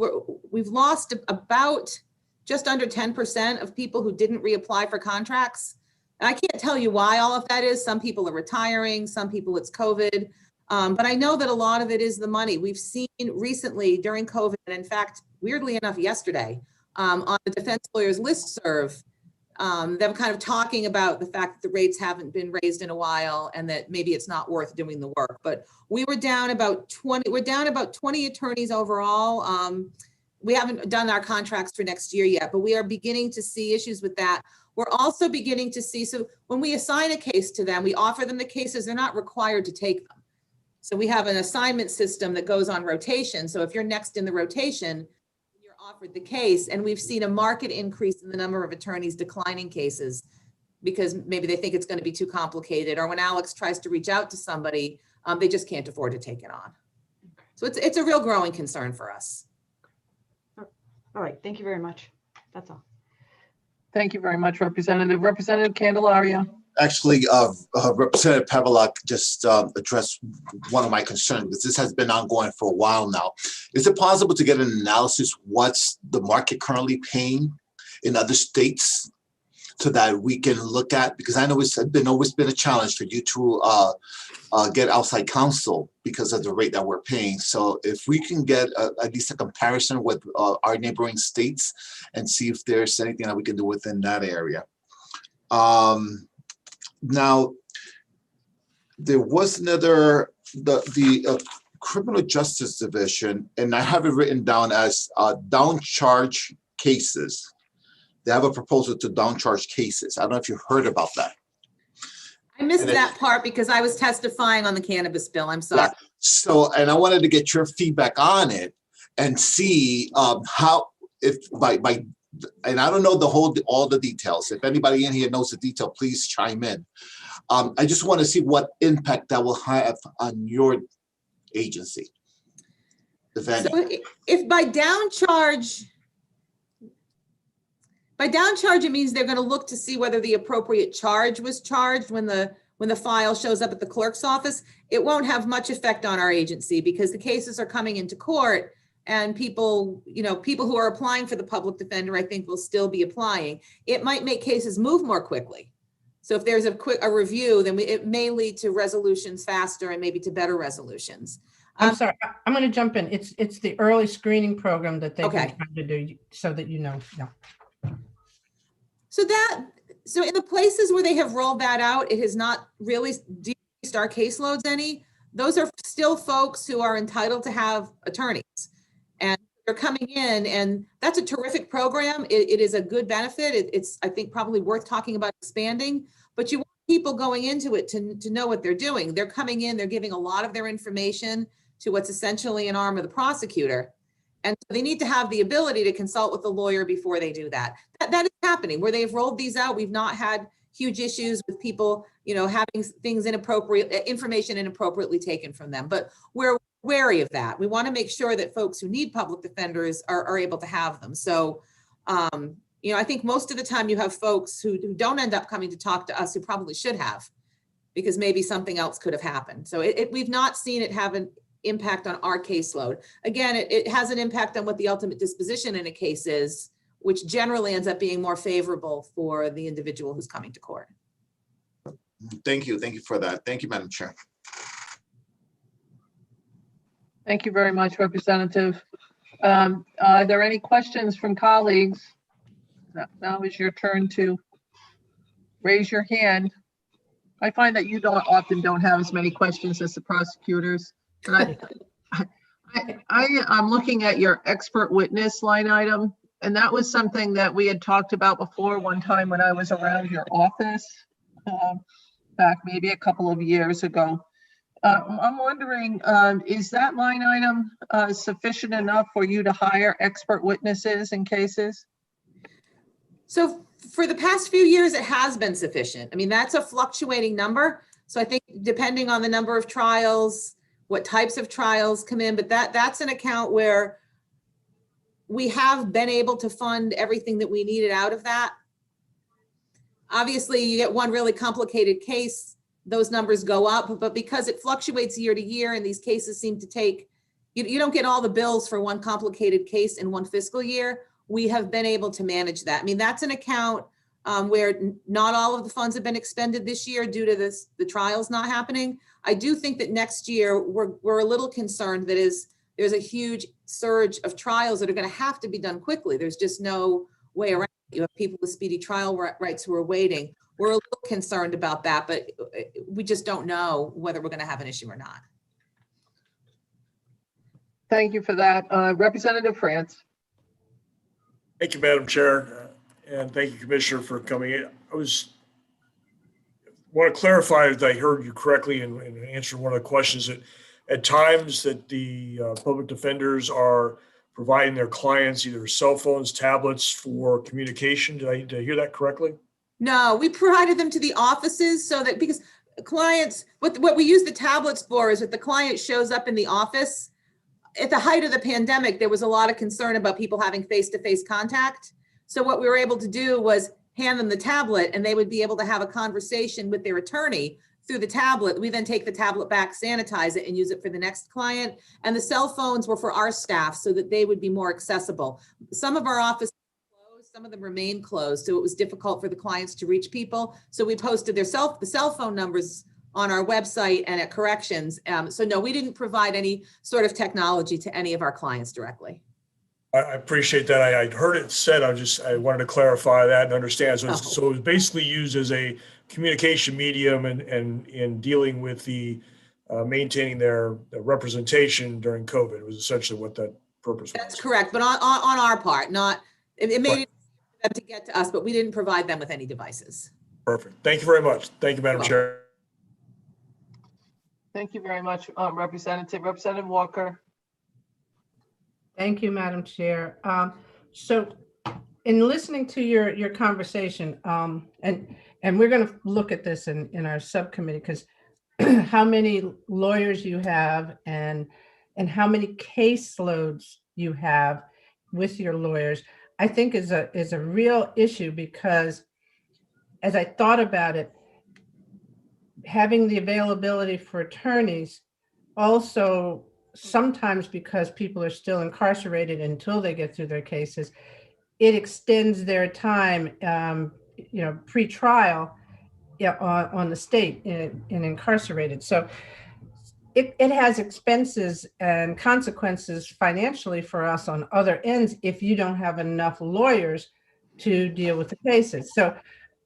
about just under 10% of people who didn't reapply for contracts. And I can't tell you why all of that is. Some people are retiring, some people it's COVID. But I know that a lot of it is the money. We've seen recently during COVID, and in fact, weirdly enough, yesterday, on the defense lawyers listserv, them kind of talking about the fact that the rates haven't been raised in a while and that maybe it's not worth doing the work. But we're down about 20 attorneys overall. We haven't done our contracts for next year yet, but we are beginning to see issues with that. We're also beginning to see, so when we assign a case to them, we offer them the cases, they're not required to take them. So we have an assignment system that goes on rotation. So if you're next in the rotation, you're offered the case. And we've seen a market increase in the number of attorneys declining cases because maybe they think it's going to be too complicated, or when Alex tries to reach out to somebody, they just can't afford to take it on. So it's a real growing concern for us.
All right, thank you very much. That's all.
Thank you very much, Representative. Representative Candelaria.
Actually, Representative Pavlik just addressed one of my concerns, because this has been ongoing for a while now. Is it possible to get an analysis what's the market currently paying in other states so that we can look at, because I know it's always been a challenge for you to get outside counsel because of the rate that we're paying. So if we can get at least a comparison with our neighboring states and see if there's anything that we can do within that area. Now, there was another, the Criminal Justice Division, and I have it written down as downcharge cases. They have a proposal to downcharge cases. I don't know if you heard about that.
I missed that part because I was testifying on the cannabis bill. I'm sorry.
Yeah. So, and I wanted to get your feedback on it and see how, if by, and I don't know all the details. If anybody in here knows the detail, please chime in. I just want to see what impact that will have on your agency, if any.
So if by downcharge, it means they're going to look to see whether the appropriate charge was charged when the file shows up at the clerk's office. It won't have much effect on our agency because the cases are coming into court and people who are applying for the public defender, I think, will still be applying. It might make cases move more quickly. So if there's a review, then it may lead to resolutions faster and maybe to better resolutions.
I'm sorry, I'm going to jump in. It's the early screening program that they've been trying to do, so that you know. Yeah.
So in the places where they have rolled that out, it has not really decreased our caseloads any. Those are still folks who are entitled to have attorneys, and they're coming in, and that's a terrific program. It is a good benefit. It's, I think, probably worth talking about expanding, but you want people going into it to know what they're doing. They're coming in, they're giving a lot of their information to what's essentially an arm of the prosecutor. And so they need to have the ability to consult with the lawyer before they do that. That is happening. Where they've rolled these out, we've not had huge issues with people, having things information inappropriately taken from them. But we're wary of that. We want to make sure that folks who need public defenders are able to have them. So, I think most of the time you have folks who don't end up coming to talk to us who probably should have, because maybe something else could have happened. So we've not seen it have an impact on our caseload. Again, it has an impact on what the ultimate disposition in a case is, which generally ends up being more favorable for the individual who's coming to court.
Thank you. Thank you for that. Thank you, Madam Chair.
Thank you very much, Representative. Are there any questions from colleagues? Now is your turn to raise your hand. I find that you often don't have as many questions as the prosecutors. But I'm looking at your expert witness line item, and that was something that we had talked about before one time when I was around your office back maybe a couple of years ago. I'm wondering, is that line item sufficient enough for you to hire expert witnesses in cases?
So for the past few years, it has been sufficient. I mean, that's a fluctuating number. So I think depending on the number of trials, what types of trials come in, but that's an account where we have been able to fund everything that we needed out of that. Obviously, you get one really complicated case, those numbers go up, but because it fluctuates year to year and these cases seem to take, you don't get all the bills for one complicated case in one fiscal year. We have been able to manage that. I mean, that's an account where not all of the funds have been expended this year due to the trials not happening. I do think that next year we're a little concerned that there's a huge surge of trials that are going to have to be done quickly. There's just no way around it. You have people with speedy trial rights who are waiting. We're a little concerned about that, but we just don't know whether we're going to have an issue or not.
Thank you for that. Representative France.
Thank you, Madam Chair, and thank you, Commissioner, for coming in. I want to clarify that I heard you correctly and answered one of the questions that at times that the public defenders are providing their clients either cell phones, tablets for communication. Did I hear that correctly?
No, we provided them to the offices so that, because clients, what we use the tablets for is if the client shows up in the office. At the height of the pandemic, there was a lot of concern about people having face-to-face contact. So what we were able to do was hand them the tablet and they would be able to have a conversation with their attorney through the tablet. We then take the tablet back, sanitize it, and use it for the next client. And the cell phones were for our staff so that they would be more accessible. Some of our offices closed some of them remain closed, so it was difficult for the clients to reach people. So we posted the cell phone numbers on our website and at corrections. So no, we didn't provide any sort of technology to any of our clients directly.
I appreciate that. I heard it said, I wanted to clarify that and understand. So, so it was basically used as a communication medium and in dealing with the maintaining their representation during COVID. It was essentially what that purpose was.
That's correct, but on our part, not, it made it for them to get to us, but we didn't provide them with any devices.
Perfect. Thank you very much. Thank you, Madam Chair.
Thank you very much, Representative Walker.
Thank you, Madam Chair. So in listening to your conversation, and we're going to look at this in our subcommittee, because how many lawyers you have and how many caseloads you have with your lawyers, I think is a real issue, because as I thought about it, having the availability for attorneys also sometimes, because people are still incarcerated until they get through their cases, it extends their time, pre-trial on the state and incarcerated. So it has expenses and consequences financially for us on other ends if you don't have enough lawyers to deal with the cases. So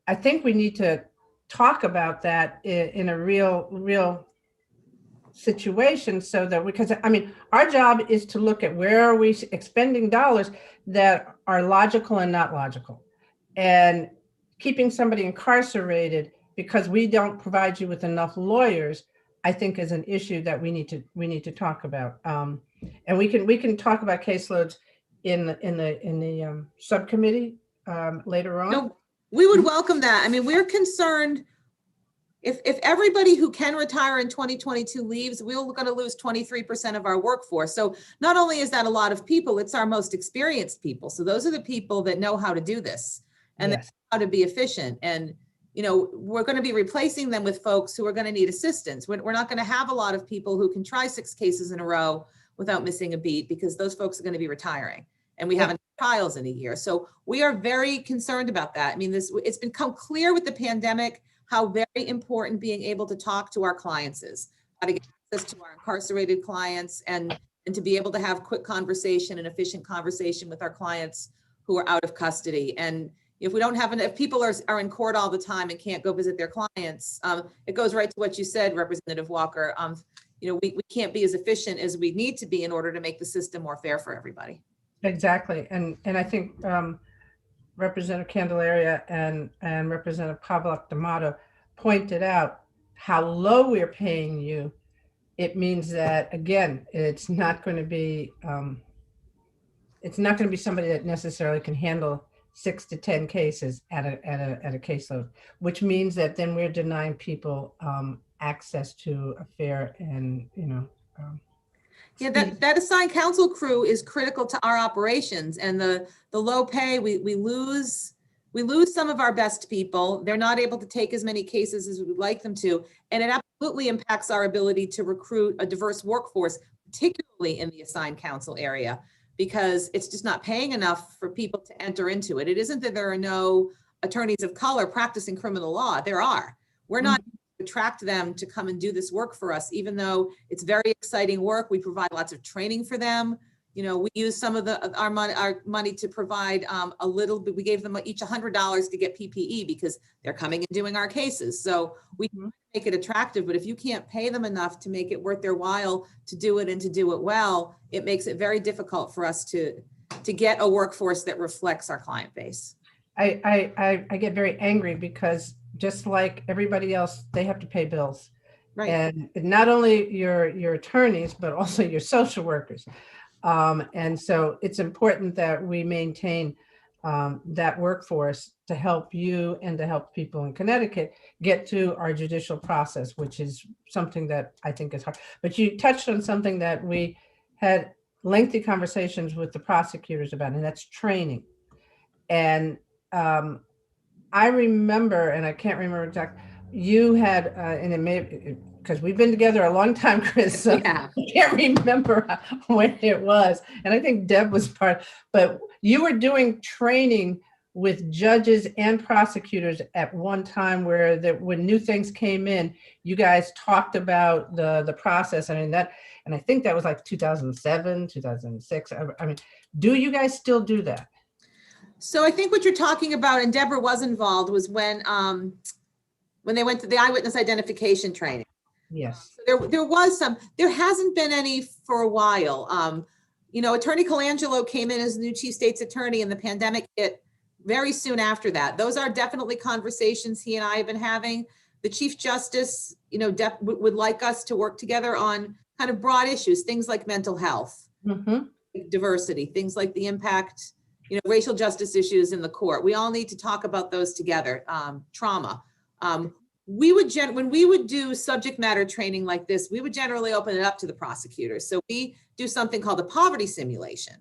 I think we need to talk about that in a real situation, so that because our job is to look at where are we expending dollars that are logical and not logical, and keeping somebody incarcerated because we don't provide you with enough lawyers, I think is an issue that we need to talk about. And we can talk about caseloads in the subcommittee later on.
No, we would welcome that. I mean, we're concerned if everybody who can retire in 2022 leaves, we're going to lose 23% of our workforce. So not only is that a lot of people, it's our most experienced people. So those are the people that know how to do this and they know how to be efficient. And, we're going to be replacing them with folks who are going to need assistance. We're not going to have a lot of people who can try 6 cases in a row without missing a beat, because those folks are going to be retiring and we haven't trials in a year. So we are very concerned about that. I mean, it's become clear with the pandemic how very important being able to talk to our clients is, how to get access to our incarcerated clients and to be able to have quick conversation and efficient conversation with our clients who are out of custody. And if we don't have if people are in court all the time and can't go visit their clients, it goes right to what you said, Representative Walker. We can't be as efficient as we need to be in order to make the system more fair for everybody.
Exactly. And I think Representative Candelaria and Representative Pavlik D'Amato pointed out how low we're paying you. It means that, again, it's not going to be somebody that necessarily can handle 6 to 10 cases at a caseload, which means that then we're denying people access to a fair and
that assigned counsel crew is critical to our operations, and the low pay, we lose some of our best people. They're not able to take as many cases as we would like them to, and it absolutely impacts our ability to recruit a diverse workforce, particularly in the assigned counsel area, because it's just not paying enough for people to enter into it. It isn't that there are no attorneys of color practicing criminal law. There are. We're not attract them to come and do this work for us, even though it's very exciting work. We provide lots of training for them. We use some of our money to provide a little bit. We gave them each $100 to get PPE because they're coming and doing our cases. So we make it attractive, but if you can't pay them enough to make it worth their while to do it and to do it well, it makes it very difficult for us to get a workforce that reflects our client base.
I get very angry because just like everybody else, they have to pay bills.
Right.
And not only your attorneys, but also your social workers. And so it's important that we maintain that workforce to help you and to help people in Connecticut get to our judicial process, which is something that I think is hard. But you touched on something that we had lengthy conversations with the prosecutors about, and that's training. And I remember, and I can't remember exactly, you had, and it may, because we've been together a long time, Chris, so I can't remember when it was. And I think Deb was part, but you were doing training with judges and prosecutors at one time where when new things came in, you guys talked about the process. I mean, and I think that was like 2007, 2006. I mean, do you guys still do that?
So I think what you're talking about, and Deborah was involved, was when they went to the eyewitness identification training.
Yes.
So there was some, there hasn't been any for a while. You know, Attorney Colangelo came in as the new chief state's attorney and the pandemic hit very soon after that. Those are definitely conversations he and I have been having. The Chief Justice, you know, would like us to work together on kind of broad issues, things like mental health, diversity, things like the impact, you know, racial justice issues in the court. We all need to talk about those together. Trauma. When we would do subject matter training like this, we would generally open it up to the prosecutors. So we do something called a poverty simulation.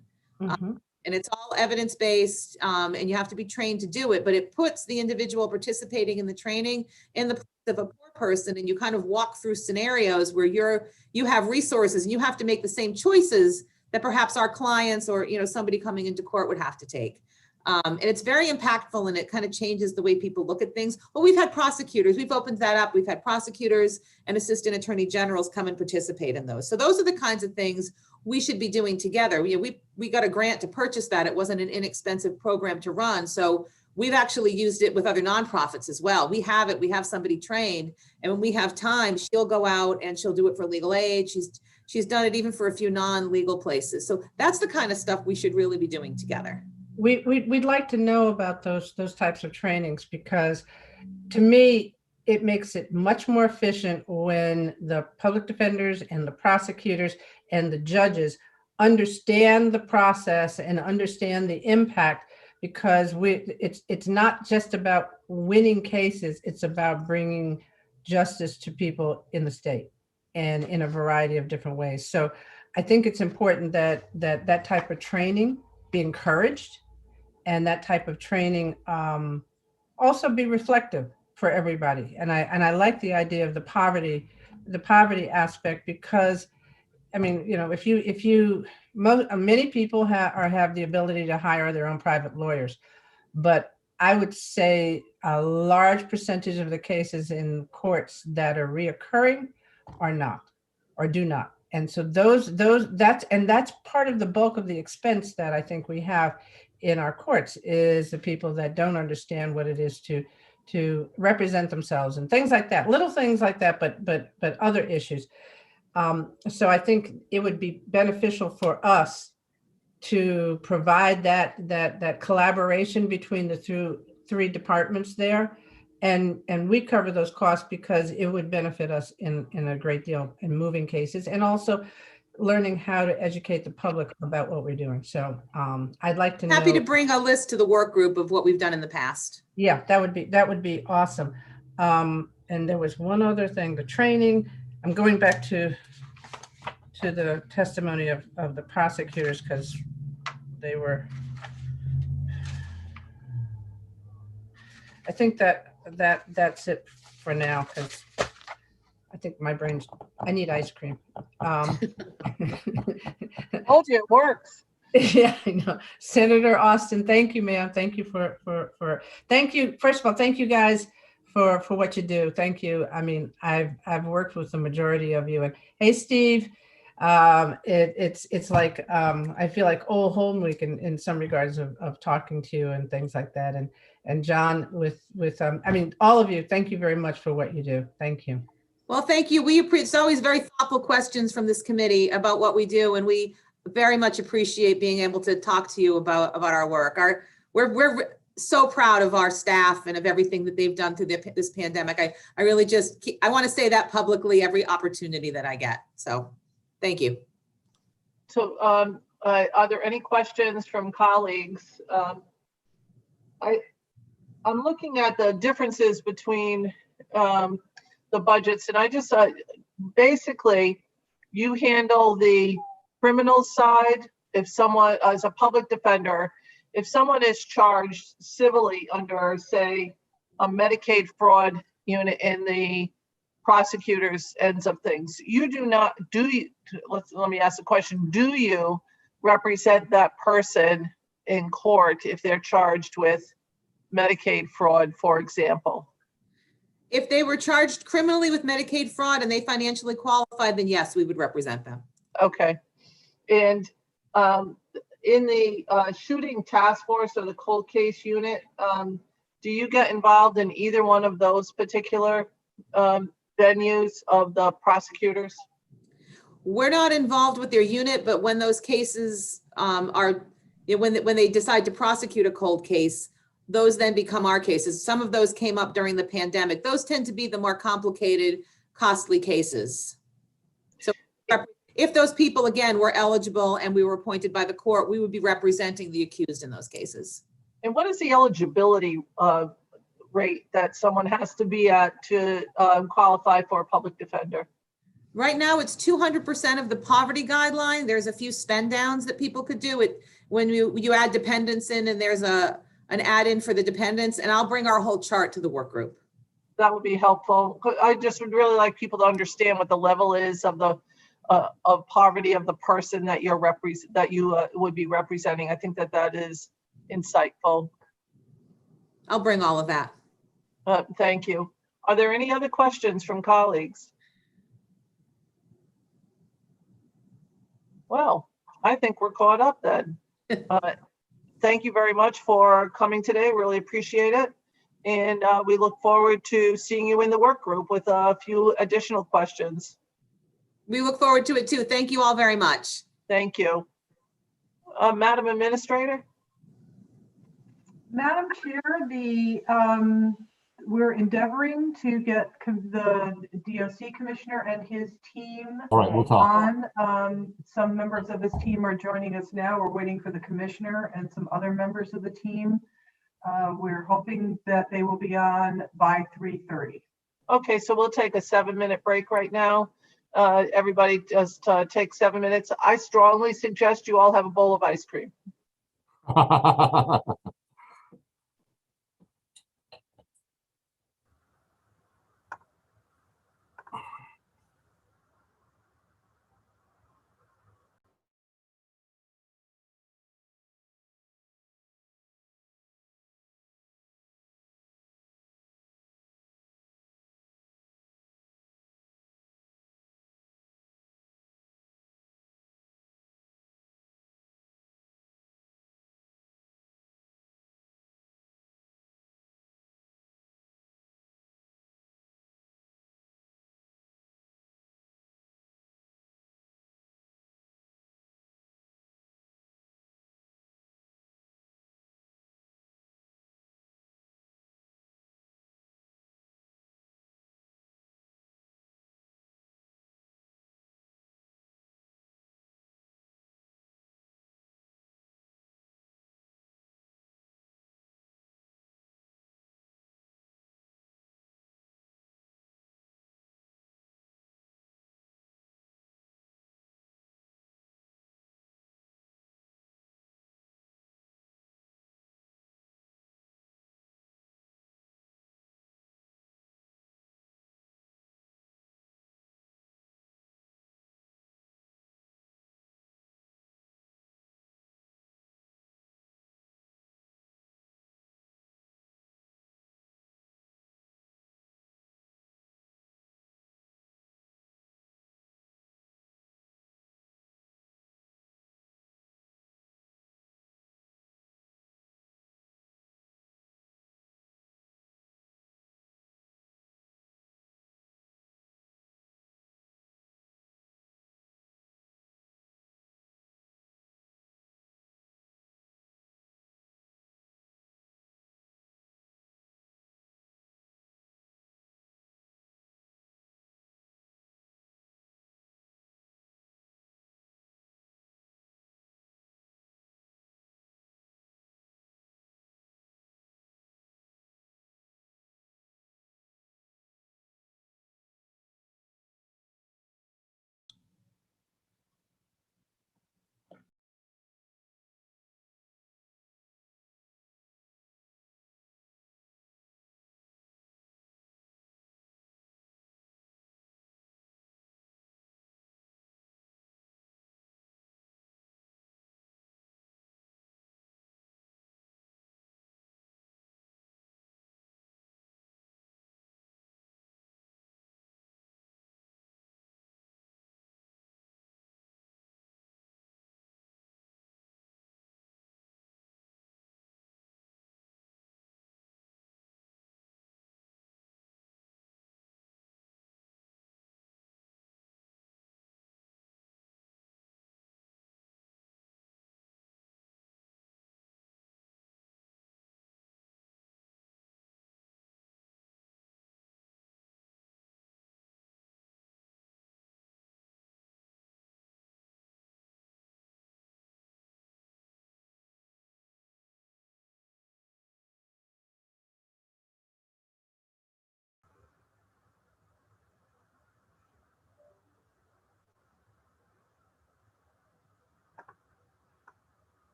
And it's all evidence-based, and you have to be trained to do it, but it puts the individual participating in the training in the place of a poor person, and you kind of walk through scenarios where you have resources and you have to make the same choices that perhaps our clients or, you know, somebody coming into court would have to take. And it's very impactful, and it kind of changes the way people look at things. Well, we've had prosecutors, we've opened that up. We've had prosecutors and assistant attorney generals come and participate in those. So those are the kinds of things we should be doing together. We got a grant to purchase that. It wasn't an inexpensive program to run. So we've actually used it with other nonprofits as well. We have it, we have somebody trained, and when we have time, she'll go out and she'll do it for legal aid. She's done it even for a few non-legal places. So that's the kind of stuff we should really be doing together.
We'd like to know about those types of trainings, because to me, it makes it much more efficient when the public defenders and the prosecutors and the judges understand the process and understand the impact, because it's not just about winning cases, it's about bringing justice to people in the state and in a variety of different ways. So I think it's important that type of training be encouraged, and that type of training also be reflective for everybody. And I like the idea of the poverty aspect, because I mean, you know, many people have the ability to hire their own private lawyers, but I would say a large percentage of the cases in courts that are reoccurring are not, or do not. And so that's part of the bulk of the expense that I think we have in our courts, is the people that don't understand what it is to represent themselves and things like that, little things like that, but other issues. So I think it would be beneficial for us to provide that collaboration between the three departments there, and we cover those costs, because it would benefit us in a great deal in moving cases, and also learning how to educate the public about what we're doing. So I'd like to know.
Happy to bring a list to the work group of what we've done in the past.
Yeah, that would be awesome. And there was one other thing, the training. I'm going back to the testimony of the prosecutors, because they were, I think that's it for now, because I think my brain's, I need ice cream.
I told you it works.
Yeah, I know. Senator Austin, thank you, ma'am. Thank you thank you. First of all, thank you guys for what you do. Thank you. I mean, I've worked with the majority of you, and hey, Steve, it's like, I feel like old home week in some regards of talking to you and things like that. And John with I mean, all of you, thank you very much for what you do. Thank you.
Well, thank you. It's always very thoughtful questions from this committee about what we do, and we very much appreciate being able to talk to you about our work. We're so proud of our staff and of everything that they've done through this pandemic. I really I want to say that publicly every opportunity that I get. So thank you.
So are there any questions from colleagues? I'm looking at the differences between the budgets, and I just basically, you handle the criminal side. If someone, as a public defender, if someone is charged civilly under, say, a Medicaid fraud unit in the prosecutor's ends of things, you do not, let me ask the question, do you represent that person in court if they're charged with Medicaid fraud, for example?
If they were charged criminally with Medicaid fraud and they financially qualified, then yes, we would represent them.
Okay. And in the shooting task force or the cold case unit, do you get involved in either one of those particular venues of the prosecutors?
We're not involved with their unit, but when those cases when they decide to prosecute a cold case, those then become our cases. Some of those came up during the pandemic. Those tend to be the more complicated, costly cases. So if those people, again, were eligible and we were appointed by the court, we would be representing the accused in those cases.
And what is the eligibility rate that someone has to be at to qualify for a public defender?
Right now, it's 200% of the poverty guideline. There's a few spend downs that people could do it when you add dependents in, and there's an add-in for the dependents, and I'll bring our whole chart to the work group.
That would be helpful. I just would really like people to understand what the level is of the of poverty of the person that you would be representing. I think that is insightful.
I'll bring all of that.
Thank you. Are there any other questions from colleagues? Well, I think we're caught up then. Thank you very much for coming today. Really appreciate it. And we look forward to seeing you in the work group with a few additional questions.
We look forward to it too. Thank you all very much.
Thank you. Madam Administrator?
Madam Chair, we're endeavoring to get the DOC commissioner and his team
All right, we'll talk.
on. Some members of his team are joining us now. We're waiting for the commissioner and some other members of the team. We're hoping that they will be on by 3:30.
Okay, so we'll take a 7-minute break right now. Everybody just take 7 minutes. I strongly suggest you all have a bowl of ice cream.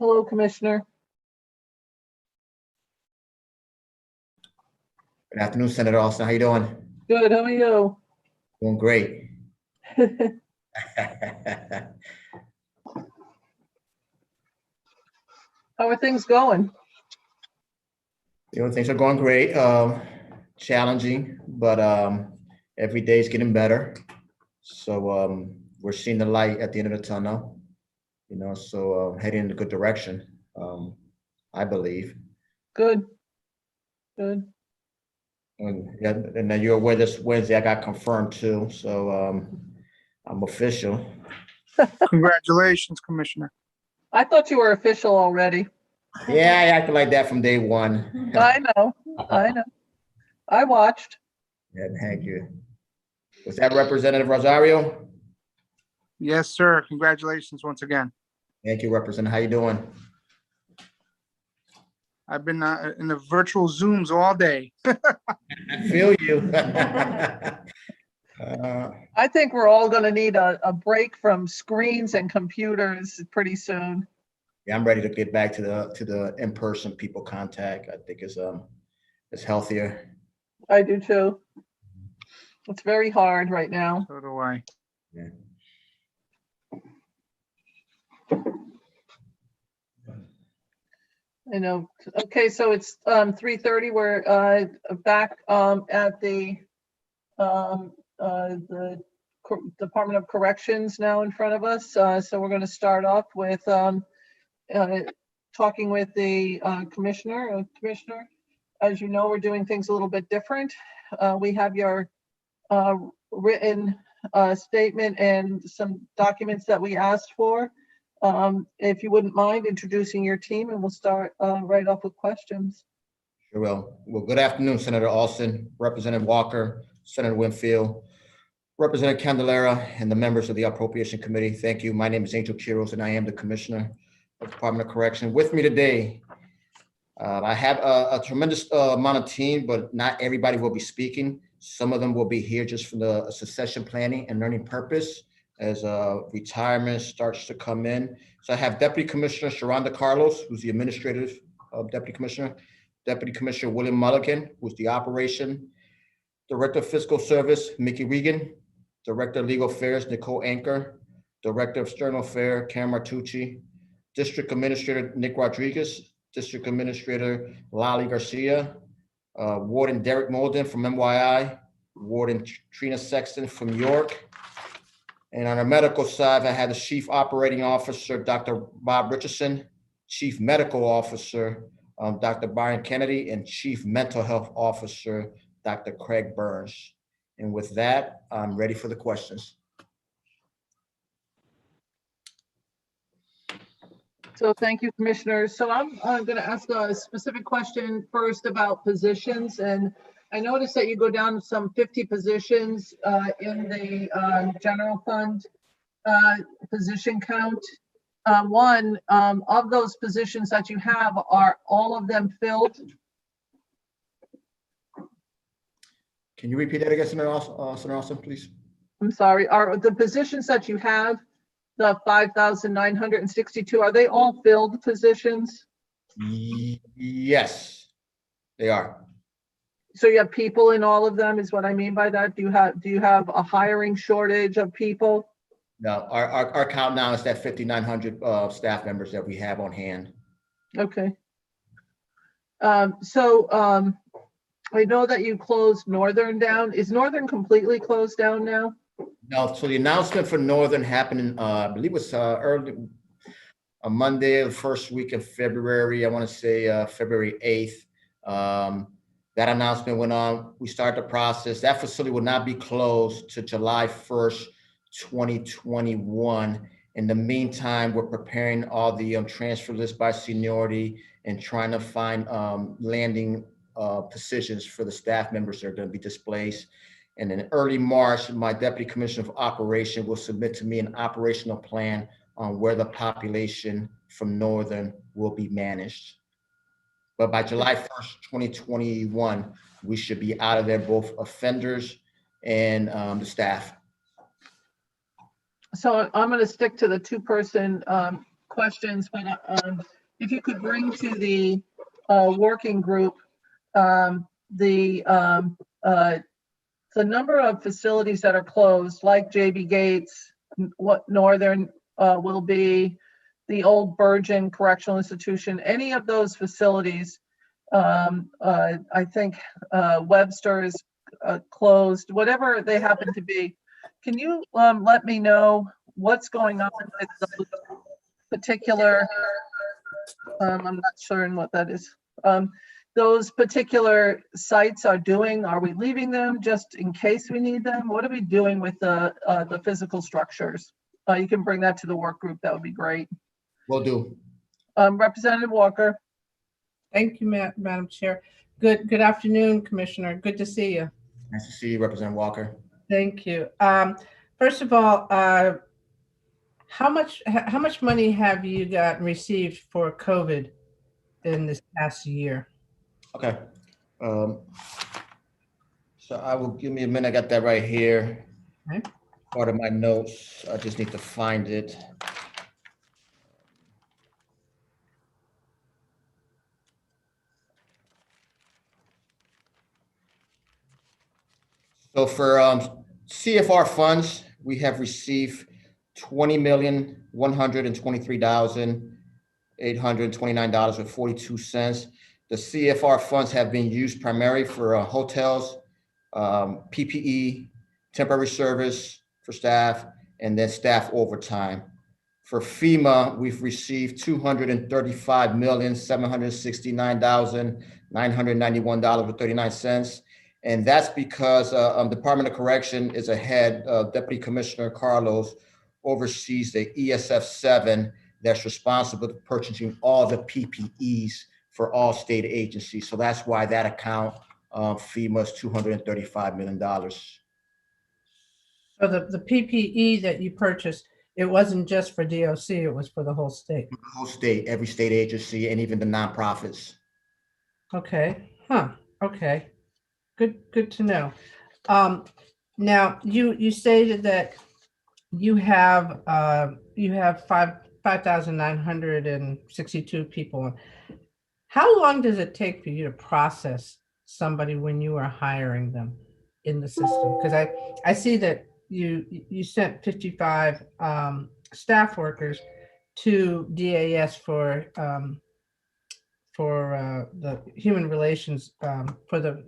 Hello, Commissioner.
Good afternoon, Senator Austin. How you doing?
Good, how are you?
Doing great.
How are things going?
Things are going great. Challenging, but every day is getting better. So we're seeing the light at the end of the tunnel. So heading in a good direction. I believe.
Good. Good.
And then you're aware this Wednesday I got confirmed too. So I'm official.
Congratulations, Commissioner.
I thought you were official already.
Yeah, I acted like that from day one.
I know. I watched.
Yeah, thank you. Was that Representative Rosario?
Yes, sir. Congratulations once again.
Thank you, Representative. How you doing?
I've been in the virtual Zooms all day.
I feel you.
I think we're all going to need a break from screens and computers pretty soon.
Yeah, I'm ready to get back to the in-person people contact. I think it's healthier.
I do too. It's very hard right now.
So do I.
Yeah.
I know. Okay, so it's 3:30. We're back at the Department of Corrections now in front of us. So we're going to start off with talking with the commissioner. Commissioner, as you know, we're doing things a little bit different. We have your written statement and some documents that we asked for. If you wouldn't mind introducing your team, and we'll start right off with questions.
Sure will. Well, good afternoon, Senator Alston, Representative Walker, Senator Winfield, Representative Candelera, and the members of the Appropriation Committee. Thank you. My name is Angel Quiroz, and I am the Commissioner of the Department of Correction. With me today, I have a tremendous amount of team, but not everybody will be speaking. Some of them will be here just for the succession planning and learning purpose as retirement starts to come in. So I have Deputy Commissioner Sharonda Carlos, who's the Administrative Deputy Commissioner, Deputy Commissioner William Mulligan, who's the Operation, Director of Fiscal Service, Mickey Regan, Director of Legal Affairs, Nicole Anker, Director of External Affairs, Cam Martucci, District Administrator Nick Rodriguez, District Administrator Lali Garcia, Warden Derek Molden from MYI, Warden Trina Sexton from York. And on our medical side, I had the Chief Operating Officer, Dr. Bob Richardson, Chief Medical Officer, Dr. Byron Kennedy, and Chief Mental Health Officer, Dr. Craig Burns. And with that, I'm ready for the questions.
So thank you, Commissioner. So I'm going to ask a specific question first about positions. And I noticed that you go down to some 50 positions in the general fund position count. One, of those positions that you have, are all of them filled?
Can you repeat that again, Senator Austin, please?
I'm sorry. Are the positions that you have, the 5,962, are they all filled positions?
Yes, they are.
So you have people in all of them, is what I mean by that? Do you have a hiring shortage of people?
No, our count now is that 5,900 staff members that we have on hand.
Okay. I know that you closed Northern down. Is Northern completely closed down now?
No, so the announcement for Northern happened, I believe it was early on Monday, the first week of February. I want to say February 8th. That announcement went on. We started the process. That facility will not be closed to July 1st, 2021. In the meantime, we're preparing all the transfer list by seniority and trying to find landing positions for the staff members that are going to be displaced. And in early March, my Deputy Commissioner of Operation will submit to me an operational plan on where the population from Northern will be managed. But by July 1st, 2021, we should be out of there, both offenders and the staff.
So I'm going to stick to the two-person questions, but if you could bring to the working group the number of facilities that are closed, like JB Gates, what Northern will be, the old Virgin Correctional Institution, any of those facilities. I think Webster is closed, whatever they happen to be. Can you let me know what's going on with those particular, I'm not sure what that is. Those particular sites are doing, are we leaving them just in case we need them? What are we doing with the physical structures? You can bring that to the work group. That would be great.
Will do.
Representative Walker.
Thank you, Madam Chair. Good afternoon, Commissioner. Good to see you.
Nice to see you, Representative Walker.
Thank you. First of all, how much money have you received for COVID in this past year?
Okay. So I will give me a minute. I got that right here.
Okay.
Part of my notes. I just need to find it. So for CFR funds, we have received $20,123,829.42. The CFR funds have been used primarily for hotels, PPE, temporary service for staff, and then staff overtime. For FEMA, we've received $235,769,991.39. And that's because Department of Correction is ahead. Deputy Commissioner Carlos oversees the ESF 7 that's responsible for purchasing all the PPEs for all state agencies. So that's why that account FEMA is $235 million.
So the PPE that you purchased, it wasn't just for DOC, it was for the whole state.
The whole state, every state agency, and even the nonprofits.
Okay. Okay. Good to know. Now you stated that you have 5,962 people. How long does it take for you to process somebody when you are hiring them in the system? Because I see that you sent 55 staff workers to DAS for the human relations, for the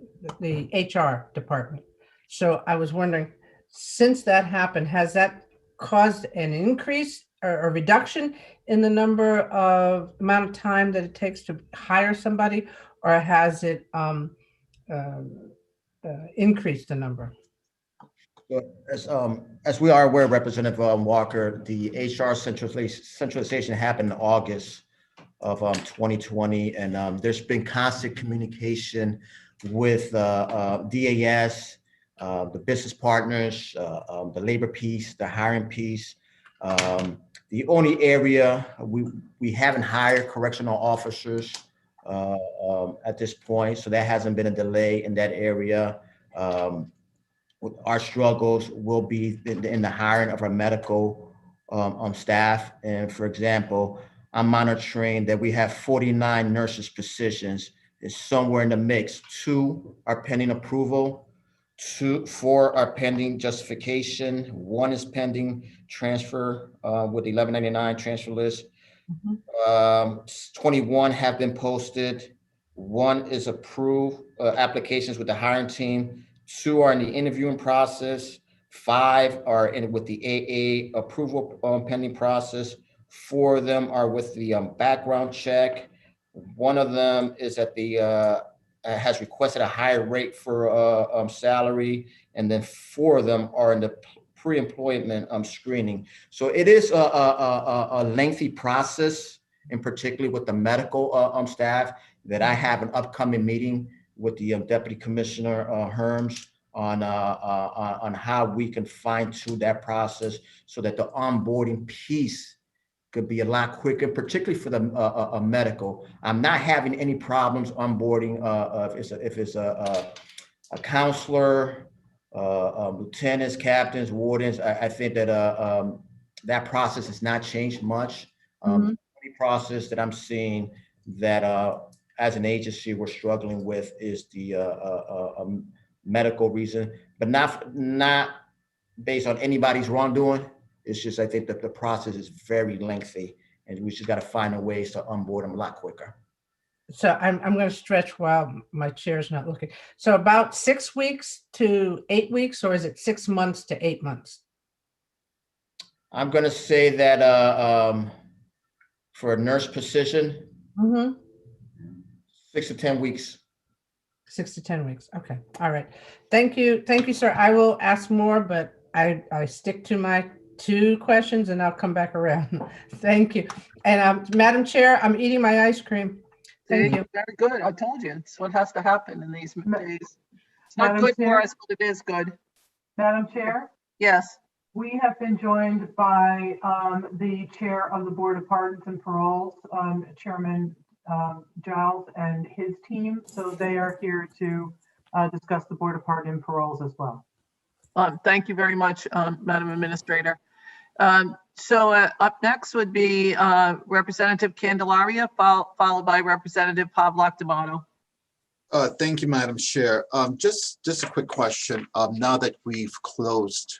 HR department. So I was wondering, since that happened, has that caused an increase or a reduction in the amount of time that it takes to hire somebody, or has it increased the number?
As we are aware, Representative Walker, the HR centralization happened in August of 2020, and there's been constant communication with DAS, the business partners, the labor piece, the hiring piece. The only area we haven't hired correctional officers at this point, so that hasn't been a delay in that area. Our struggles will be in the hiring of our medical staff. And for example, I'm monitoring that we have 49 nurses positions. It's somewhere in the mix. 2 are pending approval, 4 are pending justification, 1 is pending transfer with the 1199 transfer list. 21 have been posted. 1 is approved applications with the hiring team. 2 are in the interviewing process. 5 are with the AA approval pending process. 4 of them are with the background check. 1 of them is at the has requested a higher rate for salary, and then 4 of them are in the pre-employment screening. So it is a lengthy process, and particularly with the medical staff, that I have an upcoming meeting with the Deputy Commissioner Herms on how we can fine-tune that process so that the onboarding piece could be a lot quicker, particularly for the medical. I'm not having any problems onboarding if it's a counselor, lieutenants, captains, wardens. I think that that process has not changed much.
Mhm.
The process that I'm seeing that as an agency we're struggling with is the medical reason, but not based on anybody's wrongdoing. It's just I think that the process is very lengthy, and we just got to find a ways to onboard them a lot quicker.
So I'm going to stretch while my chair's not looking. So about 6 weeks to 8 weeks, or is it 6 months to 8 months?
I'm going to say that for a nurse position, 6 to 10 weeks.
6 to 10 weeks. Okay. All right. Thank you. Thank you, sir. I will ask more, but I stick to my 2 questions and I'll come back around. Thank you. And Madam Chair, I'm eating my ice cream. Thank you.
Very good. I told you, it's what has to happen in these days. It's not
Madam
good
Chair?
for us, but it is good.
Madam Chair?
Yes.
We have been joined by the Chair of the Board of Pardons and Paroles, Chairman Giles and his team. So they are here to discuss the Board of Pardon and Paroles as well.
Thank you very much, Madam Administrator. So up next would be Representative Candelaria, followed by Representative Pavlak D'Amato.
Thank you, Madam Chair. Just a quick question. Now that we've closed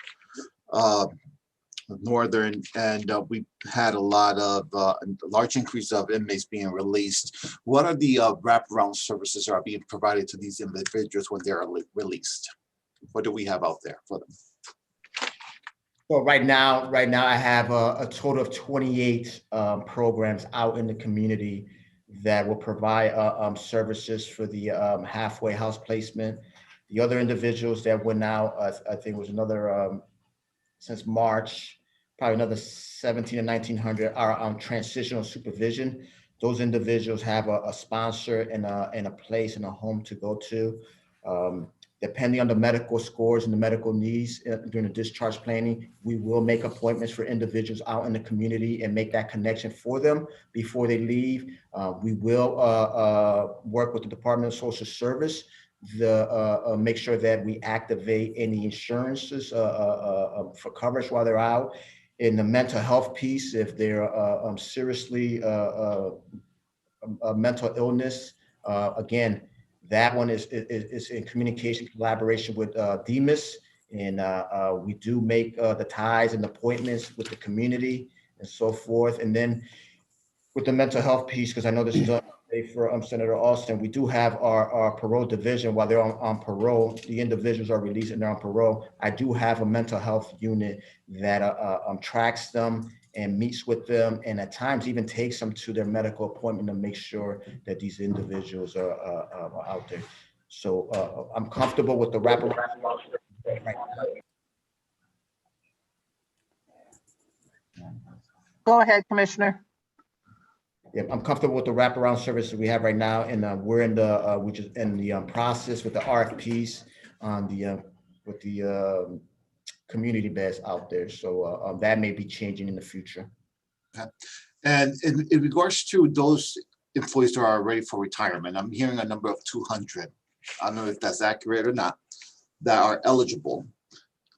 Northern and we've had a large increase of inmates being released, what are the wraparound services that are being provided to these individuals when they are released? What do we have out there for them?
So right now I have a total of 28 programs out in the community that will provide services for the halfway house placement. The other individuals that went out, I think it was another, since March, probably another 1,700 to 1,900 are on transitional supervision. Those individuals have a sponsor and a place and a home to go to. Depending on the medical scores and the medical needs during the discharge planning, we will make appointments for individuals out in the community and make that connection for them before they leave. We will work with the Department of Social Service to make sure that we activate any insurances for coverage while they're out. In the mental health piece, if they're seriously a mental illness, again, that one is in communication collaboration with DEMIS, and we do make the ties and appointments with the community and so forth. And then with the mental health piece, because I know this is for Senator Alston, we do have our parole division. While they're on parole, the individuals are released and they're on parole. I do have a mental health unit that tracks them and meets with them, and at times even takes them to their medical appointment to make sure that these individuals are out there. So I'm comfortable with the wraparound.
Go ahead, Commissioner.
Yeah, I'm comfortable with the wraparound services we have right now, and we're in the process with the RFPs on with the community beds out there. So that may be changing in the future.
Okay. And in regards to those employees that are ready for retirement, I'm hearing a number of 200. I don't know if that's accurate or not, that are eligible.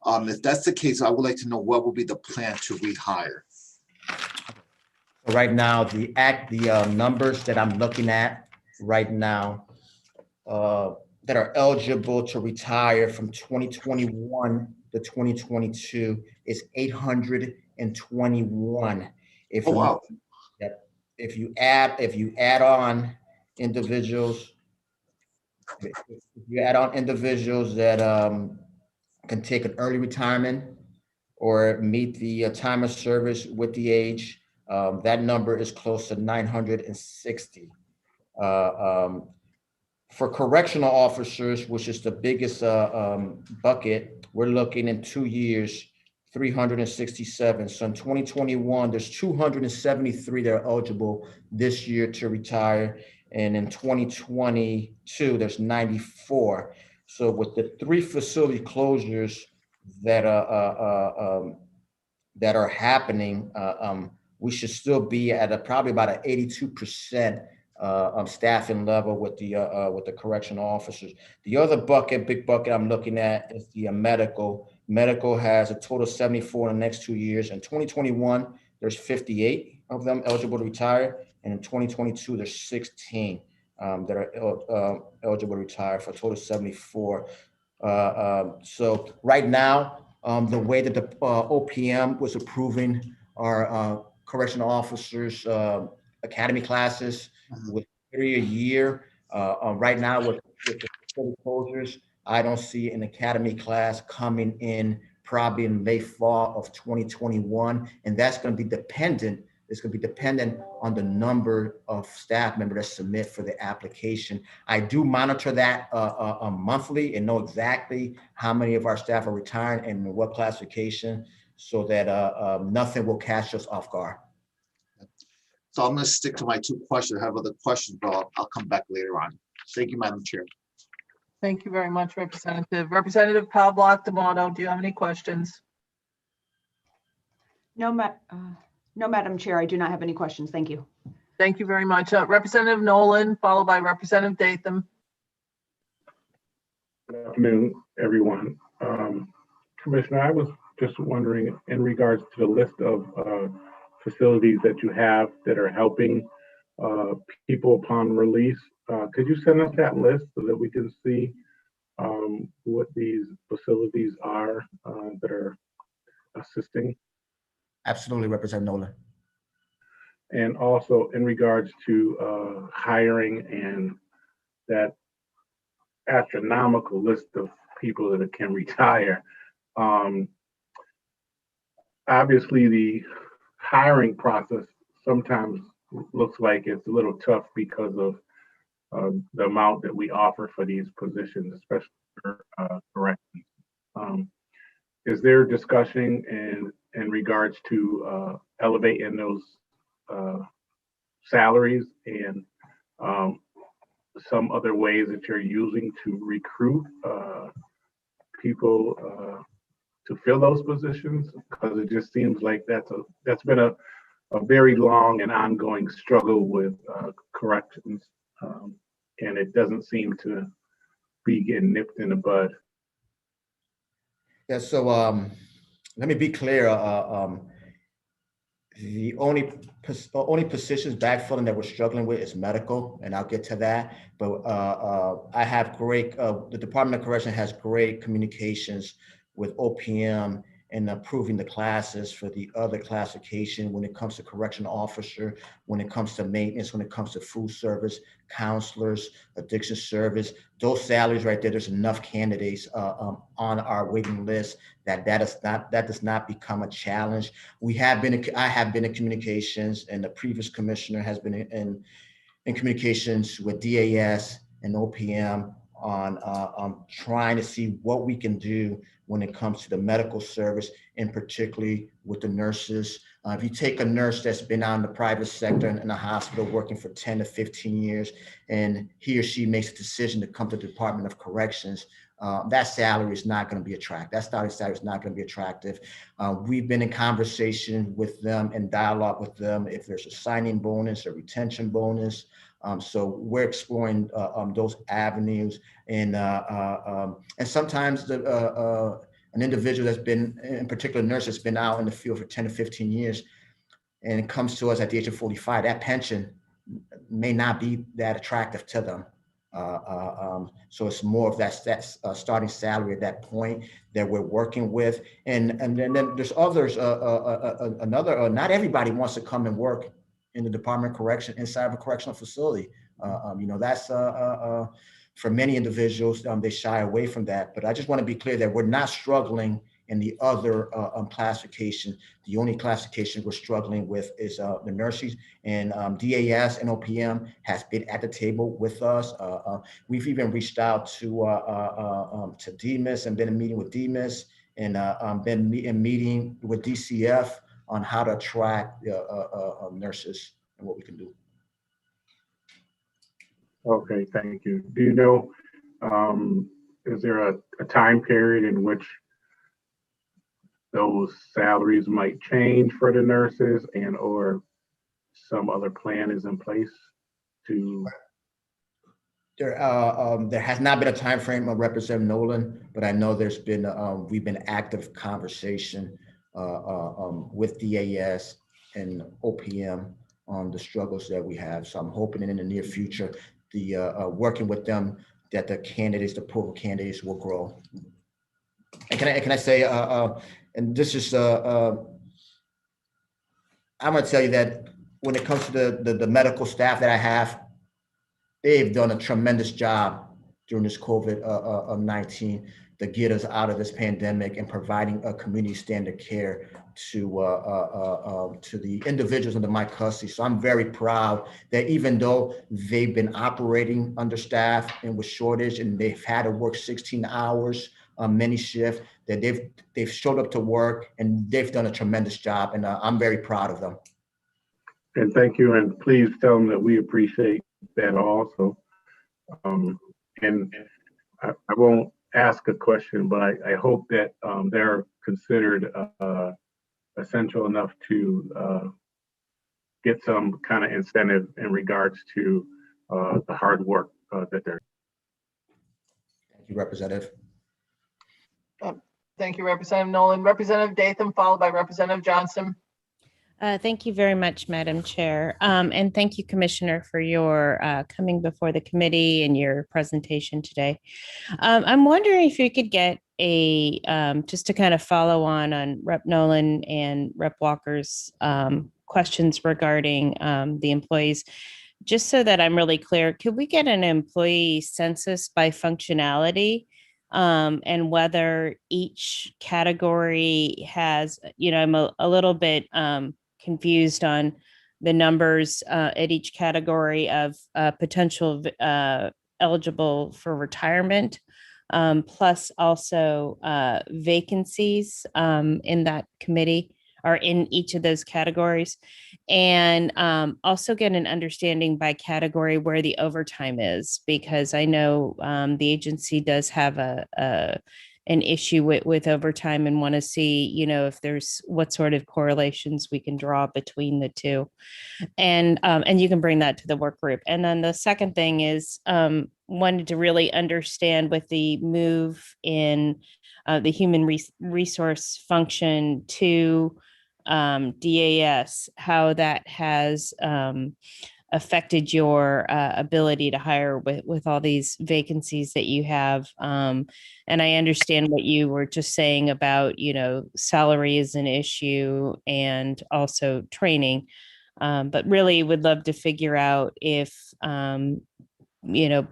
If that's the case, I would like to know what will be the plan to rehire.
Right now, the numbers that I'm looking at right now that are eligible to retire from 2021 to 2022 is 821. If you add on individuals, that can take an early retirement or meet the time of service with the age, that number is close to 960. For correctional officers, which is the biggest bucket, we're looking in 2 years, 367. So in 2021, there's 273 that are eligible this year to retire. And in 2022, there's 94. So with the 3 facility closures that are happening, we should still be at probably about an 82% staffing level with the correctional officers. The other big bucket I'm looking at is the medical. Medical has a total of 74 in the next 2 years. In 2021, there's 58 of them eligible to retire. And in 2022, there's 16 that are eligible to retire for a total of 74. So right now, the way that the OPM was approving our correctional officers academy classes with 3 a year, right now with the facility closures, I don't see an academy class coming in probably in late fall of 2021, and that's going to be dependent. It's going to be dependent on the number of staff members that submit for the application. I do monitor that monthly and know exactly how many of our staff are retiring and in what classification, so that nothing will catch us off guard.
So I'm going to stick to my 2 questions. I have other questions, but I'll come back later on. Thank you, Madam Chair.
Thank you very much, Representative. Representative Pavlock D'Amato, do you have any questions?
No, Madam Chair, I do not have any questions. Thank you.
Thank you very much. Representative Nolan, followed by Representative Datham.
Good afternoon, everyone. Commissioner, I was just wondering in regards to the list of facilities that you have that are helping people upon release. Could you send us that list so that we can see what these facilities are that are assisting?
Absolutely, Representative Nolan.
And also in regards to hiring and that astronomical list of people that can retire. Obviously, the hiring process sometimes looks like it's a little tough because of the amount that we offer for these positions, especially for corrections. Is there discussion in regards to elevating those salaries and some other ways that you're using to recruit people to fill those positions? Because it just seems like that's been a very long and ongoing struggle with corrections, and it doesn't seem to be getting nipped in the bud.
Yeah, so let me be clear. The only positions backfilling that we're struggling with is medical, and I'll get to that. But I have the Department of Correction has great communications with OPM and approving the classes for the other classification when it comes to correctional officer, when it comes to maintenance, when it comes to food service, counselors, addiction service. Those salaries right there, there's enough candidates on our waiting list that does not become a challenge. I have been in communications, and the previous commissioner has been in communications with DAS and OPM on trying to see what we can do when it comes to the medical service, and particularly with the nurses. If you take a nurse that's been out in the private sector in a hospital working for 10 to 15 years, and he or she makes a decision to come to the Department of Corrections, that salary is not going to be attractive. That starting salary is not going to be attractive. We've been in conversation with them and dialogue with them if there's a signing bonus or retention bonus. So we're exploring those avenues, and sometimes an individual that's been, in particular, a nurse that's been out in the field for 10 to 15 years, and it comes to us at the age of 45, that pension may not be that attractive to them. So it's more of that starting salary at that point that we're working with, and then there's others. Not everybody wants to come and work in the Department of Correction inside of a correctional facility. That's for many individuals, they shy away from that. But I just want to be clear that we're not struggling in the other classification. The only classification we're struggling with is the nurses, and DAS and OPM has been at the table with us. We've even reached out to DMIS and been in a meeting with DMIS, and been in meeting with DCF on how to attract nurses and what we can do.
Okay, thank you. Do you know, is there a time period in which those salaries might change for the nurses, and or some other plan is in place to?
There has not been a time frame of Representative Nolan, but I know there's been we've been active conversation with DAS and OPM on the struggles that we have. So I'm hoping in the near future, the working with them, that the candidates, the pool candidates will grow. And can I say, and this is, I'm gonna tell you that when it comes to the medical staff that I have, they've done a tremendous job during this COVID-19 to get us out of this pandemic and providing a community standard care to the individuals under my custody. So I'm very proud that even though they've been operating understaffed and with shortage, and they've had to work 16 hours, many shifts, that they've showed up to work and they've done a tremendous job, and I'm very proud of them.
And thank you, and please tell them that we appreciate that also. And I won't ask a question, but I hope that they're considered essential enough to get some kind of incentive in regards to the hard work that they're.
Thank you, Representative.
Thank you, Representative Nolan. Representative Datham, followed by Representative Johnson.
Thank you very much, Madam Chair. And thank you, Commissioner, for your coming before the committee and your presentation today. I'm wondering if you could get a, just to kind of follow on Rep. Nolan and Rep. Walker's questions regarding the employees, just so that I'm really clear, could we get an employee census by functionality? And whether each category has, I'm a little bit confused on the numbers at each category of potential eligible for retirement, plus also vacancies in that committee or in each of those categories, and also get an understanding by category where the overtime is, because I know the agency does have an issue with overtime, and want to see, if there's what sort of correlations we can draw between the two, and you can bring that to the work group. And then the second thing is wanted to really understand with the move in the human resource function to DAS, how that has affected your ability to hire with all these vacancies that you have. And I understand what you were just saying about, salary is an issue and also training. But really would love to figure out if,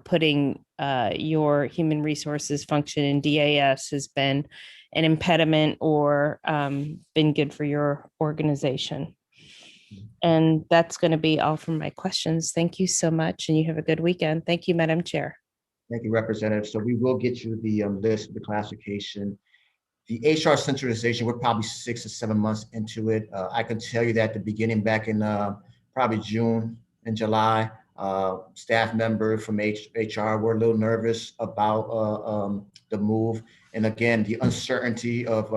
putting your human resources function in DAS has been an impediment or been good for your organization. And that's going to be all from my questions. Thank you so much, and you have a good weekend. Thank you, Madam Chair.
Thank you, Representative. So we will get you the list, the classification. The HR centralization, we're probably 6 or 7 months into it. I can tell you that the beginning back in probably June and July, staff member from HR were a little nervous about the move. And again, the uncertainty of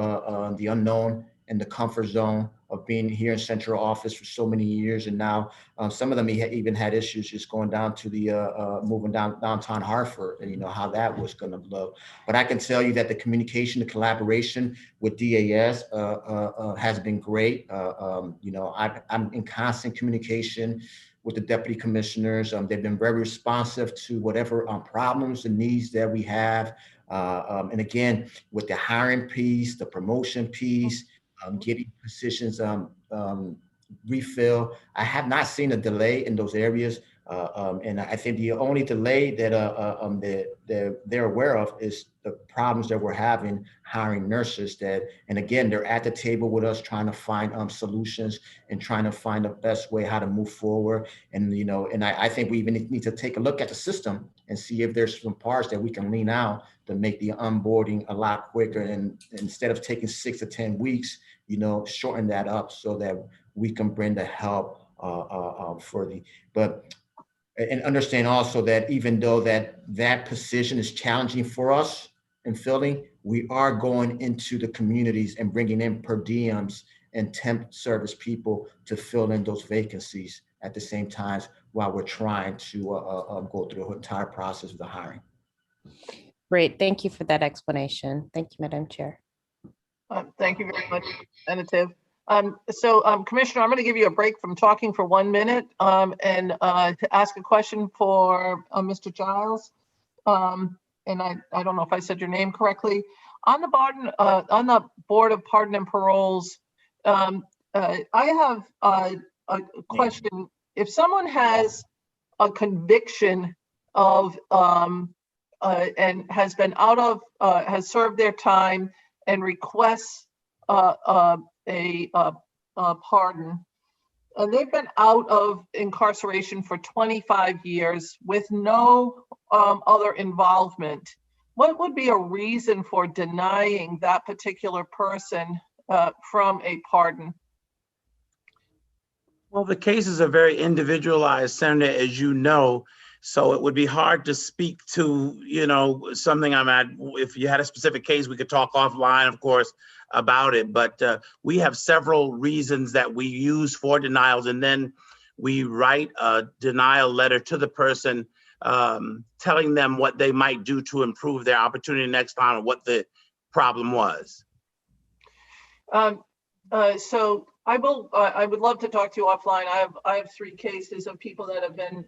the unknown and the comfort zone of being here in central office for so many years. And now some of them even had issues just going down to the moving downtown Hartford, and how that was going to look. But I can tell you that the communication, the collaboration with DAS has been great. I'm in constant communication with the deputy commissioners. They've been very responsive to whatever problems and needs that we have. And again, with the hiring piece, the promotion piece, getting positions refill, I have not seen a delay in those areas. And I think the only delay that they're aware of is the problems that we're having hiring nurses and again, they're at the table with us trying to find solutions and trying to find the best way how to move forward. And, and I think we even need to take a look at the system and see if there's some parts that we can lean out to make the onboarding a lot quicker. And instead of taking 6 to 10 weeks, shorten that up so that we can bring the help and understand also that even though that position is challenging for us in filling, we are going into the communities and bringing in per diems and temp service people to fill in those vacancies at the same time while we're trying to go through the entire process of the hiring.
Great. Thank you for that explanation. Thank you, Madam Chair.
Thank you very much, Representative. Commissioner, I'm going to give you a break from talking for 1 minute and to ask a question for Mr. Giles. And I don't know if I said your name correctly. On the Board of Pardon and Paroles, I have a question. If someone has a conviction of and has been out of has served their time and requests a pardon, and they've been out of incarceration for 25 years with no other involvement, what would be a reason for denying that particular person from a pardon?
Well, the cases are very individualized, Senator, as you know, so it would be hard to speak to, something I'm at. If you had a specific case, we could talk offline, of course, about it. But we have several reasons that we use for denials, and then we write a denial letter to the person telling them what they might do to improve their opportunity next time or what the problem was.
So I would love to talk to you offline. I have 3 cases of people that have been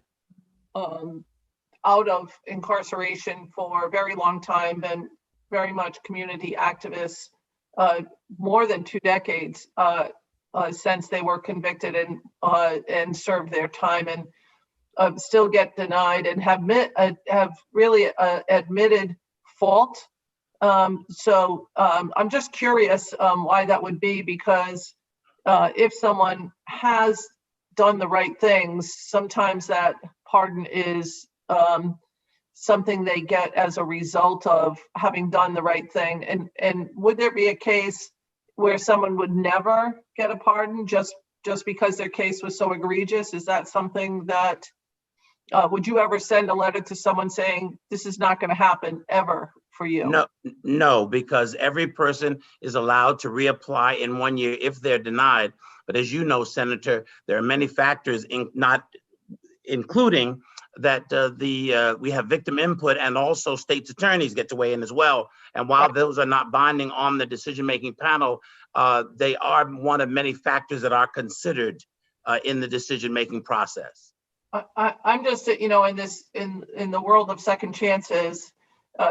out of incarceration for a very long time, been very much community activists, more than 2 decades since they were convicted and served their time, and still get denied and have really admitted fault. So I'm just curious why that would be, because if someone has done the right things, sometimes that pardon is something they get as a result of having done the right thing. And would there be a case where someone would never get a pardon just because their case was so egregious? Is that something that, would you ever send a letter to someone saying, this is not going to happen ever for you?
No, because every person is allowed to reapply in 1 year if they're denied. But as you know, Senator, there are many factors, including that we have victim input, and also state's attorneys get to weigh in as well. And while those are not binding on the decision-making panel, they are one of many factors that are considered in the decision-making process.
I'm just, in the world of second chances,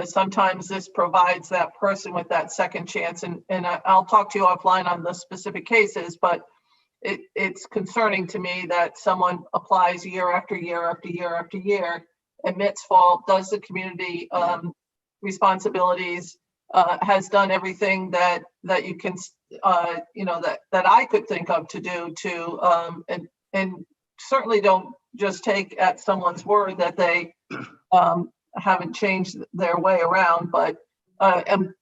sometimes this provides that person with that second chance. And I'll talk to you offline on the specific cases, but it's concerning to me that someone applies year after year after year after year, admits fault, does the community responsibilities, has done everything that you can, that I could think of to do to, and certainly don't just take at someone's word that they haven't changed their way around, but am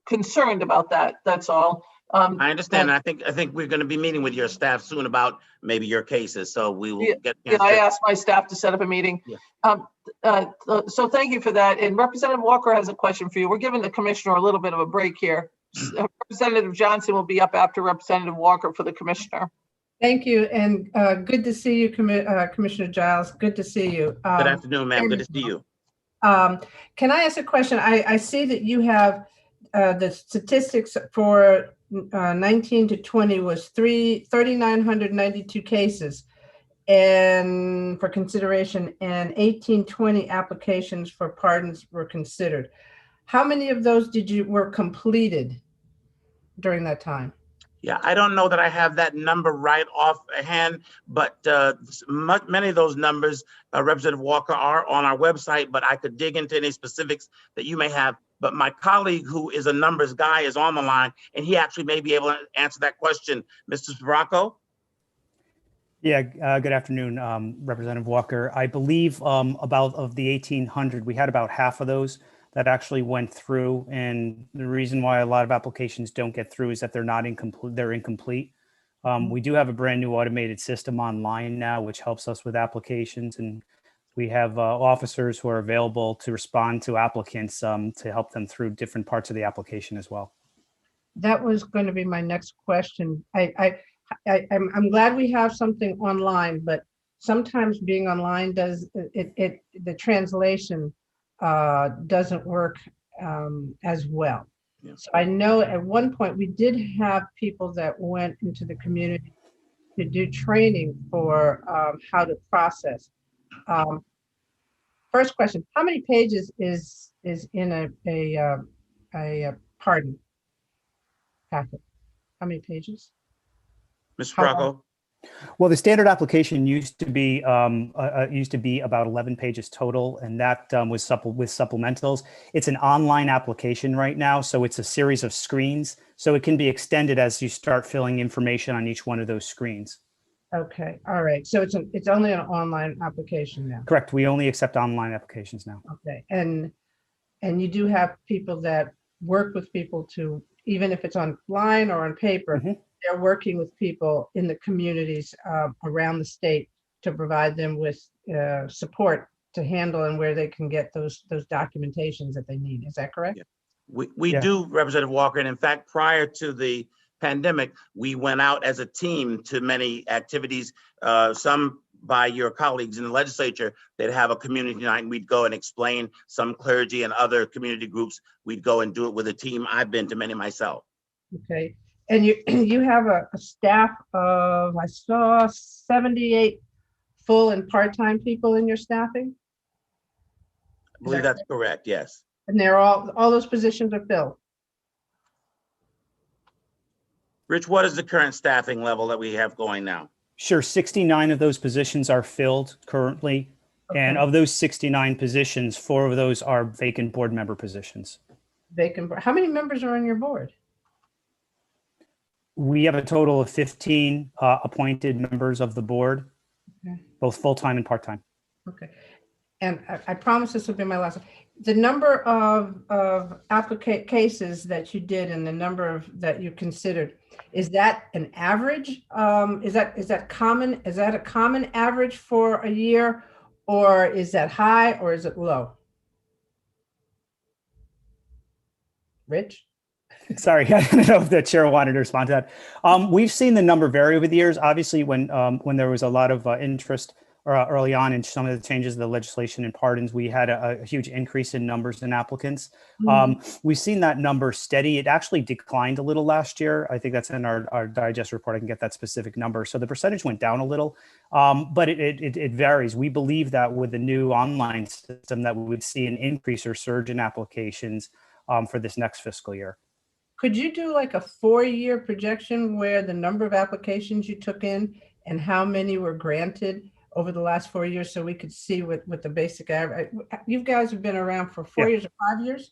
concerned about that. That's all.
I understand. I think we're going to be meeting with your staff soon about maybe your cases, so we will get.
Yeah, I asked my staff to set up a meeting. Yeah. So thank you for that. And Representative Walker has a question for you. We're giving the commissioner a little bit of a break here. Representative Johnson will be up after Representative Walker for the commissioner.
Thank you, and good to see you, Commissioner Giles. Good to see you.
Good afternoon, ma'am. Good to see you.
Can I ask a question? I see that you have the statistics for 19 to 20 was 3,992 cases and for consideration, and 1820 applications for pardons were considered. How many of those were completed during that time?
Yeah, I don't know that I have that number right offhand, but many of those numbers, Representative Walker, are on our website, but I could dig into any specifics that you may have. But my colleague, who is a numbers guy, is on the line, and he actually may be able to answer that question. Mr. Sbrocco?
Yeah, good afternoon, Representative Walker. I believe about of the 1,800, we had about half of those that actually went through. And the reason why a lot of applications don't get through is that they're not incomplete. They're incomplete. We do have a brand new automated system online now, which helps us with applications. And we have officers who are available to respond to applicants to help them through different parts of the application as well.
That was going to be my next question. I'm glad we have something online, but sometimes being online the translation doesn't work as well.
Yeah.
So I know at one point we did have people that went into the community to do training for how to process. First question: how many pages is in a pardon packet? How many pages?
Mr.
How long?
Bracco?
Well, the standard application used to be about 11 pages total, and that was with supplementals. It's an online application right now, so it's a series of screens. So it can be extended as you start filling information on each one of those screens.
Okay, all right. So it's only an online application now.
Correct. We only accept online applications now.
Okay, and you do have people that work with people to, even if it's online or on paper, they're working with people in the communities around the state to provide them with support to handle and where they can get those documentations that they need. Is that correct?
Yeah. We do, Representative Walker, and in fact, prior to the pandemic, we went out as a team to many activities, some by your colleagues in the legislature. They'd have a community night and we'd go and explain, some clergy and other community groups. We'd go and do it with a team. I've been to many myself.
Okay, and you have a staff of, I saw 78 full and part-time people in your staffing?
I believe that's correct, yes.
And they're all those positions are filled?
Rich, what is the current staffing level that we have going now?
Sure, 69 of those positions are filled currently. Okay. And of those 69 positions, 4 of those are vacant board member positions.
Vacant. How many members are on your board?
We have a total of 15 appointed members of the board, both full-time and part-time.
Okay. And I promise this will be my last one. The number of cases that you did and the number of that you considered, is that an average? Is that common? Is that a common average for a year, or is that high, or is it low? Rich?
Sorry, I don't know if the chair wanted to respond to that. We've seen the number vary over the years. Obviously, when there was a lot of interest early on in some of the changes of the legislation and pardons, we had a huge increase in numbers in applicants. We've seen that number steady. It actually declined a little last year. I think that's in our digest report. I can get that specific number. So the percentage went down a little, but it varies. We believe that with the new online system that we would see an increase or surge in applications for this next fiscal year.
Could you do like a 4-year projection where the number of applications you took in and how many were granted over the last 4 years, so we could see what the basic average? You guys have been around for 4 years or 5 years?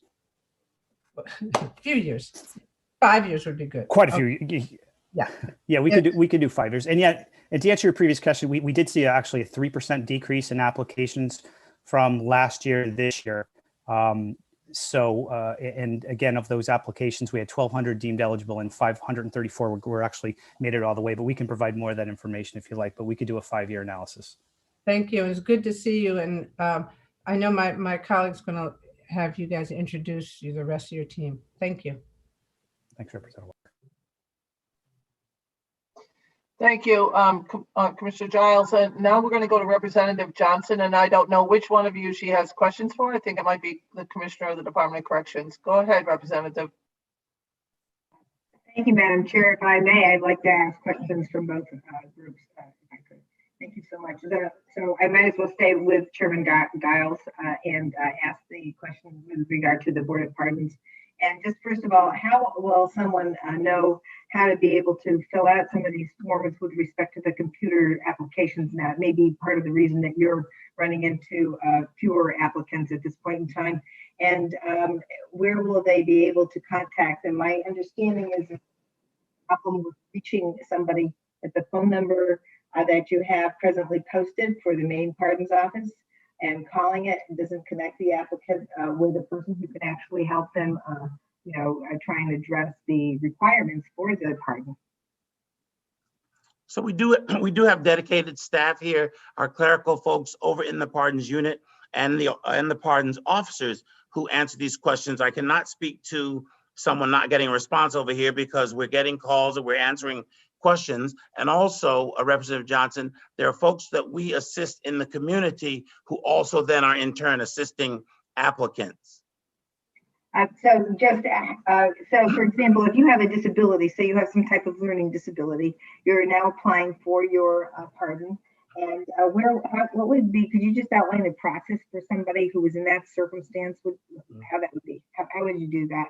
A few years. 5 years would be good.
Quite a few.
Yeah.
Yeah, we could do 5 years. And yet, and to answer your previous question, we did see actually a 3% decrease in applications from last year to this year. And again, of those applications, we had 1,200 deemed eligible and 534 were actually made it all the way, but we can provide more of that information if you like, but we could do a 5-year analysis.
Thank you. It's good to see you. And I know my colleague's going to have you guys introduce you, the rest of your team. Thank you.
Thanks, Representative Walker.
Thank you, Commissioner Giles. And now we're going to go to Representative Johnson, and I don't know which one of you she has questions for. I think it might be the Commissioner of the Department of Corrections. Go ahead, Representative.
Thank you, Madam Chair. If I may, I'd like to ask questions from both groups, if I could. Thank you so much. So I might as well stay with Chairman Giles and ask the question with regard to the Board of Pardons. And just first of all, how will someone know how to be able to fill out some of these forms with respect to the computer applications now? It may be part of the reason that you're running into fewer applicants at this point in time. And where will they be able to contact them? My understanding is a problem with reaching somebody at the phone number that you have presently posted for the main pardons office, and calling it doesn't connect the applicant with a person who can actually help them, try and address the requirements for the pardon.
So we do have dedicated staff here, our clerical folks over in the pardons unit and the pardons officers who answer these questions. I cannot speak to someone not getting a response over here because we're getting calls and we're answering questions. And also, Representative Johnson, there are folks that we assist in the community who also then are in turn assisting applicants.
So for example, if you have a disability, say you have some type of learning disability, you're now applying for your pardon. And what would be, could you just outline the process for somebody who was in that circumstance, how that would be? How would you do that?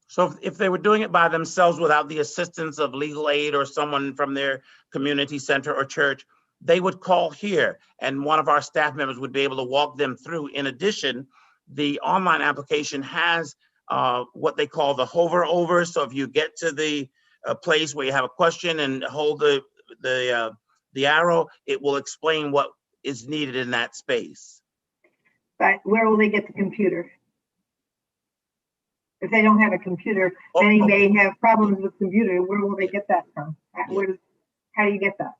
So if they were doing it by themselves without the assistance of legal aid or someone from their community center or church, they would call here and one of our staff members would be able to walk them through. In addition, the online application has what they call the hover over. So if you get to the place where you have a question and hold the arrow, it will explain what is needed in that space.
But where will they get the computer? If they don't have a computer, many may have problems with computer. Where will they get that from? How do you get that?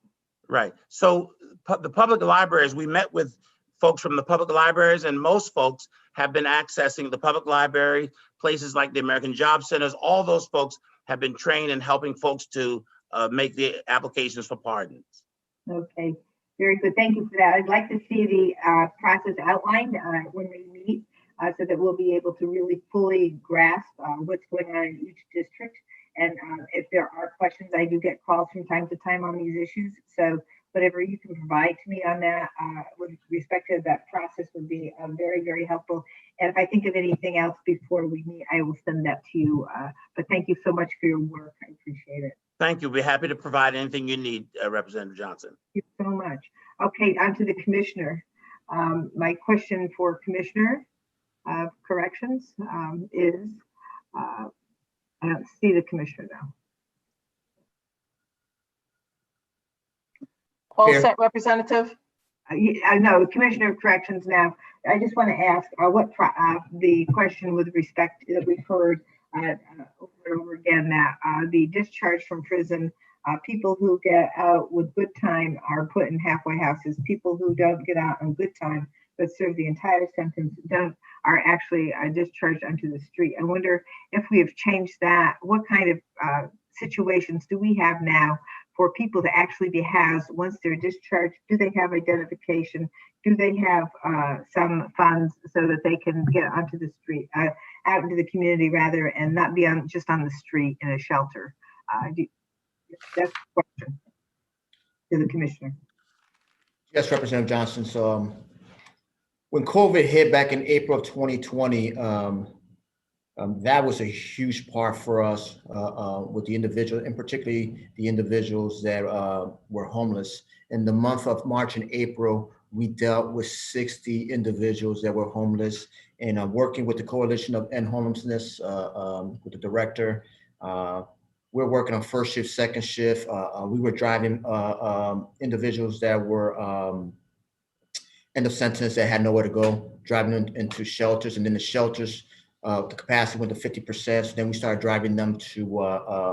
Right. So the public libraries, we met with folks from the public libraries, and most folks have been accessing the public library, places like the American Job Centers. All those folks have been trained in helping folks to make the applications for pardons.
Okay, very good. Thank you for that. I'd like to see the process outlined when we meet so that we'll be able to really fully grasp what's going on in each district. And if there are questions, I do get calls from time to time on these issues. So whatever you can provide to me on that with respect to that process would be very, very helpful. And if I think of anything else before we meet, I will send that to you. But thank you so much for your work. I appreciate it.
Thank you. We're happy to provide anything you need, Representative Johnson.
Thank you so much. Okay, on to the commissioner. My question for Commissioner of Corrections is, I don't see the commissioner now.
All set, Representative?
I know, Commissioner of Corrections now. I just want to ask the question with respect that we've heard over and over again, that the discharge from prison, people who get out with good time are put in halfway houses. People who don't get out on good time but serve the entire sentence are actually discharged onto the street. I wonder if we have changed that. What kind of situations do we have now for people to actually be housed once they're discharged? Do they have identification? Do they have some funds so that they can get onto the street, out into the community rather, and not be just on the street in a shelter? That's the question to the commissioner.
Yes, Representative Johnson. So when COVID hit back in April of 2020, that was a huge part for us with the individual, and particularly the individuals that were homeless. In the month of March and April, we dealt with 60 individuals that were homeless, and working with the Coalition of End Homelessness with the director. We're working on first shift, second shift. We were driving individuals that were end of sentence that had nowhere to go, driving them into shelters, and then the shelters, the capacity went to 50%. So then we started driving them to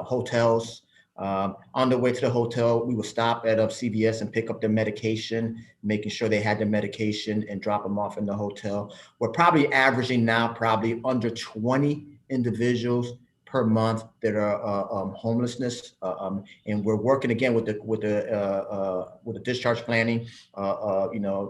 hotels. On the way to the hotel, we would stop at CVS and pick up their medication, making sure they had their medication and drop them off in the hotel. We're probably averaging now probably under 20 individuals per month that are homelessness, and we're working again with the discharge planning.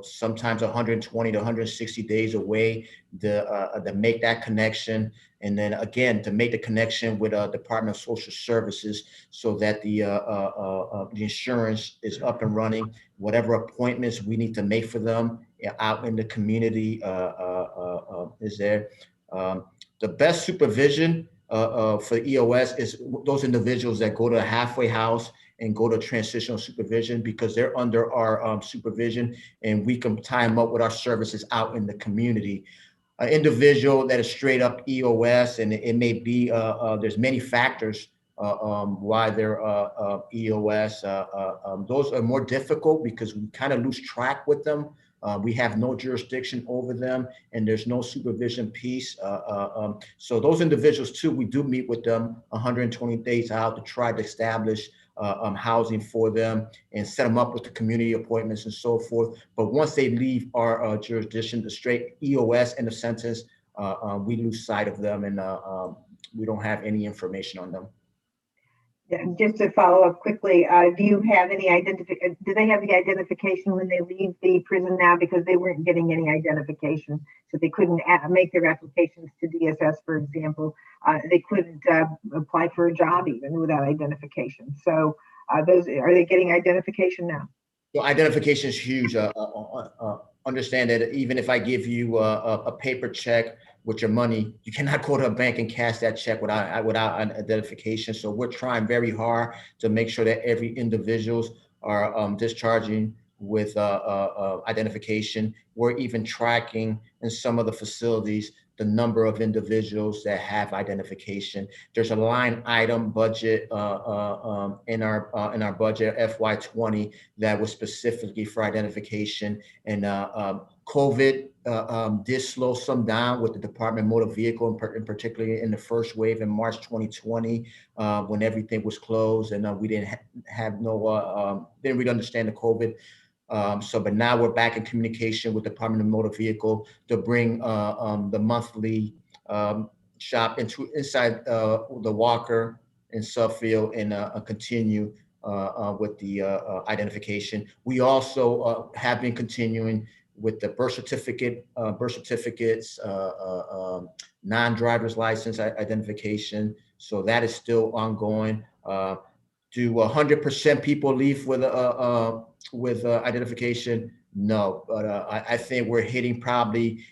Sometimes 120 to 160 days away to make that connection, and then again to make the connection with Department of Social Services so that the insurance is up and running. Whatever appointments we need to make for them out in the community is there. The best supervision for EOS is those individuals that go to a halfway house and go to transitional supervision, because they're under our supervision, and we can tie them up with our services out in the community. An individual that is straight up EOS, and it may be, there's many factors why they're EOS. Those are more difficult because we kind of lose track with them. We have no jurisdiction over them, and there's no supervision piece. So those individuals too, we do meet with them 120 days out to try to establish housing for them and set them up with the community appointments and so forth. But once they leave our jurisdiction, the straight EOS in the sentence, we lose sight of them, and we don't have any information on them.
Yeah, just to follow up quickly, do you have any do they have the identification when they leave the prison now? Because they weren't getting any identification, so they couldn't make their applications to DSS, for example. They couldn't apply for a job even without identification. So are they getting identification now?
So identification is huge. Understand that even if I give you a paper check with your money, you cannot go to a bank and cash that check without an identification. So we're trying very hard to make sure that every individuals are discharging with identification. We're even tracking in some of the facilities the number of individuals that have identification. There's a line item budget in our budget FY20 that was specifically for identification. And COVID did slow some down with the Department of Motor Vehicle, and particularly in the first wave in March 2020, when everything was closed and we didn't didn't really understand the COVID. But now we're back in communication with the Department of Motor Vehicle to bring the monthly shop inside the Walker in Suffield and continue with the identification. We also have been continuing with the birth certificates, non-driver's license identification. So that is still ongoing. Do 100% people leave with identification? No, but I think we're hitting probably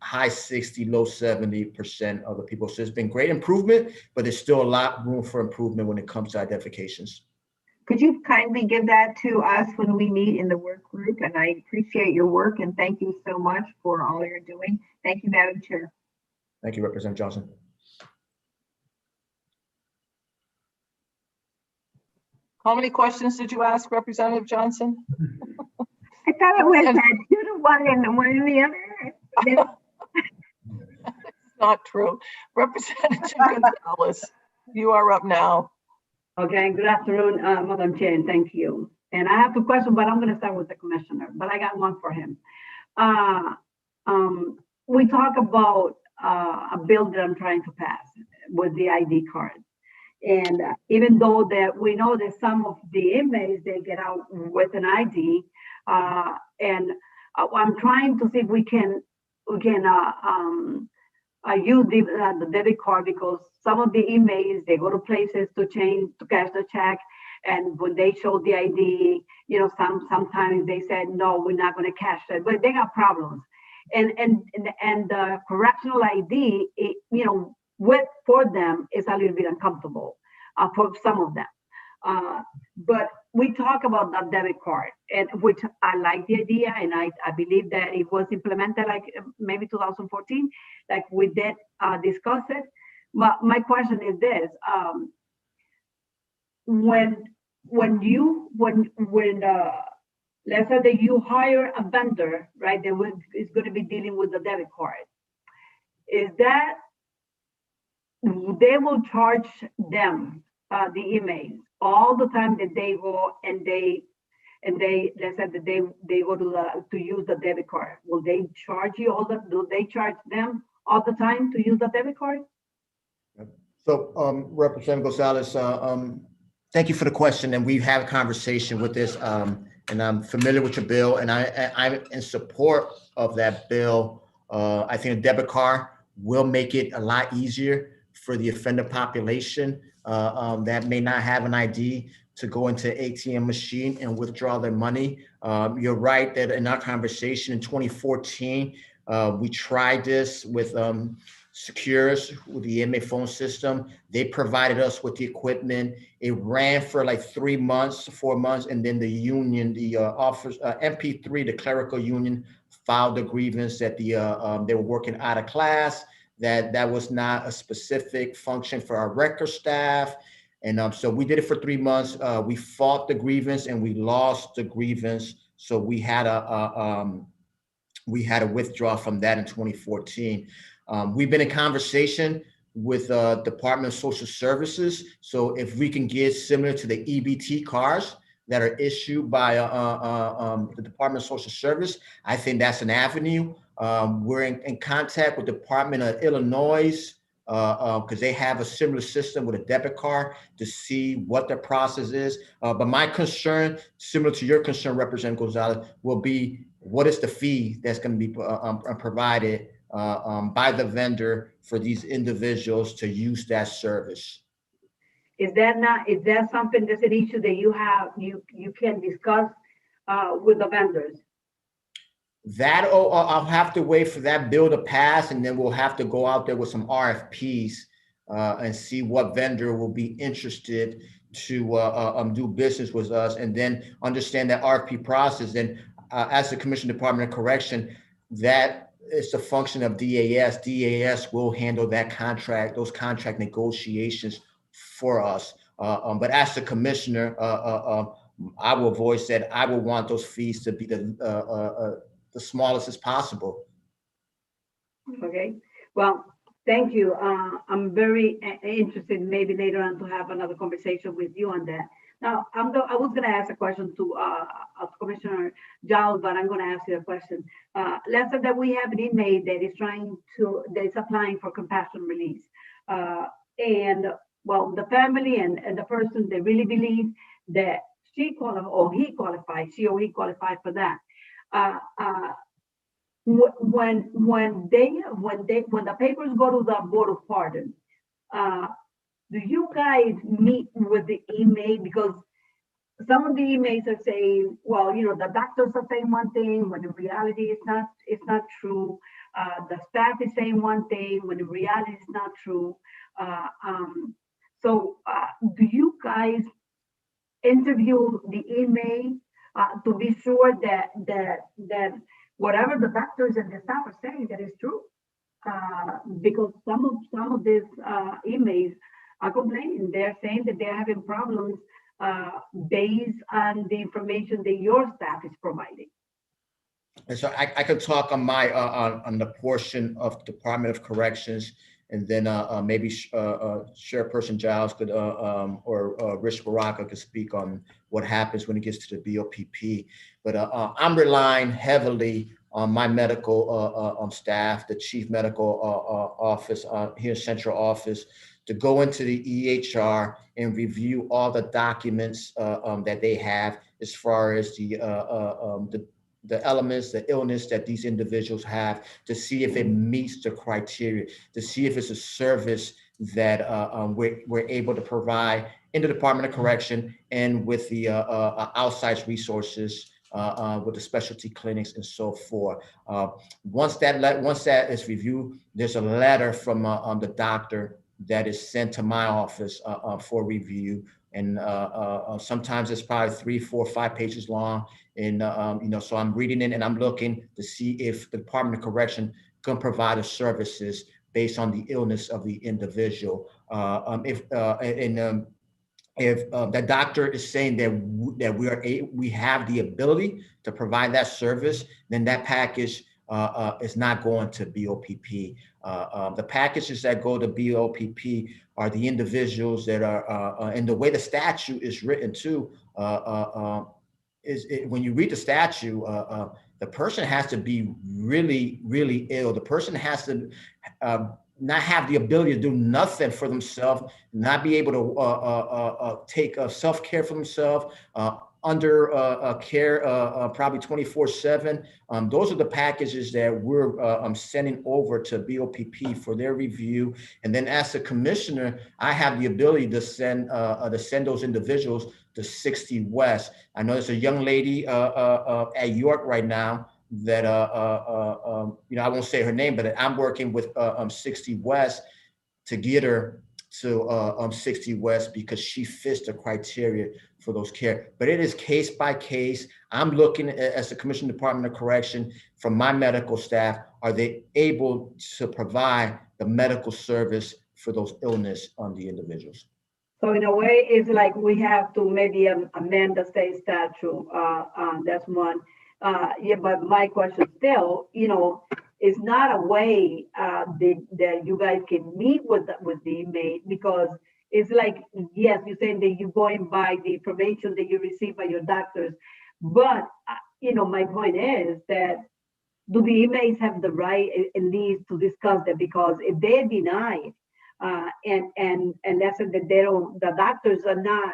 high 60, low 70% of the people. So it's been great improvement, but there's still a lot room for improvement when it comes to identifications.
Could you kindly give that to us when we meet in the work group? And I appreciate your work and thank you so much for all you're doing. Thank you, Madam Chair.
Thank you, Representative Johnson.
How many questions did you ask, Representative Johnson?
I thought it was 2 to 1 and 1 in the other.
It's not true. Representative Gonzalez, you are up now.
Okay, good afternoon, Madam Chair, and thank you. And I have 2 questions, but I'm going to start with the commissioner, but I got one for him. We talk about a bill that I'm trying to pass with the ID card. And even though that we know that some of the inmates, they get out with an ID, and I'm trying to see if we can use the debit card, because some of the inmates, they go to places to cash the check, and when they show the ID, you know, sometimes they said no, we're not going to cash it, but they got problems, and the correctional ID, you know, for them is a little bit uncomfortable for some of them. But we talk about that debit card, and which I like the idea, and I believe that it was implemented like maybe 2014, like we did discuss it. But my question is this: when let's say that you hire a vendor, right, that is going to be dealing with the debit card, is that they will charge them the inmates all the time that they go and they let's say that they go to use the debit card? Will they charge you do they charge them all the time to use the debit card?
So Representative Gonzalez, thank you for the question, and we've had a conversation with this, and I'm familiar with your bill, and I'm in support of that bill. I think a debit card will make it a lot easier for the offender population that may not have an ID to go into ATM machine and withdraw their money. You're right that in our conversation in 2014, we tried this with Secures, with the inmate phone system. They provided us with the equipment. It ran for like 3 months, 4 months, and then the union, the MP3, the clerical union, filed a grievance that they were working out of class, that was not a specific function for our record staff. And so we did it for 3 months. We fought the grievance and we lost the grievance. So we had a withdraw from that in 2014. We've been in conversation with Department of Social Services. So if we can get similar to the EBT cards that are issued by the Department of Social Service, I think that's an avenue. We're in contact with the Department of Illinois because they have a similar system with a debit card to see what the process is. But my concern, similar to your concern, Representative Gonzalez, will be what is the fee that's going to be provided by the vendor for these individuals to use that service.
Is that something that's an issue that you can discuss with the vendors?
That I'll have to wait for that bill to pass, and then we'll have to go out there with some RFPs and see what vendor will be interested to do business with us, and then understand that RFP process. And as the Commission Department of Correction, that is a function of DAS. DAS will handle that contract, those contract negotiations for us. But as the commissioner, I will voice that I will want those fees to be the smallest as possible.
Okay, well, thank you. I'm very interested maybe later on to have another conversation with you on that. Now, I was going to ask a question to Commissioner Giles, but I'm going to ask you a question. Let's say that we have an inmate that is applying for compassion release. And well, the family and the person, they really believe that she or he qualified for that. When the papers go to the Board of Pardons, do you guys meet with the inmate? Because some of the inmates are saying, well, the doctors are saying one thing when in reality it's not true. The staff is saying one thing when in reality it's not true. So do you guys interview the inmate to be sure that whatever the doctors and the staff are saying that is true? Because some of these inmates are complaining. They're saying that they're having problems based on the information that your staff is providing.
And so I could talk on my on the portion of Department of Corrections, and then maybe Chairperson Giles could or Rich Baraka could speak on what happens when it gets to the BOPP. But I'm relying heavily on my medical staff, the Chief Medical Office here, Central Office, to go into the EHR and review all the documents that they have as far as the elements, the illness that these individuals have, to see if it meets the criteria, to see if it's a service that we're able to provide in the Department of Correction and with the outside resources, with the specialty clinics and so forth. Once that is reviewed, there's a letter from the doctor that is sent to my office for review. And sometimes it's probably 3, 4, 5 pages long. And, so I'm reading it and I'm looking to see if the Department of Correction can provide us services based on the illness of the individual. If the doctor is saying that we have the ability to provide that service, then that package is not going to BOPP. The packages that go to BOPP are the individuals that are, and the way the statute is written too, when you read the statute, the person has to be really, really ill. The person has to not have the ability to do nothing for themselves, not be able to take self-care for themselves, under care probably 24/7. Those are the packages that we're sending over to BOPP for their review. And then as a commissioner, I have the ability to send those individuals to 60 West. I know there's a young lady at York right now that I won't say her name, but I'm working with 60 West to get her to 60 West because she fits the criteria for those care. But it is case by case. I'm looking at, as the Commission Department of Correction, from my medical staff, are they able to provide the medical service for those illness on the individuals?
So in a way, it's like we have to maybe amend the state statute. That's one. Yeah, but my question still, is not a way that you guys can meet with the inmate, because it's like, yes, you're saying that you're going by the information that you receive by your doctors, but my point is that do the inmates have the right at least to discuss that? Because if they deny And that's that they don't, the doctors are not,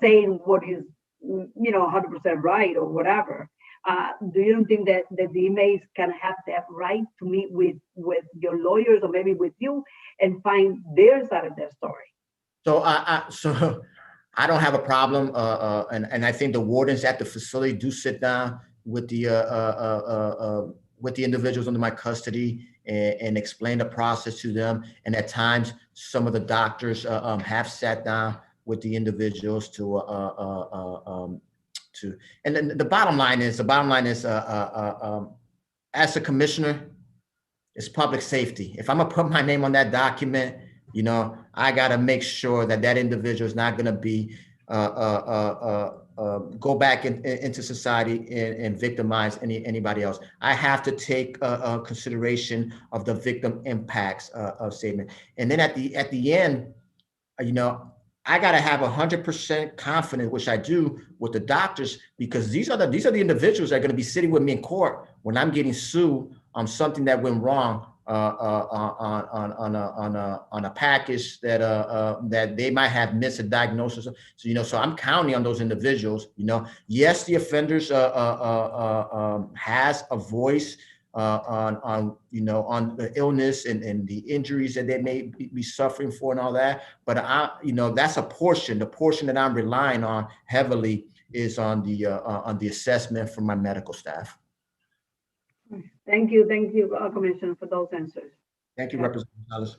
saying what is, 100% right or whatever. Do you think that the inmates can have that right to meet with your lawyers or maybe with you and find their side of their story?
So I don't have a problem, and I think the wardens at the facility do sit down with the individuals under my custody and explain the process to them. And at times, some of the doctors have sat down with the individuals and then the bottom line is, as a commissioner, it's public safety. If I'm gonna put my name on that document, I gotta make sure that that individual is not gonna be go back into society and victimize anybody else. I have to take consideration of the victim impacts of statement. And then at the end, I gotta have 100% confidence, which I do with the doctors, because these are the individuals that are gonna be sitting with me in court when I'm getting sued on something that went wrong on a package that they might have missed a diagnosis. So I'm counting on those individuals. Yes, the offenders has a voice on the illness and the injuries that they may be suffering for and all that. But that's a portion. The portion that I'm relying on heavily is on the assessment from my medical staff.
Thank you, Commissioner, for those answers.
Thank you, Representative Gonzalez.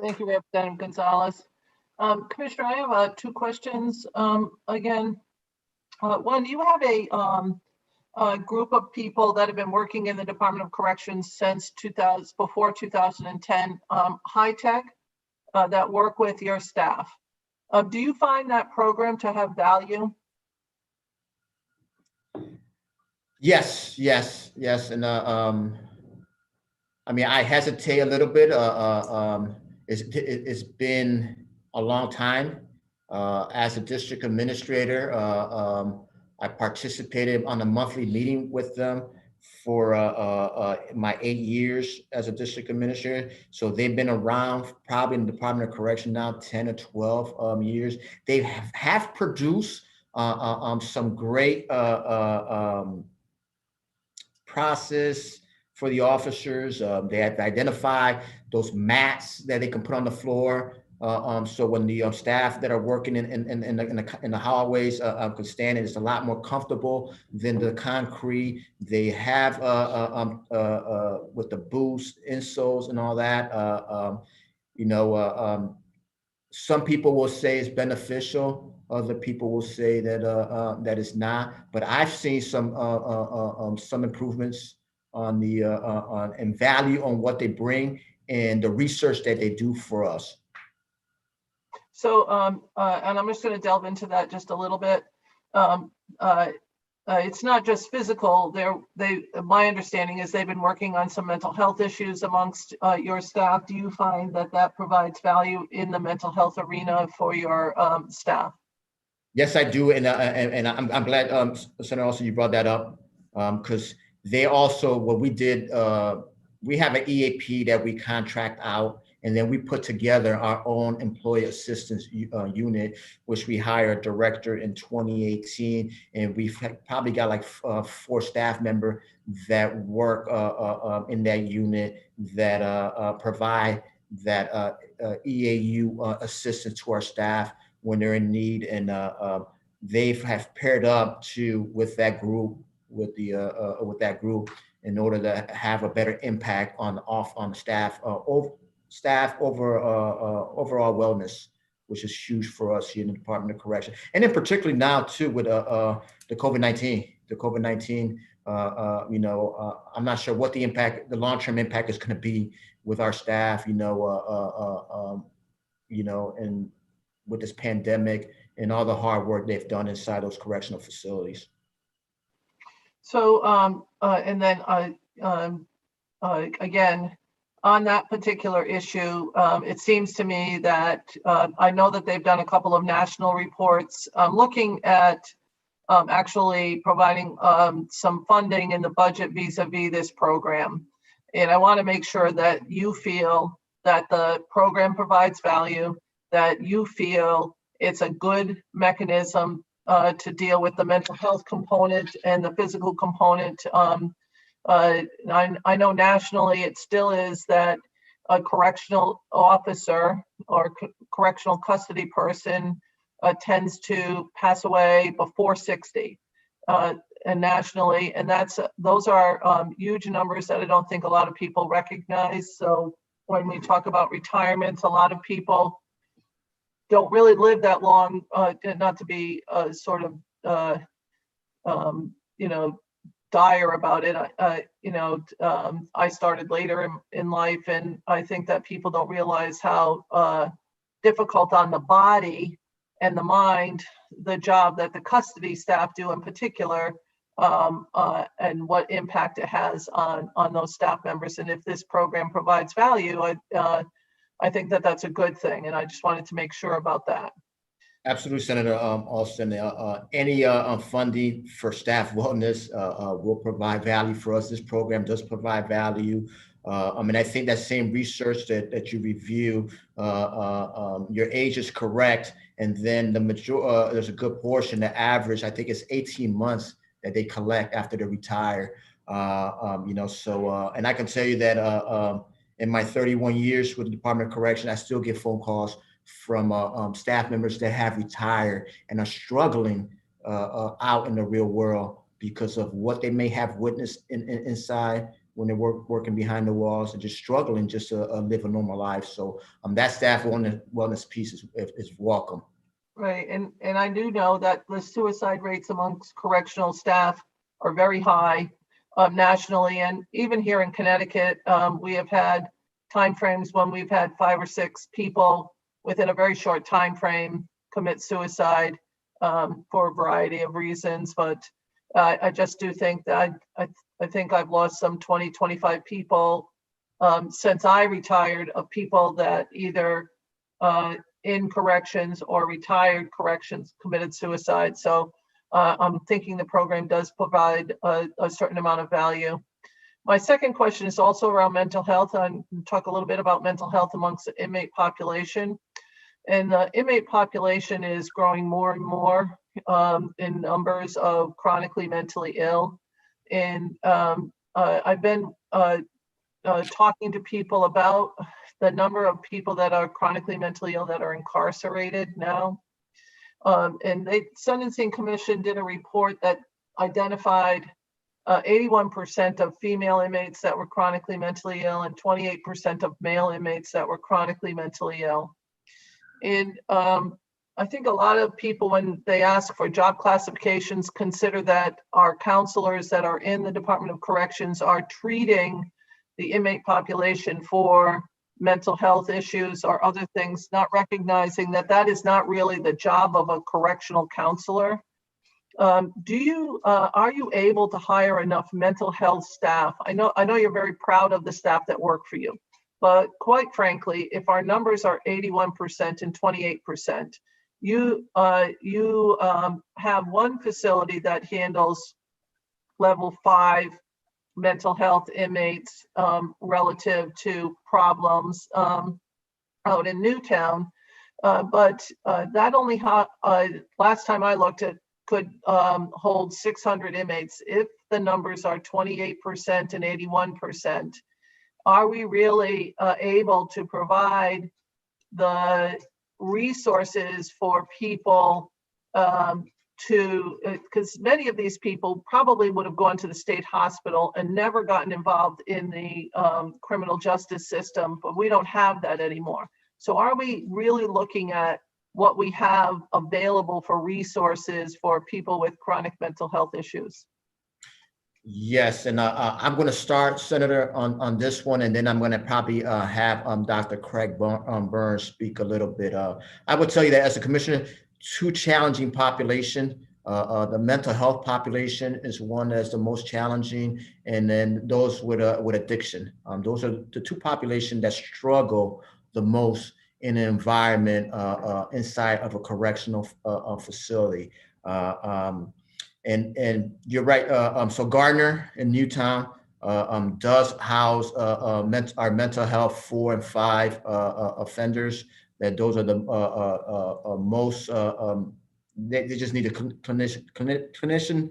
Thank you, Representative Gonzalez. Commissioner, I have 2 questions. Again, one, do you have a group of people that have been working in the Department of Corrections since before 2010, high tech, that work with your staff? Do you find that program to have value?
Yes. And I hesitate a little bit. It's been a long time. As a district administrator, I participated on a monthly meeting with them for my 8 years as a district administrator. So they've been around probably in the Department of Correction now 10 or 12 years. They have produced some great process for the officers. They have identified those mats that they can put on the floor. So when the staff that are working in the hallways can stand, it's a lot more comfortable than the concrete. They have with the boost insoles and all that. Some people will say it's beneficial. Other people will say that it's not. But I've seen some improvements on and value on what they bring and the research that they do for us.
So, and I'm just going to delve into that just a little bit. It's not just physical. My understanding is they've been working on some mental health issues amongst your staff. Do you find that provides value in the mental health arena for your staff?
Yes, I do, and I'm glad, Senator Olson, you brought that up, because they also, what we did, we have an EAP that we contract out, and then we put together our own employee assistance unit, which we hired a director in 2018. And we've probably got like 4 staff members that work in that unit that provide that EAU assistance to our staff when they're in need. And they have paired up with that group in order to have a better impact on staff overall wellness, which is huge for us here in the Department of Correction. And then particularly now too with the COVID-19, I'm not sure what the long-term impact is going to be with our staff, and with this pandemic and all the hard work they've done inside those correctional facilities.
So, and then again, on that particular issue, it seems to me that I know that they've done a couple of national reports looking at actually providing some funding in the budget vis-a-vis this program. And I want to make sure that you feel that the program provides value, that you feel it's a good mechanism to deal with the mental health component and the physical component. I know nationally it still is that a correctional officer or correctional custody person tends to pass away before 60, and nationally, and those are huge numbers that I don't think a lot of people recognize. So when we talk about retirements, a lot of people don't really live that long, not to be sort of dire about it. I started later in life, and I think that people don't realize how difficult on the body and the mind the job that the custody staff do in particular, and what impact it has on those staff members. And if this program provides value, I think that that's a good thing, and I just wanted to make sure about that.
Absolutely, Senator Alston. Any funding for staff wellness will provide value for us. This program does provide value. I think that same research that you review, your age is correct, and then there's a good portion, the average, I think it's 18 months that they collect after they retire. And I can tell you that in my 31 years with the Department of Correction, I still get phone calls from staff members that have retired and are struggling out in the real world because of what they may have witnessed inside when they're working behind the walls and just struggling just to live a normal life. So that staff wellness piece is welcome.
Right, and I do know that the suicide rates amongst correctional staff are very high nationally, and even here in Connecticut, we have had timeframes when we've had 5 or 6 people within a very short time frame commit suicide for a variety of reasons. But I just do think that I think I've lost some 20, 25 people since I retired, of people that either in corrections or retired corrections committed suicide. So I'm thinking the program does provide a certain amount of value. My second question is also around mental health. I'm going to talk a little bit about mental health amongst the inmate population. And the inmate population is growing more and more in numbers of chronically mentally ill. And I've been talking to people about the number of people that are chronically mentally ill that are incarcerated now. And the Sentencing Commission did a report that identified 81% of female inmates that were chronically mentally ill and 28% of male inmates that were chronically mentally ill. And I think a lot of people, when they ask for job classifications, consider that our counselors that are in the Department of Corrections are treating the inmate population for mental health issues or other things, not recognizing that that is not really the job of a correctional counselor. Are you able to hire enough mental health staff? I know you're very proud of the staff that work for you, but quite frankly, if our numbers are 81% and 28%, you have one facility that handles level 5 mental health inmates relative to problems out in Newtown, but that only last time I looked at could hold 600 inmates. If the numbers are 28% and 81%, are we really able to provide the resources for people because many of these people probably would have gone to the state hospital and never gotten involved in the criminal justice system, but we don't have that anymore. So are we really looking at what we have available for resources for people with chronic mental health issues?
Yes, and I'm going to start, Senator, on this one, and then I'm going to probably have Dr. Craig Burns speak a little bit. I would tell you that as a commissioner, two challenging population. The mental health population is one that's the most challenging, and then those with addiction. Those are the two populations that struggle the most in an environment inside of a correctional facility. And you're right. So Gardner and Newtown, does house our mental health 4 and 5 offenders. That those are the most, they just need a clinician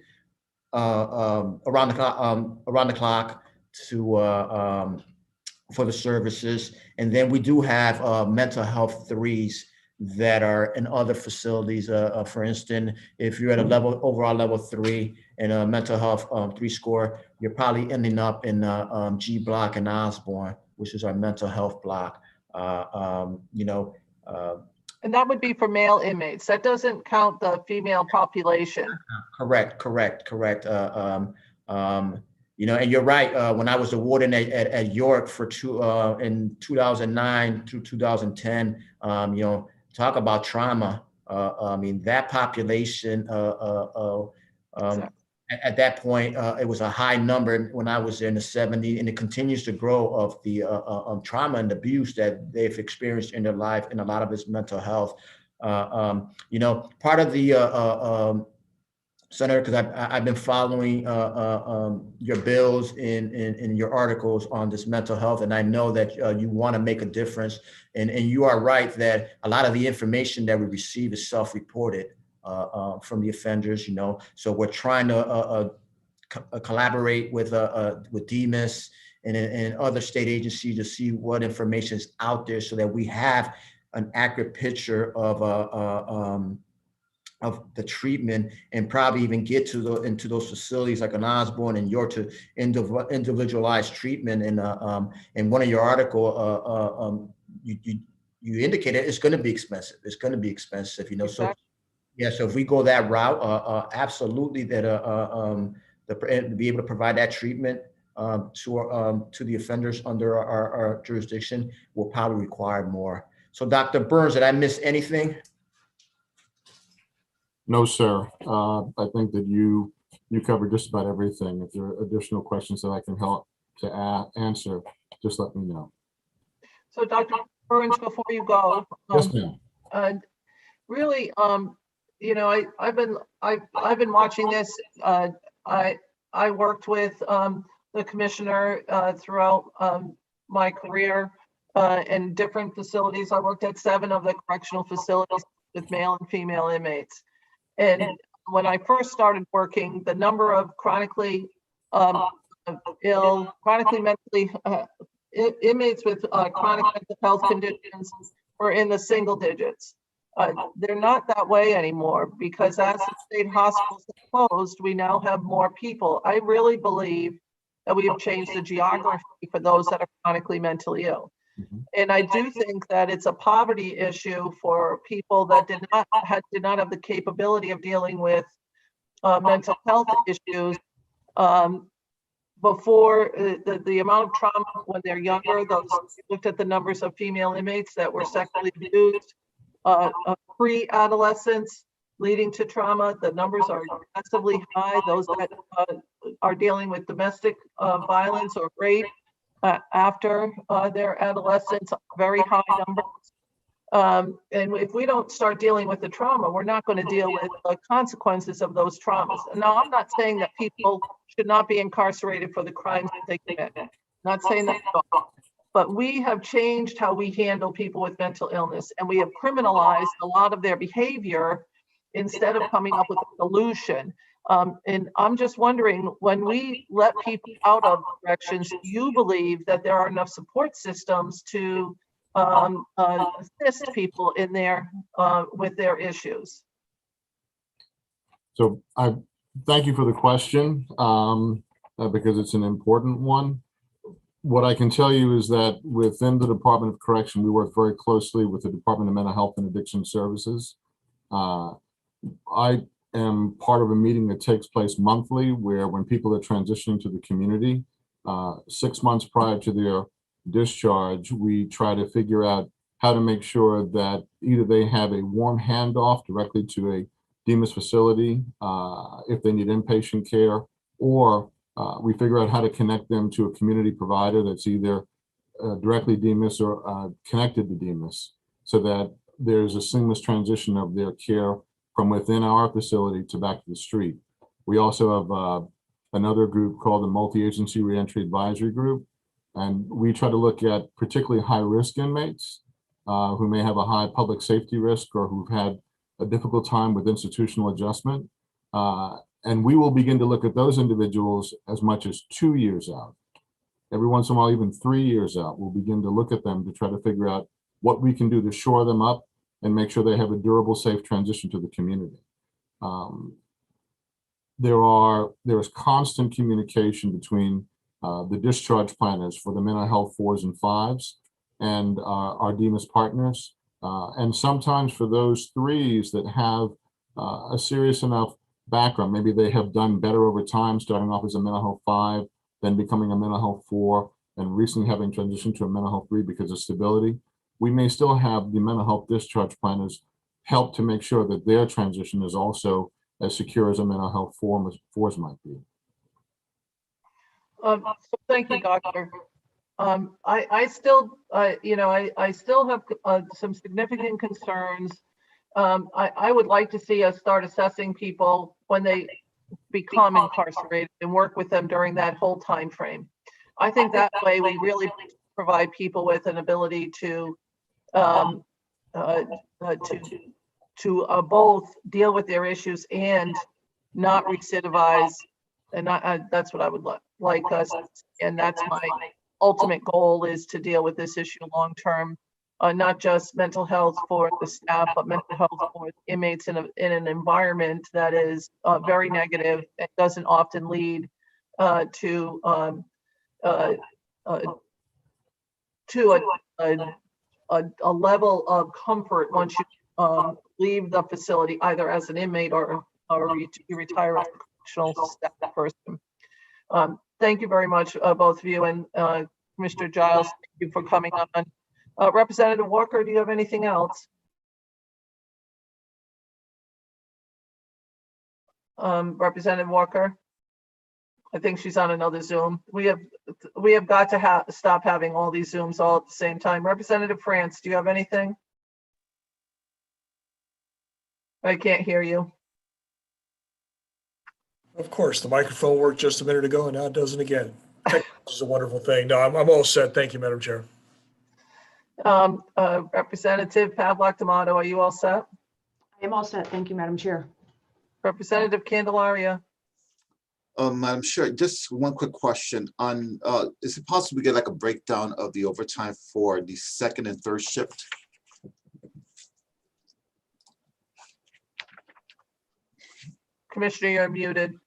around the clock to for the services. And then we do have mental health 3s that are in other facilities. For instance, if you're at a overall level 3 and a mental health 3 score, you're probably ending up in G block and Osborne, which is our mental health block.
And that would be for male inmates. That doesn't count the female population.
Correct. And you're right. When I was a warden at York for in 2009 through 2010, talk about trauma. That population at that point, it was a high number when I was in the 70s, and it continues to grow of the trauma and abuse that they've experienced in their life, and a lot of it's mental health. Part of the Senator, because I've been following your bills in your articles on this mental health, and I know that you want to make a difference. And you are right that a lot of the information that we receive is self-reported from the offenders. So we're trying to collaborate with DMIS and other state agencies to see what information is out there, so that we have an accurate picture of the treatment, and probably even get to into those facilities like an Osborne and York to individualized treatment. And one of your article, you indicated it's going to be expensive. It's going to be expensive, Exactly. So yeah. So if we go that route, absolutely, that to be able to provide that treatment to the offenders under our jurisdiction will probably require more. So Dr. Burns, did I miss anything?
No, sir. I think that you covered just about everything. If there are additional questions that I can help to answer, just let me know.
So Dr. Burns, before you go,
yes, ma'am.
Really, I've been watching this. I worked with the commissioner throughout my career in different facilities. I worked at 7 of the correctional facilities with male and female inmates. And when I first started working, the number of chronically ill, chronically mentally inmates with chronic mental health conditions were in the single digits. They're not that way anymore, because as the state hospitals have closed, we now have more people. I really believe that we have changed the geography for those that are chronically mentally ill. And I do think that it's a poverty issue for people that did not have the capability of dealing with mental health issues before the amount of trauma when they're younger. Those looked at the numbers of female inmates that were sexually abused pre-adolescence leading to trauma. The numbers are massively high. Those that are dealing with domestic violence or rape after their adolescence, very high numbers. And if we don't start dealing with the trauma, we're not going to deal with the consequences of those traumas. Now, I'm not saying that people should not be incarcerated for the crimes that they commit. I'm not saying that at all. But we have changed how we handle people with mental illness, and we have criminalized a lot of their behavior instead of coming up with a solution. And I'm just wondering, when we let people out of corrections, do you believe that there are enough support systems to assist people in their with their issues?
So I thank you for the question, because it's an important one. What I can tell you is that within the Department of Correction, we work very closely with the Department of Mental Health and Addiction Services. I am part of a meeting that takes place monthly, where when people are transitioning to the community, 6 months prior to their discharge, we try to figure out how to make sure that either they have a warm handoff directly to a DMIS facility if they need inpatient care, or we figure out how to connect them to a community provider that's either directly DMIS or connected to DMIS, so that there's a seamless transition of their care from within our facility to back to the street. We also have another group called the Multi-Agency Reentry Advisory Group. And we try to look at particularly high-risk inmates who may have a high public safety risk or who've had a difficult time with institutional adjustment. And we will begin to look at those individuals as much as 2 years out. Every once in a while, even 3 years out, we'll begin to look at them to try to figure out what we can do to shore them up and make sure they have a durable, safe transition to the community. There is constant communication between the discharge planners for the mental health 4s and 5s and our DEMIS partners. And sometimes for those 3s that have a serious enough background, maybe they have done better over time, starting off as a mental health 5, then becoming a mental health 4, and recently having transitioned to a mental health 3 because of stability. We may still have the mental health discharge planners help to make sure that their transition is also as secure as a mental health 4s might be.
So thank you, Doctor. I still, I still have some significant concerns. I would like to see us start assessing people when they become incarcerated and work with them during that whole time frame. I think that way we really provide people with an ability to both deal with their issues and not recidivize. And that's what I would like us, and that's my ultimate goal, is to deal with this issue long term, not just mental health for the staff, but mental health for inmates in an environment that is very negative and doesn't often lead to a level of comfort once you leave the facility, either as an inmate or you retire as a correctional staff person. Thank you very much, both of you, and Mr. Giles, thank you for coming on. Representative Walker, do you have anything else? Representative Walker? I think she's on another Zoom. We have got to stop having all these Zooms all at the same time. Representative France, do you have anything? I can't hear you.
Of course, the microphone worked just a minute ago and now it doesn't again. Technology is a wonderful thing. No, I'm all set. Thank you, Madam Chair.
Representative Pavlik D'Amato, are you all set?
I am all set. Thank you, Madam Chair.
Representative Candelaria.
Madam Chair, just one quick question on, is it possible to get like a breakdown of the overtime for the 2nd and 3rd shift?
Commissioner, you're muted.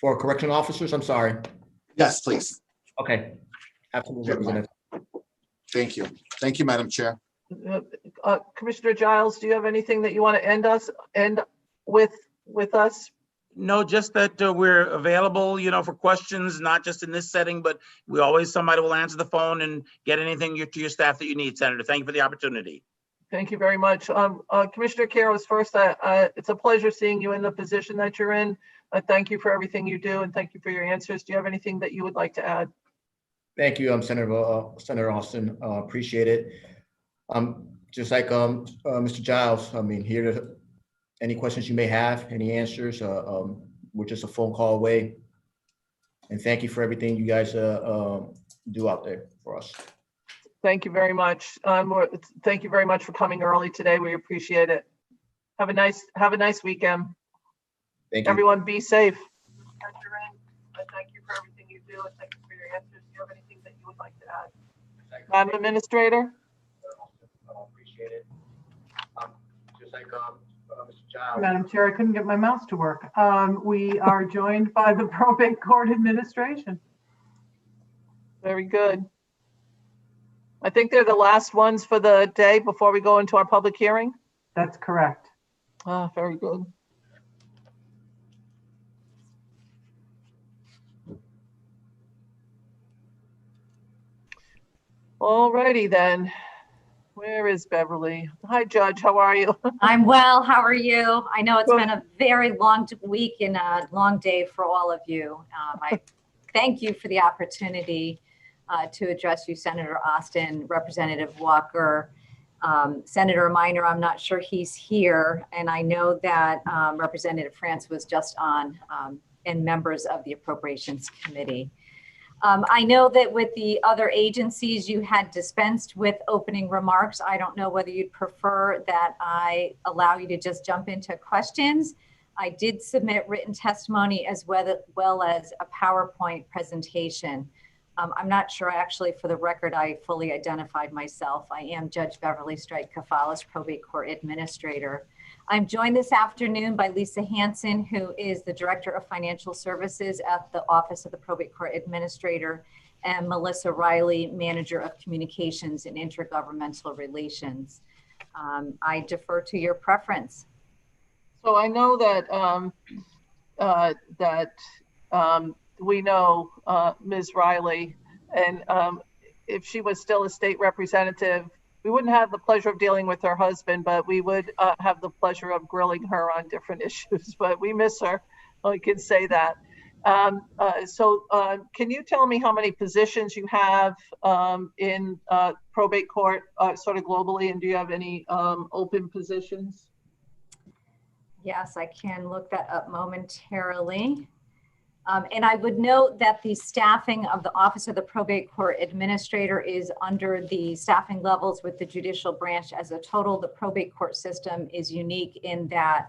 For correctional officers, I'm sorry.
Yes, please.
Okay. Absolutely, Representative.
Thank you. Thank you, Madam Chair.
Commissioner Giles, do you have anything that you want to end with us?
No, just that we're available, for questions, not just in this setting, but somebody will answer the phone and get anything to your staff that you need, Senator. Thank you for the opportunity.
Thank you very much. Commissioner Carroll, first, it's a pleasure seeing you in the position that you're in. Thank you for everything you do, and thank you for your answers. Do you have anything that you would like to add?
Thank you, Senator Austin. Appreciate it. Just like Mr. Giles, here to any questions you may have, any answers. We're just a phone call away. And thank you for everything you guys do out there for us.
Thank you very much. Thank you very much for coming early today. We appreciate it. Have a nice weekend.
Thank you.
Everyone, be safe. Thank you for everything you do, and thank you for your answers. Do you have anything that you would like to add? Madam Administrator?
Appreciate it. Just like Mr. Giles.
Madam Chair, I couldn't get my mouse to work. We are joined by the Probate Court Administration.
Very good. I think they're the last ones for the day before we go into our public hearing.
That's correct.
Ah, very good. All righty then. Where is Beverly? Hi, Judge. How are you?
I'm well. How are you? I know it's been a very long week and a long day for all of you. I thank you for the opportunity to address you, Senator Austin, Representative Walker, Senator Minor. I'm not sure he's here, and I know that Representative France was just on and members of the Appropriations Committee. I know that with the other agencies, you had dispensed with opening remarks. I don't know whether you'd prefer that I allow you to just jump into questions. I did submit written testimony as well as a PowerPoint presentation. I'm not sure, actually, for the record, I fully identified myself. I am Judge Beverly Strike Kafalis, Probate Court Administrator. I'm joined this afternoon by Lisa Hansen, who is the Director of Financial Services at the Office of the Probate Court Administrator, and Melissa Riley, Manager of Communications and Intergovernmental Relations. I defer to your preference.
So I know that we know Ms. Riley, and if she was still a state representative, we wouldn't have the pleasure of dealing with her husband, but we would have the pleasure of grilling her on different issues. But we miss her. I can say that. Can you tell me how many positions you have in probate court, sort of globally, and do you have any open positions?
Yes, I can look that up momentarily. And I would note that the staffing of the Office of the Probate Court Administrator is under the staffing levels with the judicial branch as a total. The probate court system is unique in that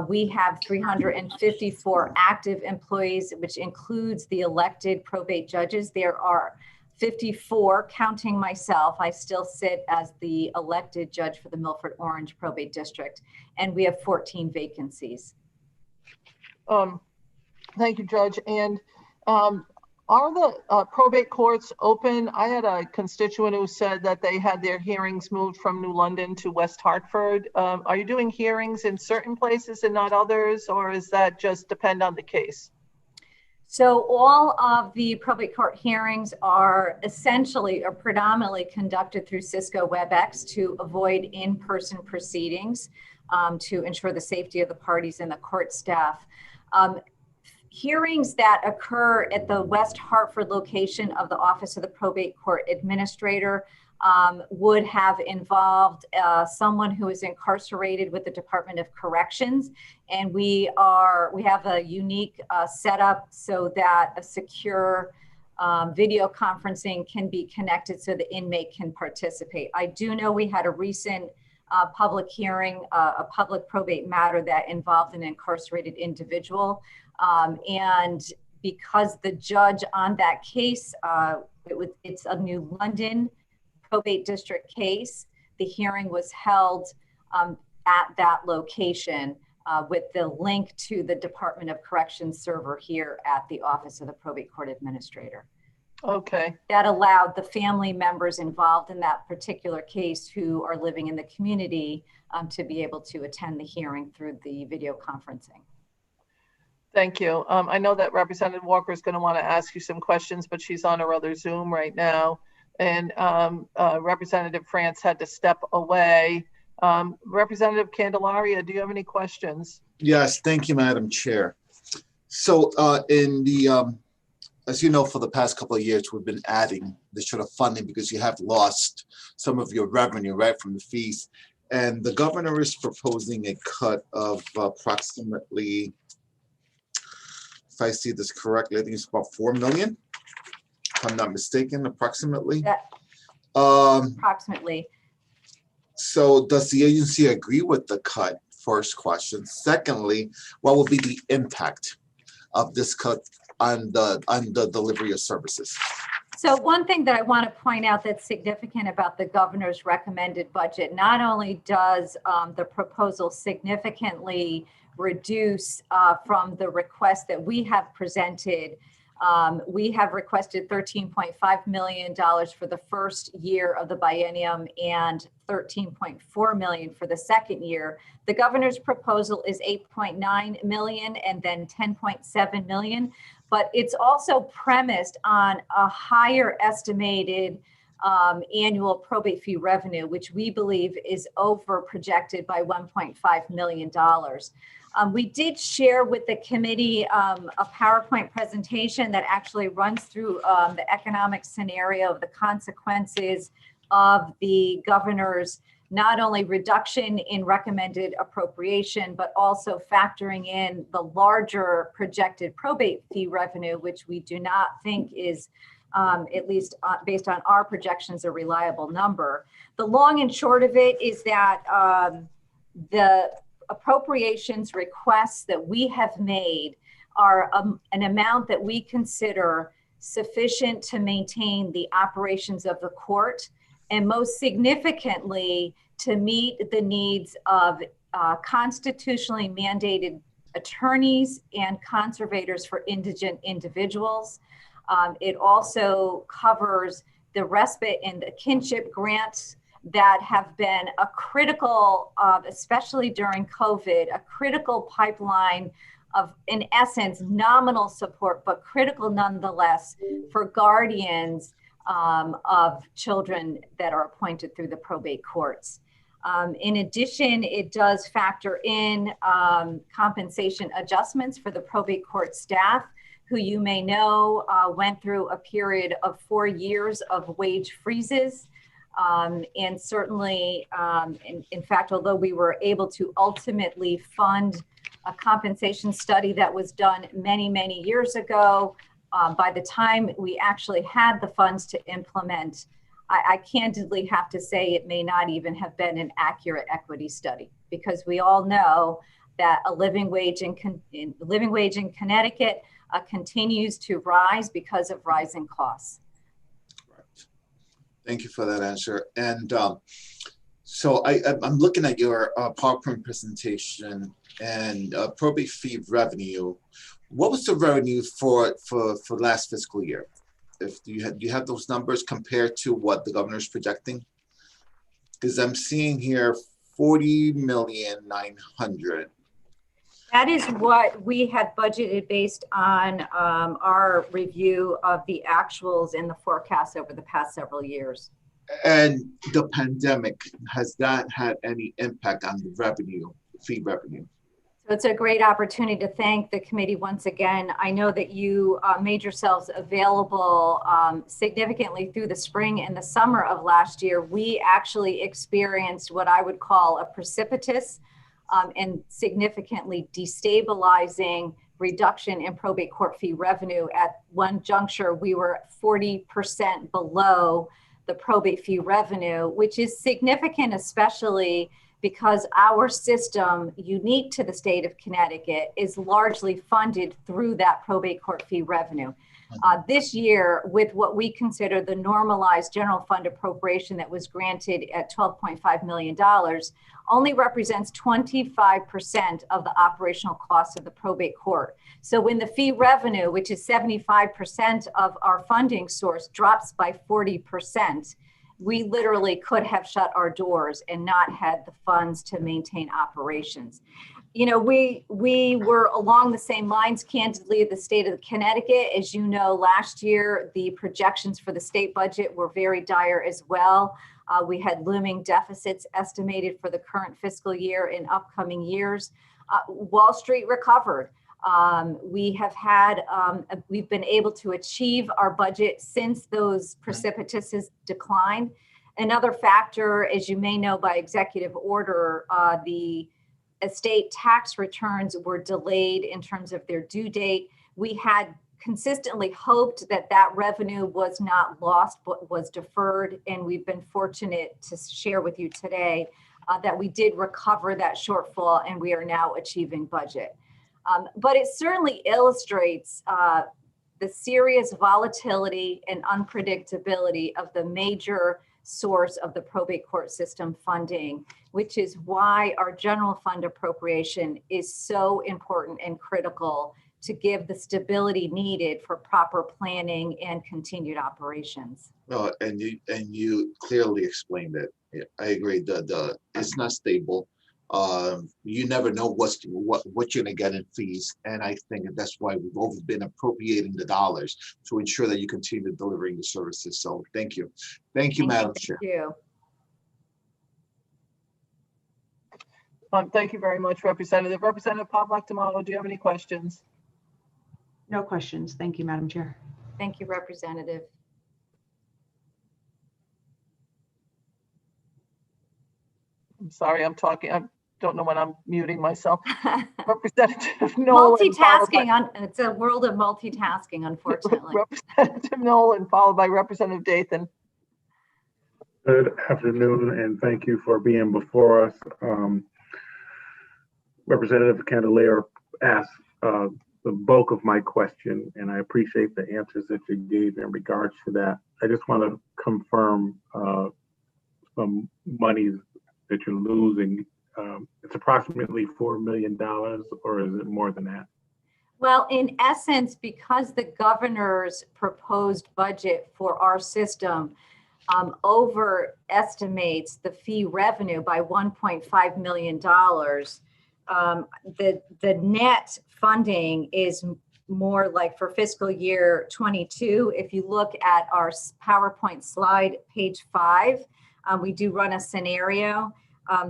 we have 354 active employees, which includes the elected probate judges. There are 54, counting myself. I still sit as the elected judge for the Milford Orange Probate District, and we have 14 vacancies.
Thank you, Judge. And are the probate courts open? I had a constituent who said that they had their hearings moved from New London to West Hartford. Are you doing hearings in certain places and not others, or is that just depend on the case?
So all of the probate court hearings are essentially or predominantly conducted through Cisco WebEx to avoid in-person proceedings, to ensure the safety of the parties and the court staff. Hearings that occur at the West Hartford location of the Office of the Probate Court Administrator would have involved someone who is incarcerated with the Department of Corrections, and we have a unique setup so that a secure video conferencing can be connected so the inmate can participate. I do know we had a recent public hearing, a public probate matter that involved an incarcerated individual. And because the judge on that case, it's a New London probate district case, the hearing was held at that location with the link to the Department of Corrections server here at the Office of the Probate Court Administrator.
Okay.
That allowed the family members involved in that particular case who are living in the community to be able to attend the hearing through the video conferencing.
Thank you. I know that Representative Walker is going to want to ask you some questions, but she's on her other Zoom right now. And Representative France had to step away. Representative Candelaria, do you have any questions?
Yes, thank you, Madam Chair. So as you know, for the past couple of years, we've been adding this sort of funding because you have lost some of your revenue, right, from the fees. And the governor is proposing a cut of approximately, if I see this correctly, I think it's about 4 million, if I'm not mistaken, approximately.
Approximately.
So does the agency agree with the cut? First question. Secondly, what will be the impact of this cut on the delivery of services?
So one thing that I want to point out that's significant about the governor's recommended budget, not only does the proposal significantly reduce from the request that we have presented. We have requested $13.5 million for the first year of the biennium and $13.4 million for the second year. The governor's proposal is $8.9 million and then $10.7 million, but it's also premised on a higher estimated annual probate fee revenue, which we believe is over projected by $1.5 million. We did share with the committee a PowerPoint presentation that actually runs through the economic scenario of the consequences of the governor's not only reduction in recommended appropriation, but also factoring in the larger projected probate fee revenue, which we do not think is, at least based on our projections, a reliable number. The long and short of it is that the appropriations requests that we have made are an amount that we consider sufficient to maintain the operations of the court, and most significantly, to meet the needs of constitutionally mandated attorneys and conservators for indigent individuals. It also covers the respite and the kinship grants that have been a critical, especially during COVID, a critical pipeline of, in essence, nominal support, but critical nonetheless for guardians of children that are appointed through the probate courts. In addition, it does factor in compensation adjustments for the probate court staff, who you may know went through a period of 4 years of wage freezes. And certainly, in fact, although we were able to ultimately fund a compensation study that was done many, many years ago, by the time we actually had the funds to implement, I candidly have to say it may not even have been an accurate equity study, because we all know that a living wage in Connecticut continues to rise because of rising costs.
Thank you for that answer. And so I'm looking at your PowerPoint presentation and probate fee revenue. What was the revenue for last fiscal year? Do you have those numbers compared to what the governor's projecting? Because I'm seeing here 40,900,000.
That is what we had budgeted based on our review of the actuals and the forecasts over the past several years.
And the pandemic, has that had any impact on the revenue, fee revenue?
So it's a great opportunity to thank the committee once again. I know that you made yourselves available significantly through the spring and the summer of last year. We actually experienced what I would call a precipitous and significantly destabilizing reduction in probate court fee revenue. At one juncture, we were 40% below the probate fee revenue, which is significant, especially because our system, unique to the state of Connecticut, is largely funded through that probate court fee revenue. This year, with what we consider the normalized general fund appropriation that was granted at $12.5 million, only represents 25% of the operational costs of the probate court. So when the fee revenue, which is 75% of our funding source, drops by 40%, we literally could have shut our doors and not had the funds to maintain operations. You know, we were along the same lines, candidly, the state of Connecticut. As you know, last year, the projections for the state budget were very dire as well. We had looming deficits estimated for the current fiscal year and upcoming years. Wall Street recovered. We've been able to achieve our budget since those precipitous decline. Another factor, as you may know by executive order, the estate tax returns were delayed in terms of their due date. We had consistently hoped that that revenue was not lost, but was deferred. And we've been fortunate to share with you today that we did recover that shortfall, and we are now achieving budget. But it certainly illustrates the serious volatility and unpredictability of the major source of the probate court system funding, which is why our general fund appropriation is so important and critical to give the stability needed for proper planning and continued operations.
Well, and you clearly explained it. I agree. It's not stable. You never know what you're gonna get in fees, and I think that's why we've always been appropriating the dollars to ensure that you continue delivering the services. So thank you, Madam Chair.
Thank you.
Thank you very much, Representative. Representative Pavlik-Tamalo, do you have any questions?
No questions. Thank you, Madam Chair.
Thank you, Representative.
I'm sorry, I'm talking. I don't know when I'm muting myself. Representative Nolan.
Multitasking, it's a world of multitasking, unfortunately.
Representative Nolan, followed by Representative Dathan.
Good afternoon, and thank you for being before us. Representative Candelera asked the bulk of my question, and I appreciate the answers that you gave in regards to that. I just want to confirm some monies that you're losing. It's approximately $4 million, or is it more than that?
Well, in essence, because the governor's proposed budget for our system overestimates the fee revenue by $1.5 million, the net funding is more like for fiscal year 22. If you look at our PowerPoint slide, page 5, we do run a scenario.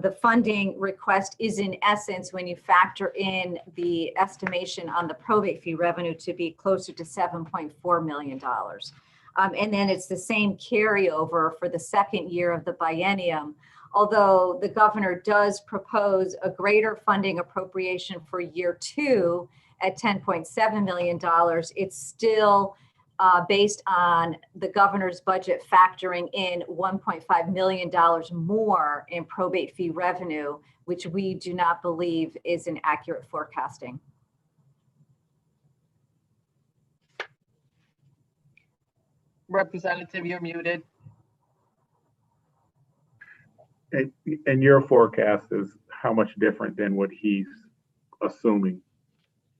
The funding request is in essence, when you factor in the estimation on the probate fee revenue, to be closer to $7.4 million. And then it's the same carryover for the second year of the biennium. Although the governor does propose a greater funding appropriation for year 2 at $10.7 million, it's still based on the governor's budget factoring in $1.5 million more in probate fee revenue, which we do not believe is an accurate forecasting.
Representative, you're muted.
And your forecast is how much different than what he's assuming?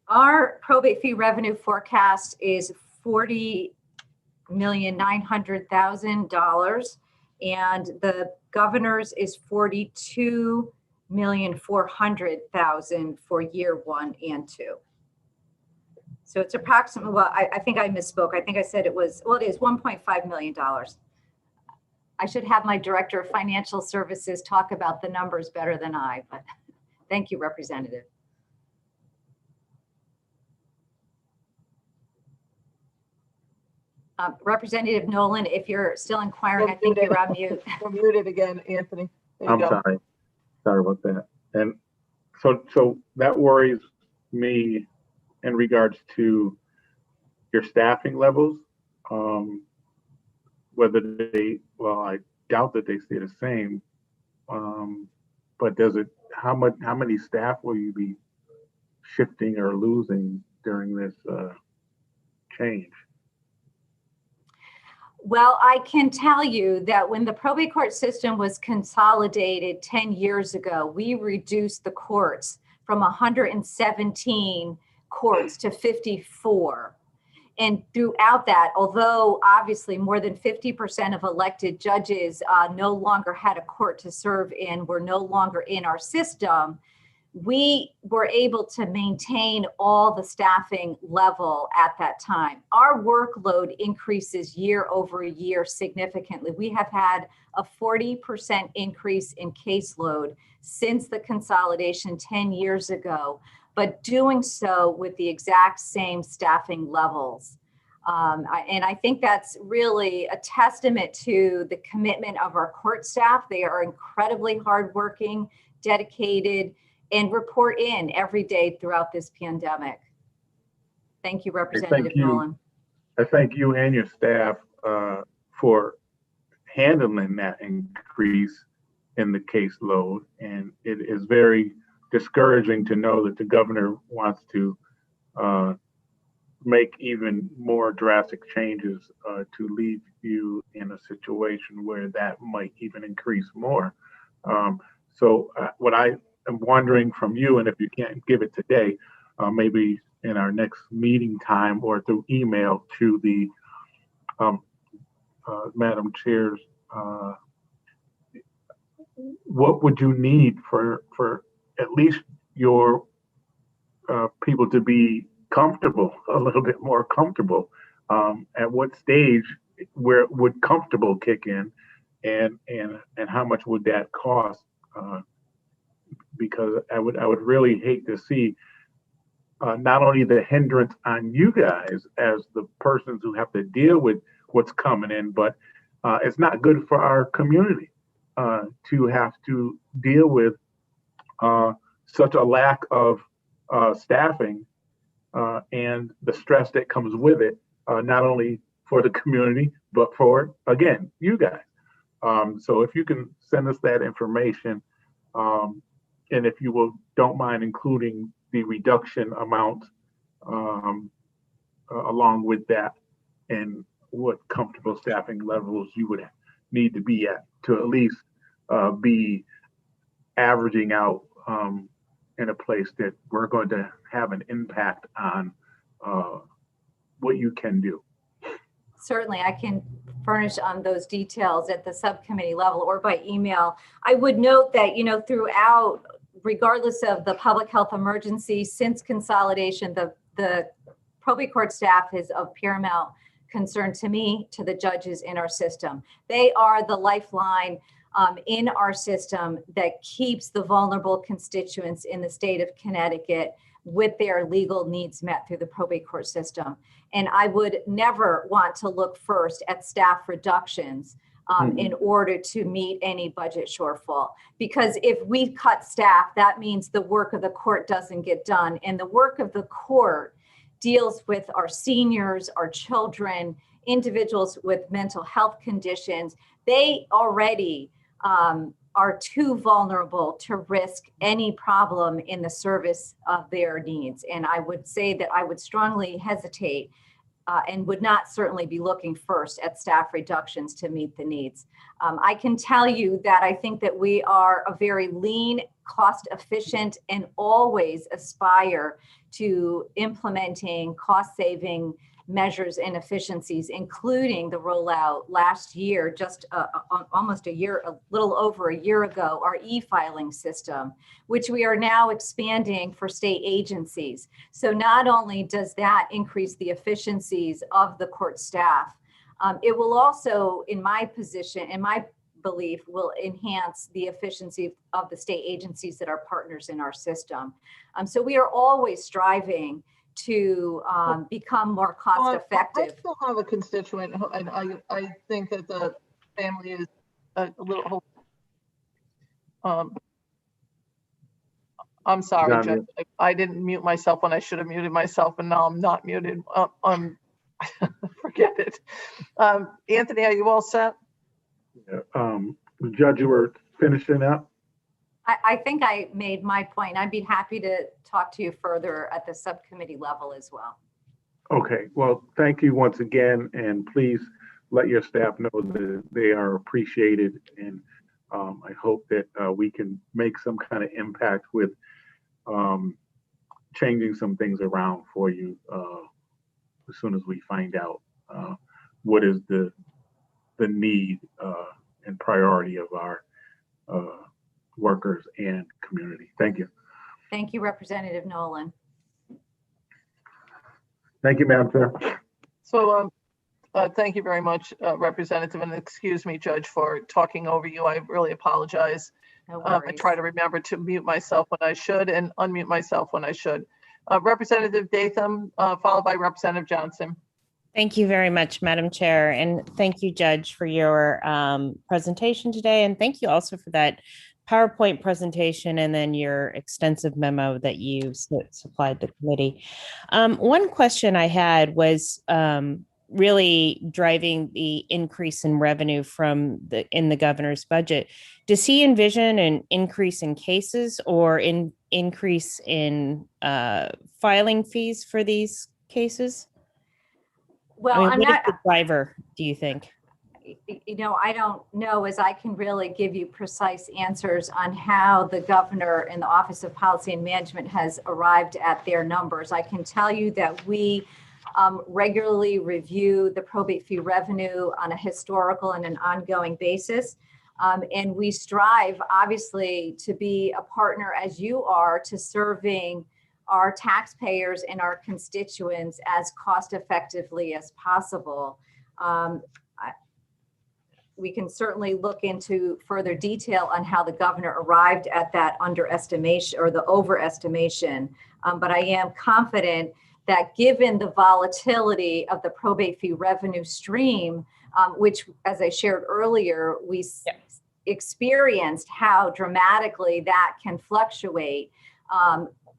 Our probate fee revenue forecast is $40,900,000, and the governor's is $42,400,000 for year 1 and 2. So it's approximately, well, I think I misspoke. I think I said it was, well, it is $1.5 million. I should have my director of financial services talk about the numbers better than I, but thank you, Representative. Representative Nolan, if you're still inquiring, I think you're on mute.
We're muted again, Anthony. There you
I'm
go.
sorry about that. And so that worries me in regards to your staffing levels. Whether they, well, I doubt that they stay the same. But does it, how many staff will you be shifting or losing during this change?
Well, I can tell you that when the probate court system was consolidated 10 years ago, we reduced the courts from 117 courts to 54. And throughout that, although obviously more than 50% of elected judges no longer had a court to serve in, were no longer in our system, we were able to maintain all the staffing level at that time. Our workload increases year over year significantly. We have had a 40% increase in caseload since the consolidation 10 years ago, but doing so with the exact same staffing levels. And I think that's really a testament to the commitment of our court staff. They are incredibly hardworking, dedicated, and report in every day throughout this pandemic. Thank you, Representative Nolan.
I thank you and your staff for handling that increase in the caseload. And it is very discouraging to know that the governor wants to make even more drastic changes to leave you in a situation where that might even increase more. So what I am wondering from you, and if you can't give it today, maybe in our next meeting time or through email to the Madam Chair's, what would you need for at least your people to be comfortable, a little bit more comfortable? At what stage where would comfortable kick in, and how much would that cost? Because I would really hate to see not only the hindrance on you guys as the persons who have to deal with what's coming in, but it's not good for our community. to have to deal with such a lack of staffing and the stress that comes with it, not only for the community, but for, again, you guys. So if you can send us that information, and if you don't mind including the reduction amount along with that, and what comfortable staffing levels you would need to be at least be averaging out in a place that we're going to have an impact on what you can do.
Certainly, I can furnish on those details at the subcommittee level or by email. I would note that, throughout, regardless of the public health emergency, since consolidation, the probate court staff is of paramount concern to me, to the judges in our system. They are the lifeline in our system that keeps the vulnerable constituents in the state of Connecticut with their legal needs met through the probate court system. And I would never want to look first at staff reductions in order to meet any budget shortfall. Because if we cut staff, that means the work of the court doesn't get done. And the work of the court deals with our seniors, our children, individuals with mental health conditions. They already are too vulnerable to risk any problem in the service of their needs. And I would say that I would strongly hesitate and would not certainly be looking first at staff reductions to meet the needs. I can tell you that I think that we are a very lean, cost efficient, and always aspire to implementing cost saving measures and efficiencies, including the rollout last year, just almost a little over a year ago, our e-filing system, which we are now expanding for state agencies. So not only does that increase the efficiencies of the court staff, it will also, in my belief, will enhance the efficiency of the state agencies that are partners in our system. So we are always striving to become more cost effective.
I still have a constituent, and I think that the family is a little. I'm sorry, Judge. I didn't mute myself when I should have muted myself, and now I'm not muted. Forget it. Anthony, are you all set?
Judge, you were finishing up?
I think I made my point. I'd be happy to talk to you further at the subcommittee level as well.
Okay, well, thank you once again, and please let your staff know that they are appreciated, and I hope that we can make some kind of impact with changing some things around for you as soon as we find out what is the need and priority of our workers and community. Thank you.
Thank you, Representative Nolan.
Thank you, Madam Chair.
So thank you very much, Representative, and excuse me, Judge, for talking over you. I really apologize.
No
I try to remember to mute myself when I should and unmute myself when I should. Representative Datham, followed by Representative Johnson.
Thank you very much, Madam Chair. And thank you, Judge, for your presentation today. And thank you also for that PowerPoint presentation and then your extensive memo that you supplied the committee. One question I had was really driving the increase in revenue in the governor's budget. Does he envision an increase in cases or increase in filing fees for these cases?
Well,
I'm not the driver, do you think?
I don't know as I can really give you precise answers on how the governor and the Office of Policy and Management has arrived at their numbers. I can tell you that we regularly review the probate fee revenue on a historical and an ongoing basis. And we strive, obviously, to be a partner, as you are, to serving our taxpayers and our constituents as cost effectively as possible. We can certainly look into further detail on how the governor arrived at that underestimation or the overestimation. But I am confident that given the volatility of the probate fee revenue stream, which, as I shared earlier, we experienced how dramatically that can fluctuate.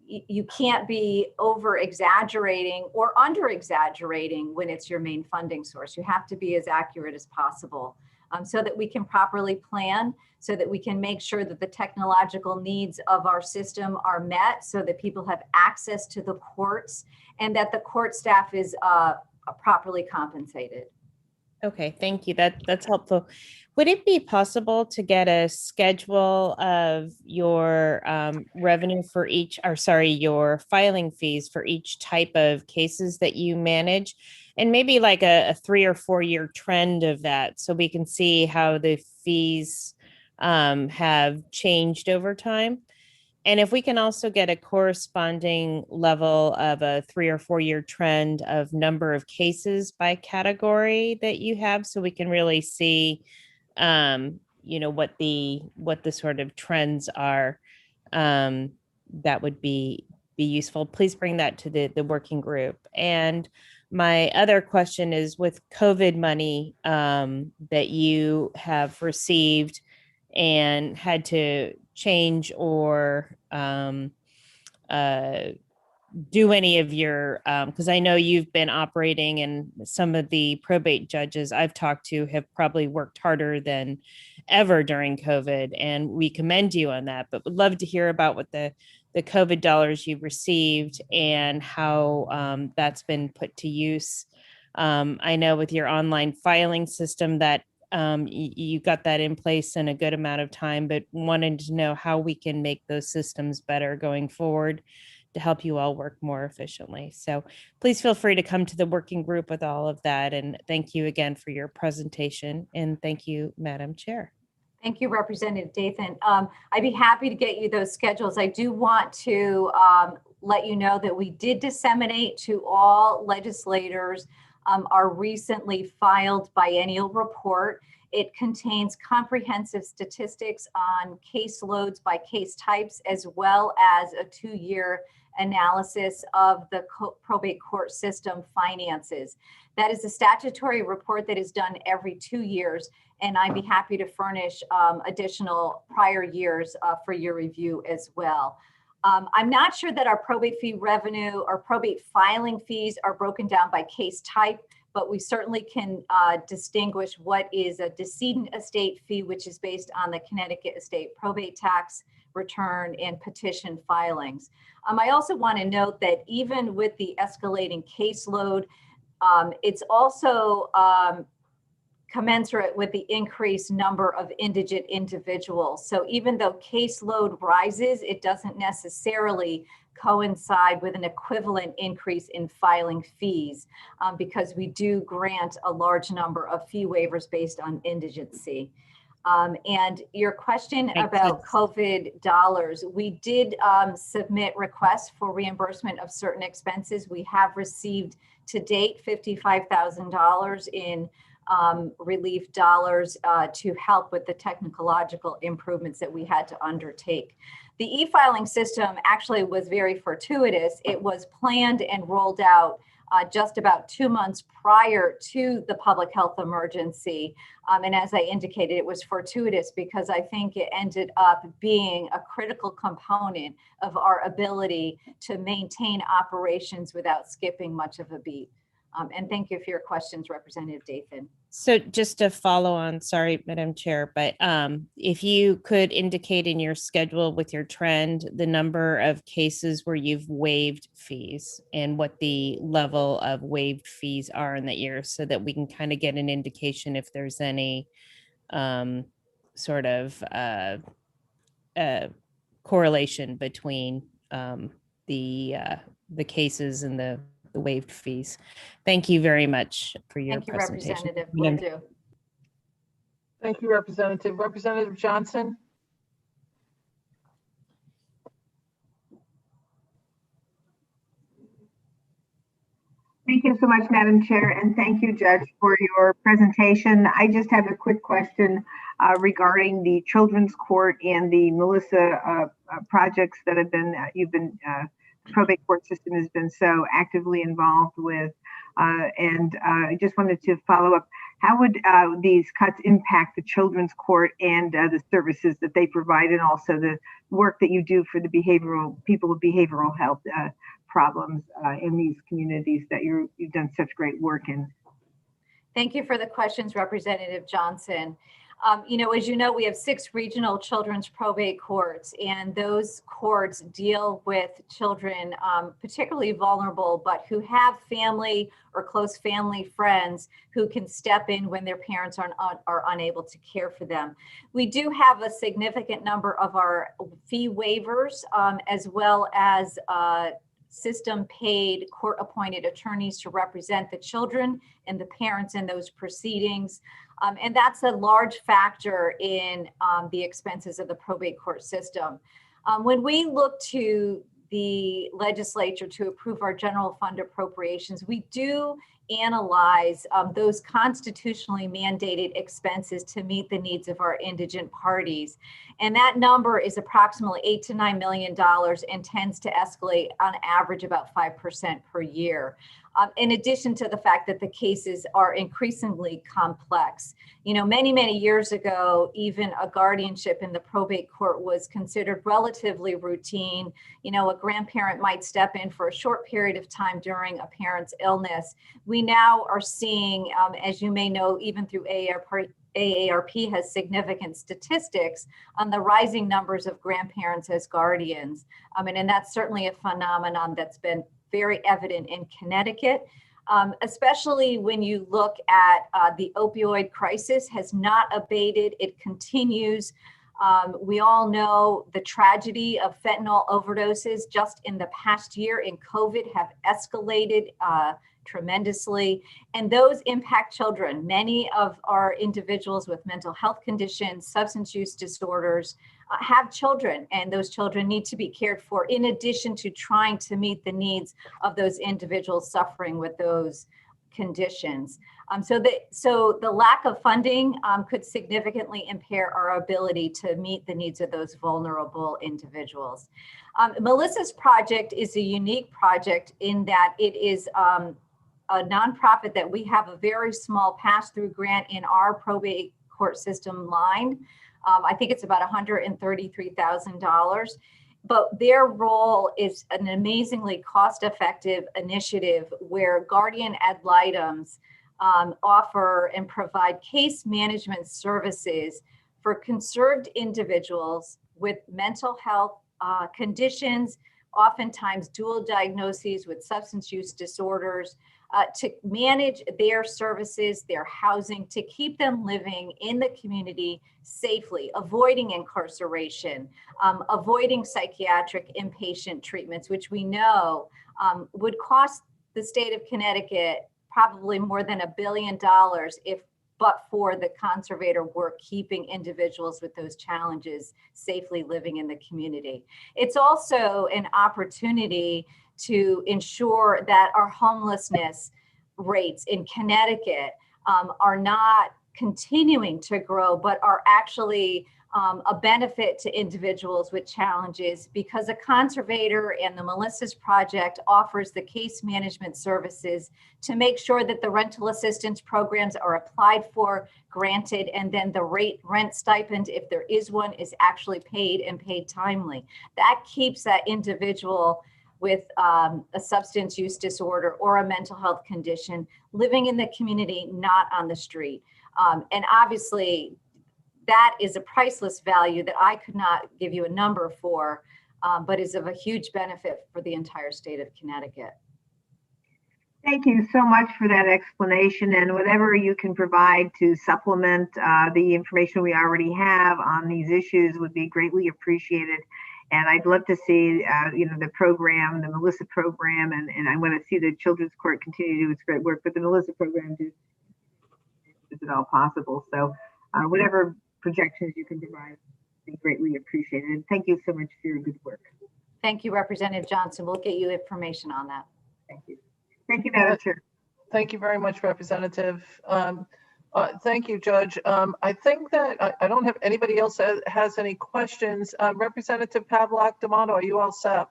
You can't be over exaggerating or under exaggerating when it's your main funding source. You have to be as accurate as possible so that we can properly plan, so that we can make sure that the technological needs of our system are met, so that people have access to the courts and that the court staff is properly compensated.
Okay, thank you. That's helpful. Would it be possible to get a schedule of your revenue for each, or sorry, your filing fees for each type of cases that you manage? And maybe like a 3 or 4 year trend of that, so we can see how the fees have changed over time. And if we can also get a corresponding level of a 3 or 4 year trend of number of cases by category that you have, so we can really see, what the sort of trends are, that would be useful. Please bring that to the working group. And my other question is, with COVID money that you have received and had to change or do any of your, because I know you've been operating, and some of the probate judges I've talked to have probably worked harder than ever during COVID, and we commend you on that, but would love to hear about what the COVID dollars you've received and how that's been put to use. I know with your online filing system that you got that in place in a good amount of time, but wanted to know how we can make those systems better going forward to help you all work more efficiently. So please feel free to come to the working group with all of that. And thank you again for your presentation. And thank you, Madam Chair.
Thank you, Representative Dathan. I'd be happy to get you those schedules. I do want to let you know that we did disseminate to all legislators our recently filed biennial report. It contains comprehensive statistics on caseloads by case types, as well as a 2-year analysis of the probate court system finances. That is a statutory report that is done every 2 years, and I'd be happy to furnish additional prior years for your review as well. I'm not sure that our probate fee revenue or probate filing fees are broken down by case type, but we certainly can distinguish what is a decedent estate fee, which is based on the Connecticut estate probate tax return and petition filings. I also want to note that even with the escalating caseload, it's also commensurate with the increased number of indigent individuals. So even though caseload rises, it doesn't necessarily coincide with an equivalent increase in filing fees because we do grant a large number of fee waivers based on indigency. And your question about COVID dollars, we did submit requests for reimbursement of certain expenses. We have received to date $55,000 in relief dollars to help with the technological improvements that we had to undertake. The e-filing system actually was very fortuitous. It was planned and rolled out just about 2 months prior to the public health emergency. And as I indicated, it was fortuitous because I think it ended up being a critical component of our ability to maintain operations without skipping much of a beat. And thank you for your questions, Representative Dathan.
So just to follow on, sorry, Madam Chair, but if you could indicate in your schedule with your trend, the number of cases where you've waived fees and what the level of waived fees are in that year, so that we can kind of get an indication if there's any sort of correlation between the cases and the waived fees. Thank you very much for your presentation.
Thank you, Representative. Will do.
Thank you, Representative. Representative Johnson?
Thank you so much, Madam Chair, and thank you, Judge, for your presentation. I just have a quick question regarding the Children's Court and the Melissa projects that have been, probate court system has been so actively involved with. And I just wanted to follow up. how would these cuts impact the children's court and the services that they provide, and also the work that you do for the people with behavioral health problems in these communities that you've done such great work in?
Thank you for the questions, Representative Johnson. As you know, we have 6 regional children's probate courts, and those courts deal with children, particularly vulnerable, but who have family or close family friends who can step in when their parents are unable to care for them. We do have a significant number of our fee waivers, as well as system paid court appointed attorneys to represent the children and the parents in those proceedings. And that's a large factor in the expenses of the probate court system. When we look to the legislature to approve our general fund appropriations, we do analyze those constitutionally mandated expenses to meet the needs of our indigent parties. And that number is approximately $8 to $9 million and tends to escalate on average about 5% per year. In addition to the fact that the cases are increasingly complex. Many, many years ago, even a guardianship in the probate court was considered relatively routine. A grandparent might step in for a short period of time during a parent's illness. We now are seeing, as you may know, even through AARP has significant statistics on the rising numbers of grandparents as guardians. And that's certainly a phenomenon that's been very evident in Connecticut, especially when you look at the opioid crisis has not abated. It continues. We all know the tragedy of fentanyl overdoses just in the past year in COVID have escalated tremendously, and those impact children. Many of our individuals with mental health conditions, substance use disorders, have children, and those children need to be cared for in addition to trying to meet the needs of those individuals suffering with those conditions. So the lack of funding could significantly impair our ability to meet the needs of those vulnerable individuals. Melissa's project is a unique project in that it is a nonprofit that we have a very small pass-through grant in our probate court system line. I think it's about $133,000, but their role is an amazingly cost-effective initiative where guardian ad litems offer and provide case management services for conserved individuals with mental health conditions, oftentimes dual diagnoses with substance use disorders, to manage their services, their housing, to keep them living in the community safely, avoiding incarceration, avoiding psychiatric inpatient treatments, which we know would cost the state of Connecticut probably more than $1 billion but for the conservator work keeping individuals with those challenges safely living in the community. It's also an opportunity to ensure that our homelessness rates in Connecticut are not continuing to grow, but are actually a benefit to individuals with challenges, because a conservator and the Melissa's Project offers the case management services to make sure that the rental assistance programs are applied for, granted, and then the rent stipend, if there is one, is actually paid and paid timely. That keeps that individual with a substance use disorder or a mental health condition living in the community, not on the street. And obviously, that is a priceless value that I could not give you a number for, but is of a huge benefit for the entire state of Connecticut.
Thank you so much for that explanation, and whatever you can provide to supplement the information we already have on these issues would be greatly appreciated. And I'd love to see, the program, the Melissa program, and I want to see the Children's Court continue to do its great work, but the Melissa program is at all possible. So whatever projections you can provide would be greatly appreciated. And thank you so much for your good work.
Thank you, Representative Johnson. We'll get you information on that.
Thank you. Thank you, Madam Chair.
Thank you very much, Representative. Thank you, Judge. I think that I don't have anybody else that has any questions. Representative Pavlak D'Amato, are you all set?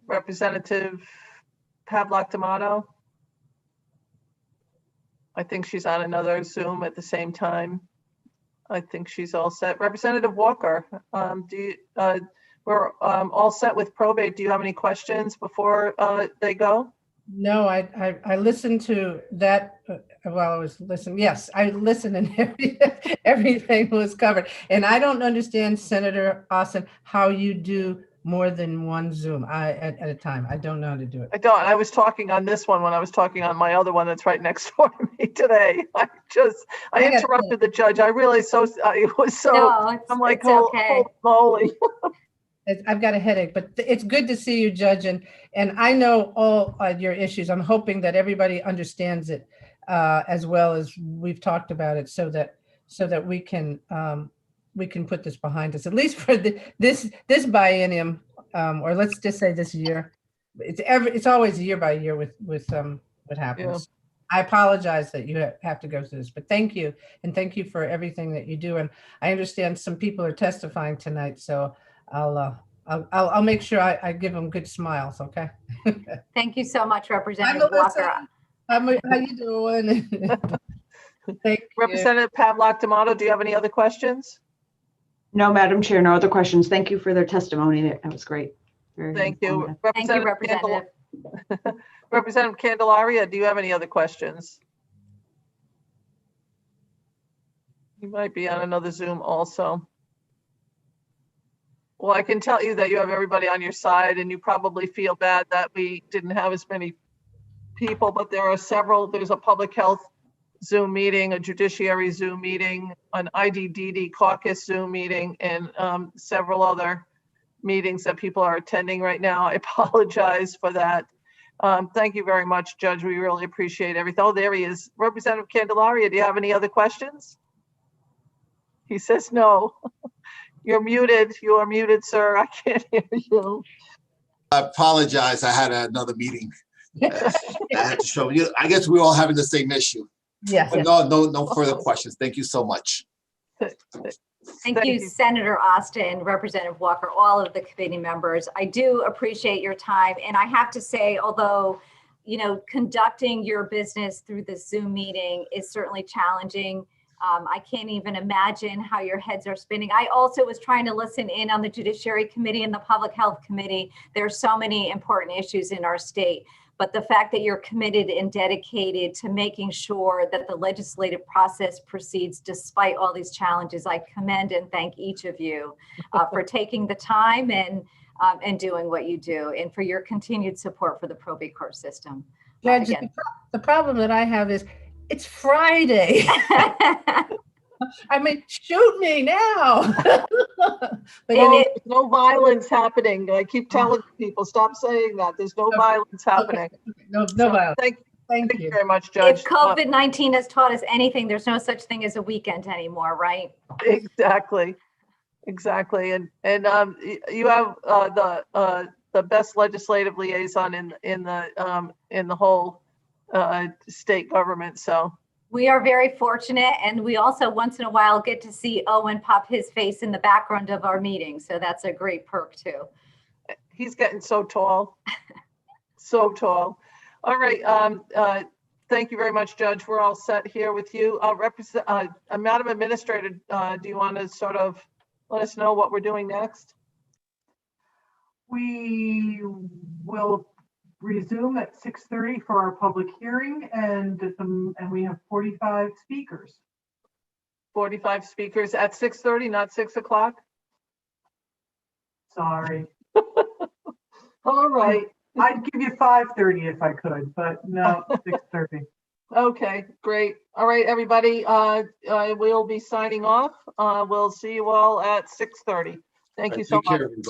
Representative Pavlock D'Amato. I think she's on another Zoom at the same time. I think she's all set. Representative Walker, we're all set with probate. Do you have any questions before they go?
No, I listened to that while I was listening. Yes, I listened and everything was covered. And I don't understand, Senator Austin, how you do more than one Zoom at a time. I don't know how to do it.
I don't. I was talking on this one when I was talking on my other one that's right next door to me today. I interrupted the judge. I really I'm like, holy moly.
I've got a headache, but it's good to see you, Judge, and I know all your issues. I'm hoping that everybody understands it as well as we've talked about it, so that we can put this behind us, at least for this biennium, or let's just say this year. It's always year by year with what happens. Yeah. I apologize that you have to go through this, but thank you, and thank you for everything that you do. And I understand some people are testifying tonight, so I'll make sure I give them good smiles. Okay.
Thank you so much, Representative Walker.
How you doing? Thank you.
Representative Pavlock D'Amato, do you have any other questions?
No, Madam Chair, no other questions. Thank you for their testimony. That was great.
Thank you.
Thank you, Representative.
Representative Candelaria, do you have any other questions? You might be on another Zoom also. Well, I can tell you that you have everybody on your side, and you probably feel bad that we didn't have as many people, but there are several. There's a public health Zoom meeting, a judiciary Zoom meeting, an IDDD caucus Zoom meeting, and several other meetings that people are attending right now. I apologize for that. Thank you very much, Judge. We really appreciate everything. Oh, there he is. Representative Candelaria, do you have any other questions? He says no. You're muted. You are muted, sir. I can't hear you.
I apologize. I had another meeting. I had to show you. I guess we're all having the same issue.
Yes.
But no further questions. Thank you so much.
Thank you, Senator Austin, Representative Walker, all of the committee members. I do appreciate your time. And I have to say, although, conducting your business through the Zoom meeting is certainly challenging, I can't even imagine how your heads are spinning. I also was trying to listen in on the Judiciary Committee and the Public Health Committee. There are so many important issues in our state, but the fact that you're committed and dedicated to making sure that the legislative process proceeds despite all these challenges, I commend and thank each of you for taking the time and doing what you do, and for your continued support for the probate court system.
Judge, the problem that I have is it's Friday. I mean, shoot me now.
There's no violence happening. I keep telling people, stop saying that. There's no violence happening.
No violence.
Thank you very much, Judge.
If COVID-19 has taught us anything, there's no such thing as a weekend anymore, right?
Exactly. And you have the best legislative liaison in the whole state government. So
we are very fortunate, and we also once in a while get to see Owen pop his face in the background of our meetings. So that's a great perk too.
He's getting so tall, so tall. All right. Thank you very much, Judge. We're all set here with you. Madam Administrator, do you want to sort of let us know what we're doing next?
We will resume at 6:30 for our public hearing, and we have 45 speakers.
45 speakers at 6:30, not 6 o'clock?
Sorry.
All right.
I'd give you 5:30 if I could, but no, 6:30.
Okay, great. All right, everybody. We'll be signing off. We'll see you all at 6:30. Thank you so much.
Take care, everybody.